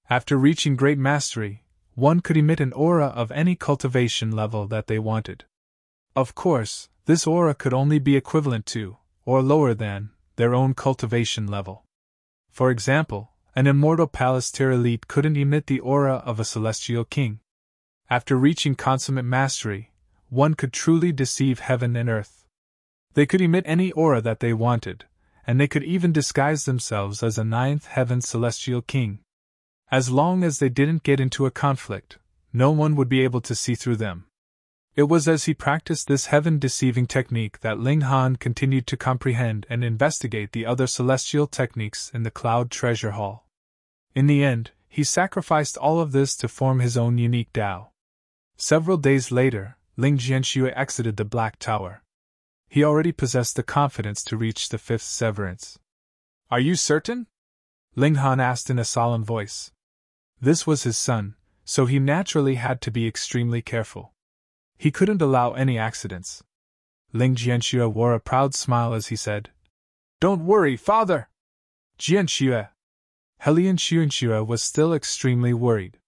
After reaching great mastery, one could emit an aura of any cultivation level that they wanted. Of course, this aura could only be equivalent to, or lower than, their own cultivation level. For example, an immortal palace tier elite couldn't emit the aura of a celestial king. After reaching consummate mastery, one could truly deceive heaven and earth. They could emit any aura that they wanted, and they could even disguise themselves as a ninth heaven celestial king. As long as they didn't get into a conflict, no one would be able to see through them. It was as he practiced this heaven-defying technique that Ling Han continued to comprehend and investigate the other celestial techniques in the Cloud Treasure Hall. In the end, he sacrificed all of this to form his own unique Tao. Several days later, Ling Jianxue exited the Black Tower. He already possessed the confidence to reach the fifth severance. "Are you certain?" Ling Han asked in a solemn voice. This was his son, so he naturally had to be extremely careful. He couldn't allow any accidents. Ling Jianxue wore a proud smile as he said, "Don't worry, father!" Jianxue. Hellion Xianxue was still extremely worried.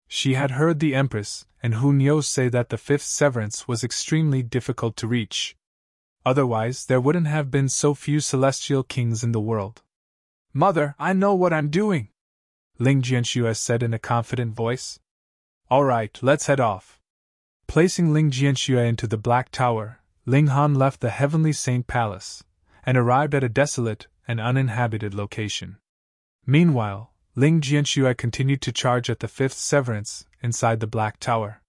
She had heard the Empress and Hun Yo say that the fifth severance was extremely difficult to reach. Otherwise, there wouldn't have been so few celestial kings in the world. "Mother, I know what I'm doing!" Ling Jianxue said in a confident voice. All right, let's head off. Placing Ling Jianxue into the Black Tower, Ling Han left the Heavenly Saint Palace, and arrived at a desolate and uninhabited location. Meanwhile, Ling Jianxue continued to charge at the fifth severance inside the Black Tower.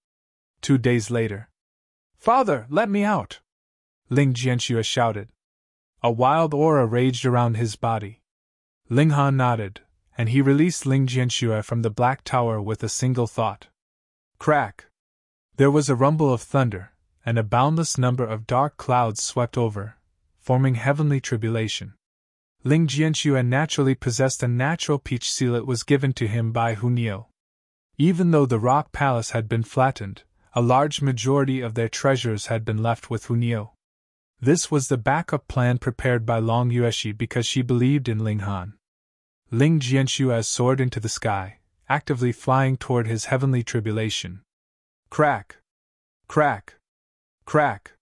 2 days later. Father, let me out! Ling Jianxue shouted. A wild aura raged around his body. Ling Han nodded, and he released Ling Jianxue from the Black Tower with a single thought. Crack! There was a rumble of thunder, and a boundless number of dark clouds swept over, forming heavenly tribulation. Ling Jianxue naturally possessed a natural peach seal. It was given to him by Hunyo. Even though the rock palace had been flattened, a large majority of their treasures had been left with Hunyo. This was the backup plan prepared by Long Yueshi because she believed in Ling Han. Ling Jianxue soared into the sky, actively flying toward his heavenly tribulation. Crack! Crack! Crack!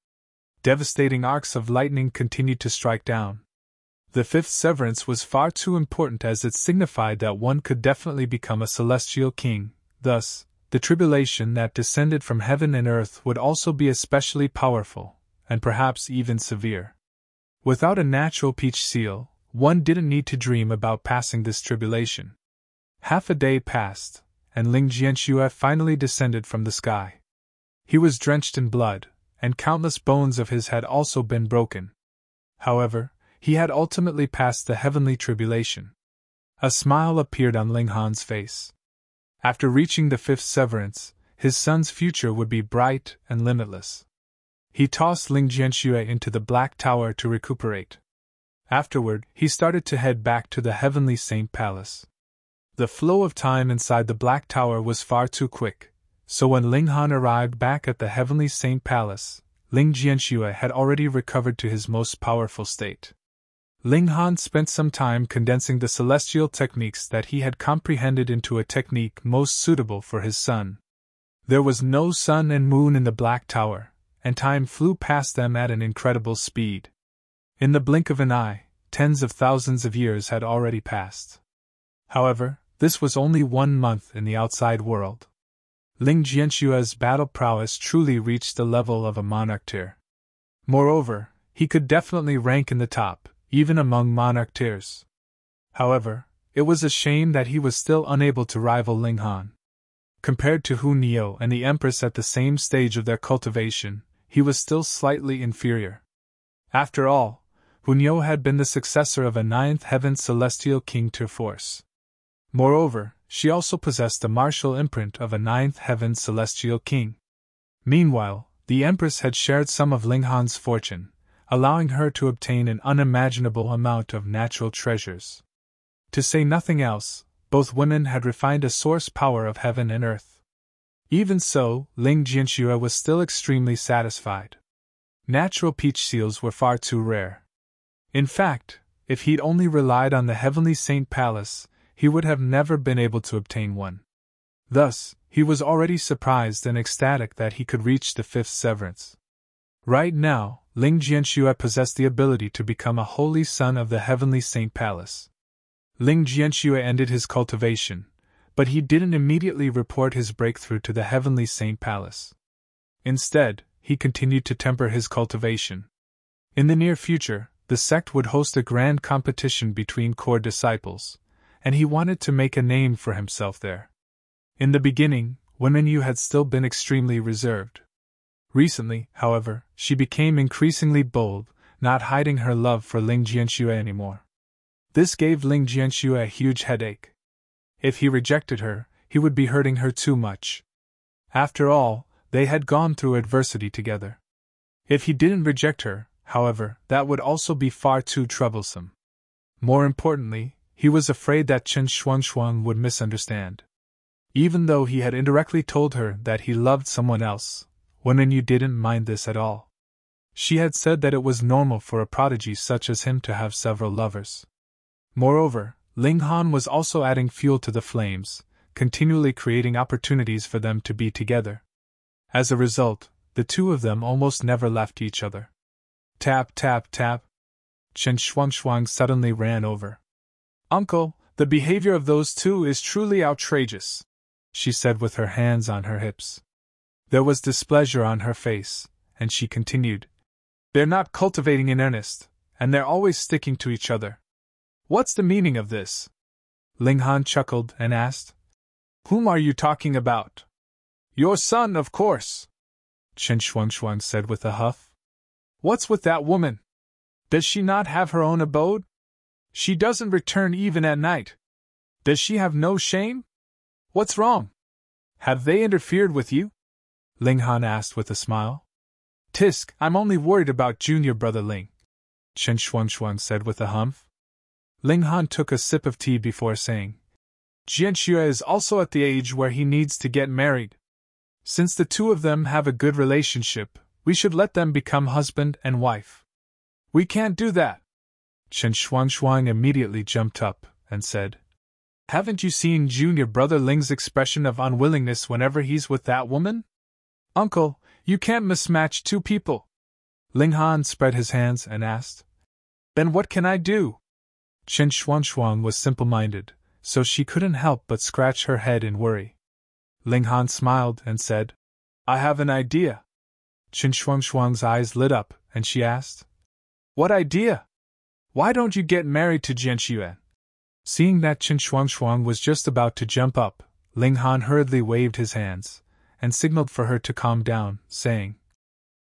Devastating arcs of lightning continued to strike down. The fifth severance was far too important as it signified that one could definitely become a celestial king, thus, the tribulation that descended from heaven and earth would also be especially powerful, and perhaps even severe. Without a natural peach seal, one didn't need to dream about passing this tribulation. Half a day passed, and Ling Jianxue finally descended from the sky. He was drenched in blood, and countless bones of his had also been broken. However, he had ultimately passed the heavenly tribulation. A smile appeared on Ling Han's face. After reaching the fifth severance, his son's future would be bright and limitless. He tossed Ling Jianxue into the Black Tower to recuperate. Afterward, he started to head back to the Heavenly Saint Palace. The flow of time inside the Black Tower was far too quick, so when Ling Han arrived back at the Heavenly Saint Palace, Ling Jianxue had already recovered to his most powerful state. Ling Han spent some time condensing the celestial techniques that he had comprehended into a technique most suitable for his son. There was no sun and moon in the Black Tower, and time flew past them at an incredible speed. In the blink of an eye, tens of thousands of years had already passed. However, this was only 1 month in the outside world. Ling Jianxue's battle prowess truly reached the level of a monarch tier. Moreover, he could definitely rank in the top, even among monarch tiers. However, it was a shame that he was still unable to rival Ling Han. Compared to Hunyo and the Empress at the same stage of their cultivation, he was still slightly inferior. After all, Hunyo had been the successor of a 9th heaven celestial king tier force. Moreover, she also possessed the martial imprint of a 9th heaven celestial king. Meanwhile, the Empress had shared some of Ling Han's fortune, allowing her to obtain an unimaginable amount of natural treasures. To say nothing else, both women had refined a source power of heaven and earth. Even so, Ling Jianxue was still extremely satisfied. Natural peach seals were far too rare. In fact, if he'd only relied on the Heavenly Saint Palace, he would have never been able to obtain one. Thus, he was already surprised and ecstatic that he could reach the fifth severance. Right now, Ling Jianxue possessed the ability to become a holy son of the Heavenly Saint Palace. Ling Jianxue ended his cultivation, but he didn't immediately report his breakthrough to the Heavenly Saint Palace. Instead, he continued to temper his cultivation. In the near future, the sect would host a grand competition between core disciples, and he wanted to make a name for himself there. In the beginning, Wenren had still been extremely reserved. Recently, however, she became increasingly bold, not hiding her love for Ling Jianxue anymore. This gave Ling Jianxue a huge headache. If he rejected her, he would be hurting her too much. After all, they had gone through adversity together. If he didn't reject her, however, that would also be far too troublesome. More importantly, he was afraid that Chen Shuangshuang would misunderstand. Even though he had indirectly told her that he loved someone else, Wenren didn't mind this at all. She had said that it was normal for a prodigy such as him to have several lovers. Moreover, Ling Han was also adding fuel to the flames, continually creating opportunities for them to be together. As a result, the two of them almost never left each other. Tap, tap, tap. Chen Shuangshuang suddenly ran over. "Uncle, The behavior of those two is truly outrageous, she said with her hands on her hips. There was displeasure on her face, and she continued. They're not cultivating in earnest, and they're always sticking to each other. What's the meaning of this? Ling Han chuckled and asked. Whom are you talking about? Your son, of course, Chen Shuangshuang said with a huff. What's with that woman? Does she not have her own abode? She doesn't return even at night. Does she have no shame? What's wrong? Have they interfered with you? Ling Han asked with a smile. Tisk, I'm only worried about junior brother Ling, Chen Shuangshuang said with a humph. Ling Han took a sip of tea before saying, Jianxue is also at the age where he needs to get married. Since the two of them have a good relationship, we should let them become husband and wife. We can't do that. Chen Shuangshuang immediately jumped up and said, Haven't you seen junior brother Ling's expression of unwillingness whenever he's with that woman? Uncle, you can't mismatch two people. Ling Han spread his hands and asked. Then what can I do? Chen Shuangshuang was simple-minded, so she couldn't help but scratch her head in worry. Ling Han smiled and said, I have an idea. Chen Shuangshuang's eyes lit up, and she asked, What idea? Why don't you get married to Jianxue? Seeing that Chen Shuangshuang was just about to jump up, Ling Han hurriedly waved his hands and signaled for her to calm down, saying,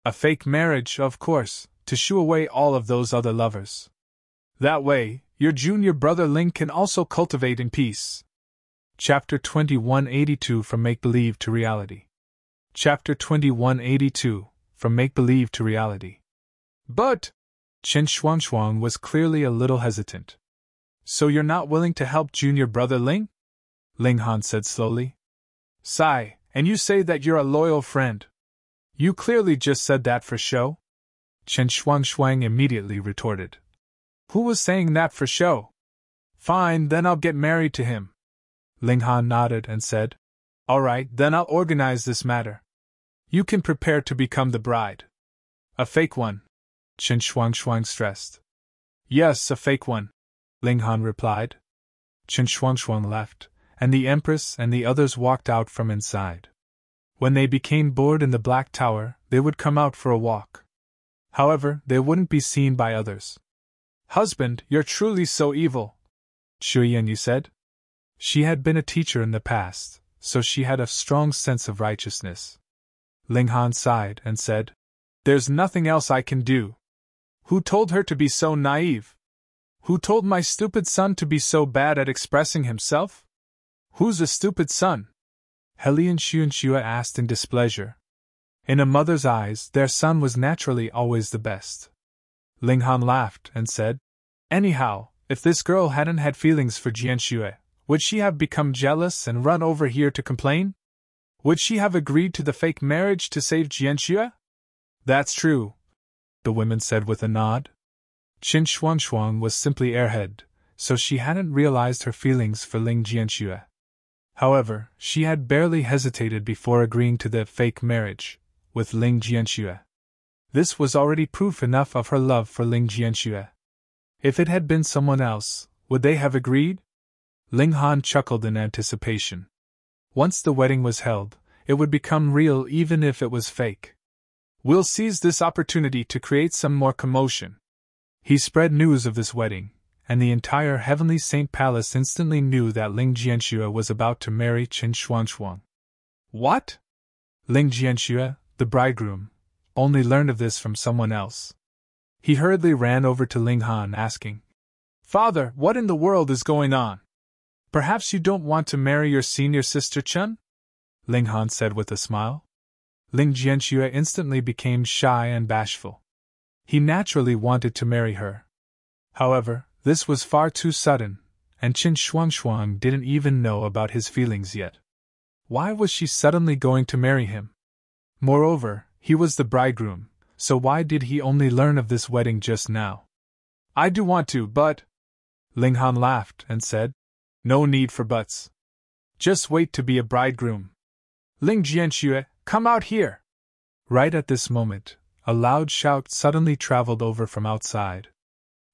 A fake marriage, of course, to shoo away all of those other lovers. That way, your junior brother Ling can also cultivate in peace. Chapter 2182 From Make-Believe to Reality. Chapter 2182 From Make-Believe to Reality. But Chen Shuangshuang was clearly a little hesitant. So you're not willing to help junior brother Ling? Ling Han said slowly. Sigh, and you say that you're a loyal friend. You clearly just said that for show? Chen Shuangshuang immediately retorted. Who was saying that for show? Fine, then I'll get married to him. Ling Han nodded and said, All right, then I'll organize this matter. You can prepare to become the bride. A fake one, Chen Shuangshuang stressed. Yes, a fake one, Ling Han replied. Chen Shuangshuang left, and the Empress and the others walked out from inside. When they became bored in the Black Tower, they would come out for a walk. However, they wouldn't be seen by others. Husband, you're truly so evil, Shu Yanyi said. She had been a teacher in the past, so she had a strong sense of righteousness. Ling Han sighed and said, There's nothing else I can do. Who told her to be so naive? Who told my stupid son to be so bad at expressing himself? Who's a stupid son? Helian Xuanxue asked in displeasure. In a mother's eyes, their son was naturally always the best. Ling Han laughed and said, Anyhow, if this girl hadn't had feelings for Jianxue, would she have become jealous and run over here to complain? Would she have agreed to the fake marriage to save Jianxue? That's true, the women said with a nod. Chen Shuangshuang was simply airhead, so she hadn't realized her feelings for Ling Jianxue. However, she had barely hesitated before agreeing to the fake marriage with Ling Jianxue. This was already proof enough of her love for Ling Jianxue. If it had been someone else, would they have agreed? Ling Han chuckled in anticipation. Once the wedding was held, it would become real even if it was fake. We'll seize this opportunity to create some more commotion. He spread news of this wedding, and the entire Heavenly Saint Palace instantly knew that Ling Jianxue was about to marry Chen Shuangshuang. What? Ling Jianxue, the bridegroom, only learned of this from someone else. He hurriedly ran over to Ling Han asking, Father, what in the world is going on? Perhaps you don't want to marry your senior sister Chen? Ling Han said with a smile. Ling Jianxue instantly became shy and bashful. He naturally wanted to marry her. However, this was far too sudden, and Chen Shuangshuang didn't even know about his feelings yet. Why was she suddenly going to marry him? Moreover, he was the bridegroom, so why did he only learn of this wedding just now? I do want to, but… Ling Han laughed and said, No need for buts. Just wait to be a bridegroom. Ling Jianxue, come out here! Right at this moment, a loud shout suddenly traveled over from outside.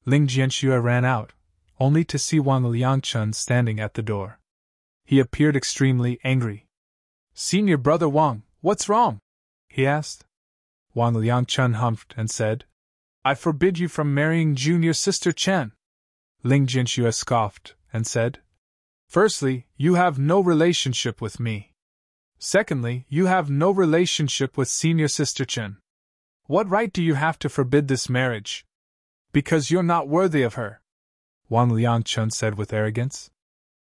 Ling Jianxue ran out, only to see Wang Liangchun standing at the door. He appeared extremely angry. "Senior brother Wang, what's wrong?" he asked. Wang Liangchun humphed and said, "I forbid you from marrying junior sister Chen." Ling Jianxue scoffed and said, "Firstly, you have no relationship with me. Secondly, you have no relationship with senior sister Chen. What right do you have to forbid this marriage? Because you're not worthy of her," Wang Liangchun said with arrogance.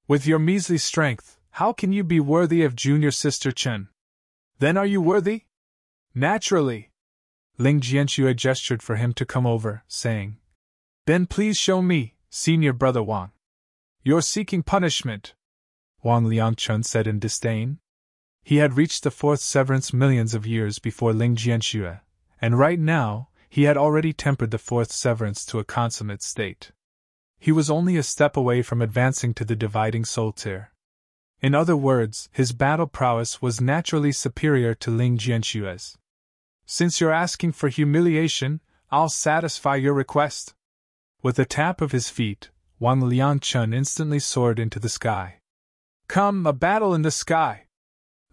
"With your measly strength, how can you be worthy of junior sister Chen? Then are you worthy?" "Naturally." Ling Jianxue gestured for him to come over, saying, "Then please show me, senior brother Wang." "You're seeking punishment," Wang Liangchun said in disdain. He had reached the fourth severance millions of years before Ling Jianxue, and right now, he had already tempered the fourth severance to a consummate state. He was only a step away from advancing to the dividing soul tier. In other words, his battle prowess was naturally superior to Ling Jianxue's. "Since you're asking for humiliation, I'll satisfy your request." With a tap of his feet, Wang Liangchun instantly soared into the sky. "Come, a battle in the sky!"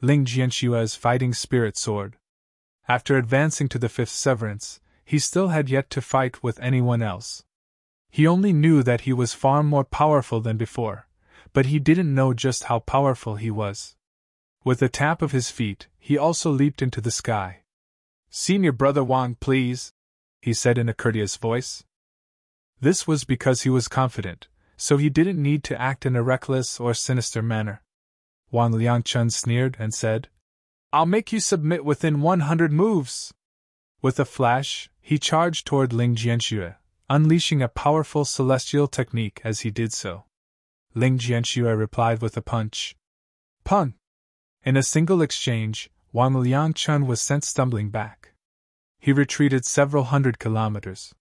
Ling Jianxue's fighting spirit soared. After advancing to the fifth severance, he still had yet to fight with anyone else. He only knew that he was far more powerful than before, but he didn't know just how powerful he was. With a tap of his feet, he also leaped into the sky. "Senior brother Wang, please," he said in a courteous voice. This was because he was confident, so he didn't need to act in a reckless or sinister manner. Wang Liangchun sneered and said, "I'll make you submit within 100 moves." With a flash, he charged toward Ling Jianxue, unleashing a powerful celestial technique as he did so. Ling Jianxue replied with a punch. Pun! In a single exchange, Wang Liangchun was sent stumbling back. He retreated several hundred kilometers.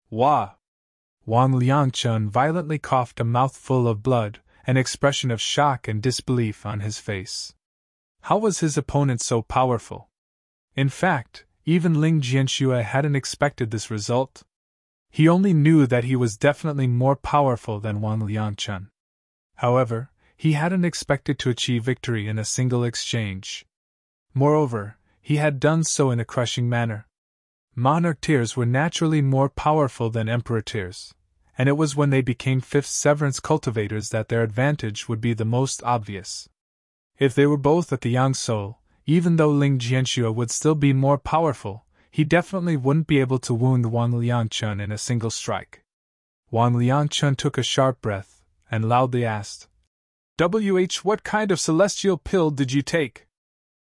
Wah! Wang Liangchun violently coughed a mouthful of blood, an expression of shock and disbelief on his face. How was his opponent so powerful? In fact, even Ling Jianxue hadn't expected this result. He only knew that he was definitely more powerful than Wang Liangchun. However, he hadn't expected to achieve victory in a single exchange. Moreover, he had done so in a crushing manner. Monarch tiers were naturally more powerful than Emperor tiers, and it was when they became fifth severance cultivators that their advantage would be the most obvious. If they were both at the Yang Soul, even though Ling Jianxue would still be more powerful, he definitely wouldn't be able to wound Wang Liangchun in a single strike. Wang Liangchun took a sharp breath, and loudly asked, What kind of celestial pill did you take?"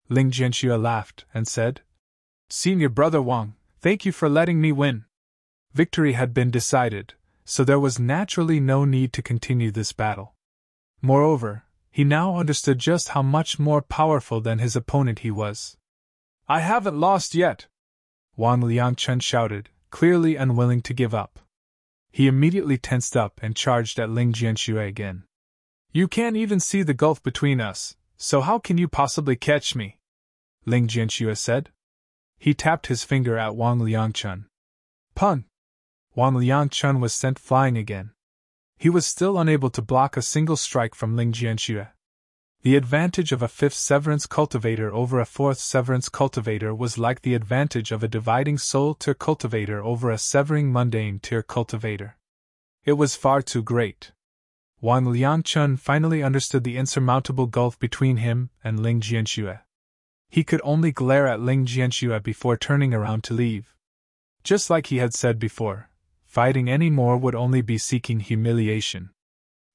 Ling Jianxue laughed and said, "Senior brother Wang, thank you for letting me win." Victory had been decided, so there was naturally no need to continue this battle. Moreover, he now understood just how much more powerful than his opponent he was. "I haven't lost yet!" Wang Liangchun shouted, clearly unwilling to give up. He immediately tensed up and charged at Ling Jianxue again. "You can't even see the gulf between us, so how can you possibly catch me?" Ling Jianxue said. He tapped his finger at Wang Liangchun. Pun! Wang Liangchun was sent flying again. He was still unable to block a single strike from Ling Jianxue. The advantage of a fifth severance cultivator over a fourth severance cultivator was like the advantage of a dividing soul tier cultivator over a severing mundane tier cultivator. It was far too great. Wang Liangchun finally understood the insurmountable gulf between him and Ling Jianxue. He could only glare at Ling Jianxue before turning around to leave. Just like he had said before, fighting any more would only be seeking humiliation.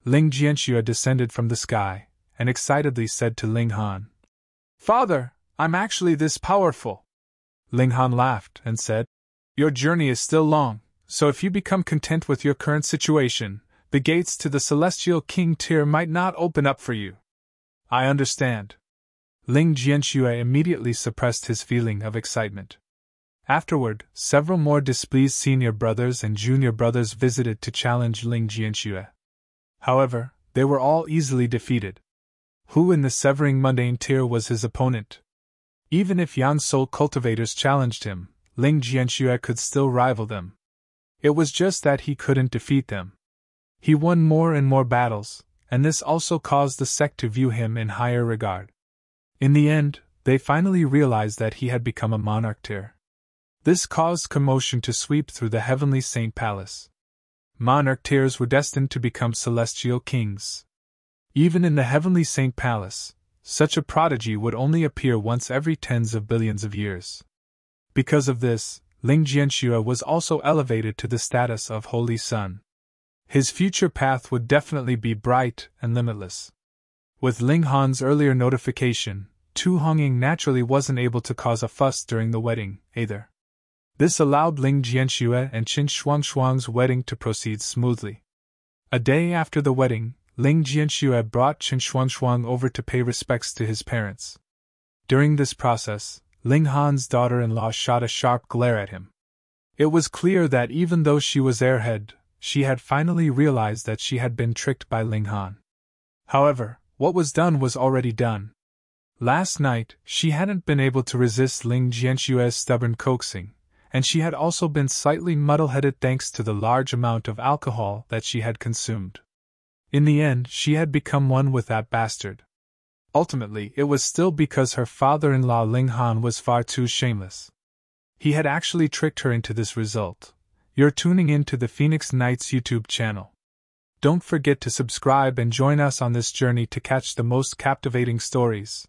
Ling Jianxue descended from the sky, and excitedly said to Ling Han, "Father, I'm actually this powerful." Ling Han laughed and said, "Your journey is still long, so if you become content with your current situation, the gates to the Celestial King tier might not open up for you." "I understand." Ling Jianxue immediately suppressed his feeling of excitement. Afterward, several more displeased senior brothers and junior brothers visited to challenge Ling Jianxue. However, they were all easily defeated. Who in the severing mundane tier was his opponent? Even if Yang Soul cultivators challenged him, Ling Jianxue could still rival them. It was just that he couldn't defeat them. He won more and more battles, and this also caused the sect to view him in higher regard. In the end, they finally realized that he had become a monarch tier. This caused commotion to sweep through the heavenly saint palace. Monarch tiers were destined to become celestial kings. Even in the heavenly saint palace, such a prodigy would only appear once every tens of billions of years. Because of this, Ling Jianxue was also elevated to the status of Holy Son. His future path would definitely be bright and limitless. With Ling Han's earlier notification, Tu Hongying naturally wasn't able to cause a fuss during the wedding, either. This allowed Ling Jianxue and Qin Shuangshuang's wedding to proceed smoothly. A day after the wedding, Ling Jianxue brought Qin Shuangshuang over to pay respects to his parents. During this process, Ling Han's daughter-in-law shot a sharp glare at him. It was clear that even though she was airhead, she had finally realized that she had been tricked by Ling Han. However, what was done was already done. Last night, she hadn't been able to resist Ling Jianxue's stubborn coaxing, and she had also been slightly muddle-headed thanks to the large amount of alcohol that she had consumed. In the end, she had become one with that bastard. Ultimately, it was still because her father-in-law Ling Han was far too shameless. He had actually tricked her into this result. You're tuning in to the Phoenix Knights YouTube channel. Don't forget to subscribe and join us on this journey to catch the most captivating stories.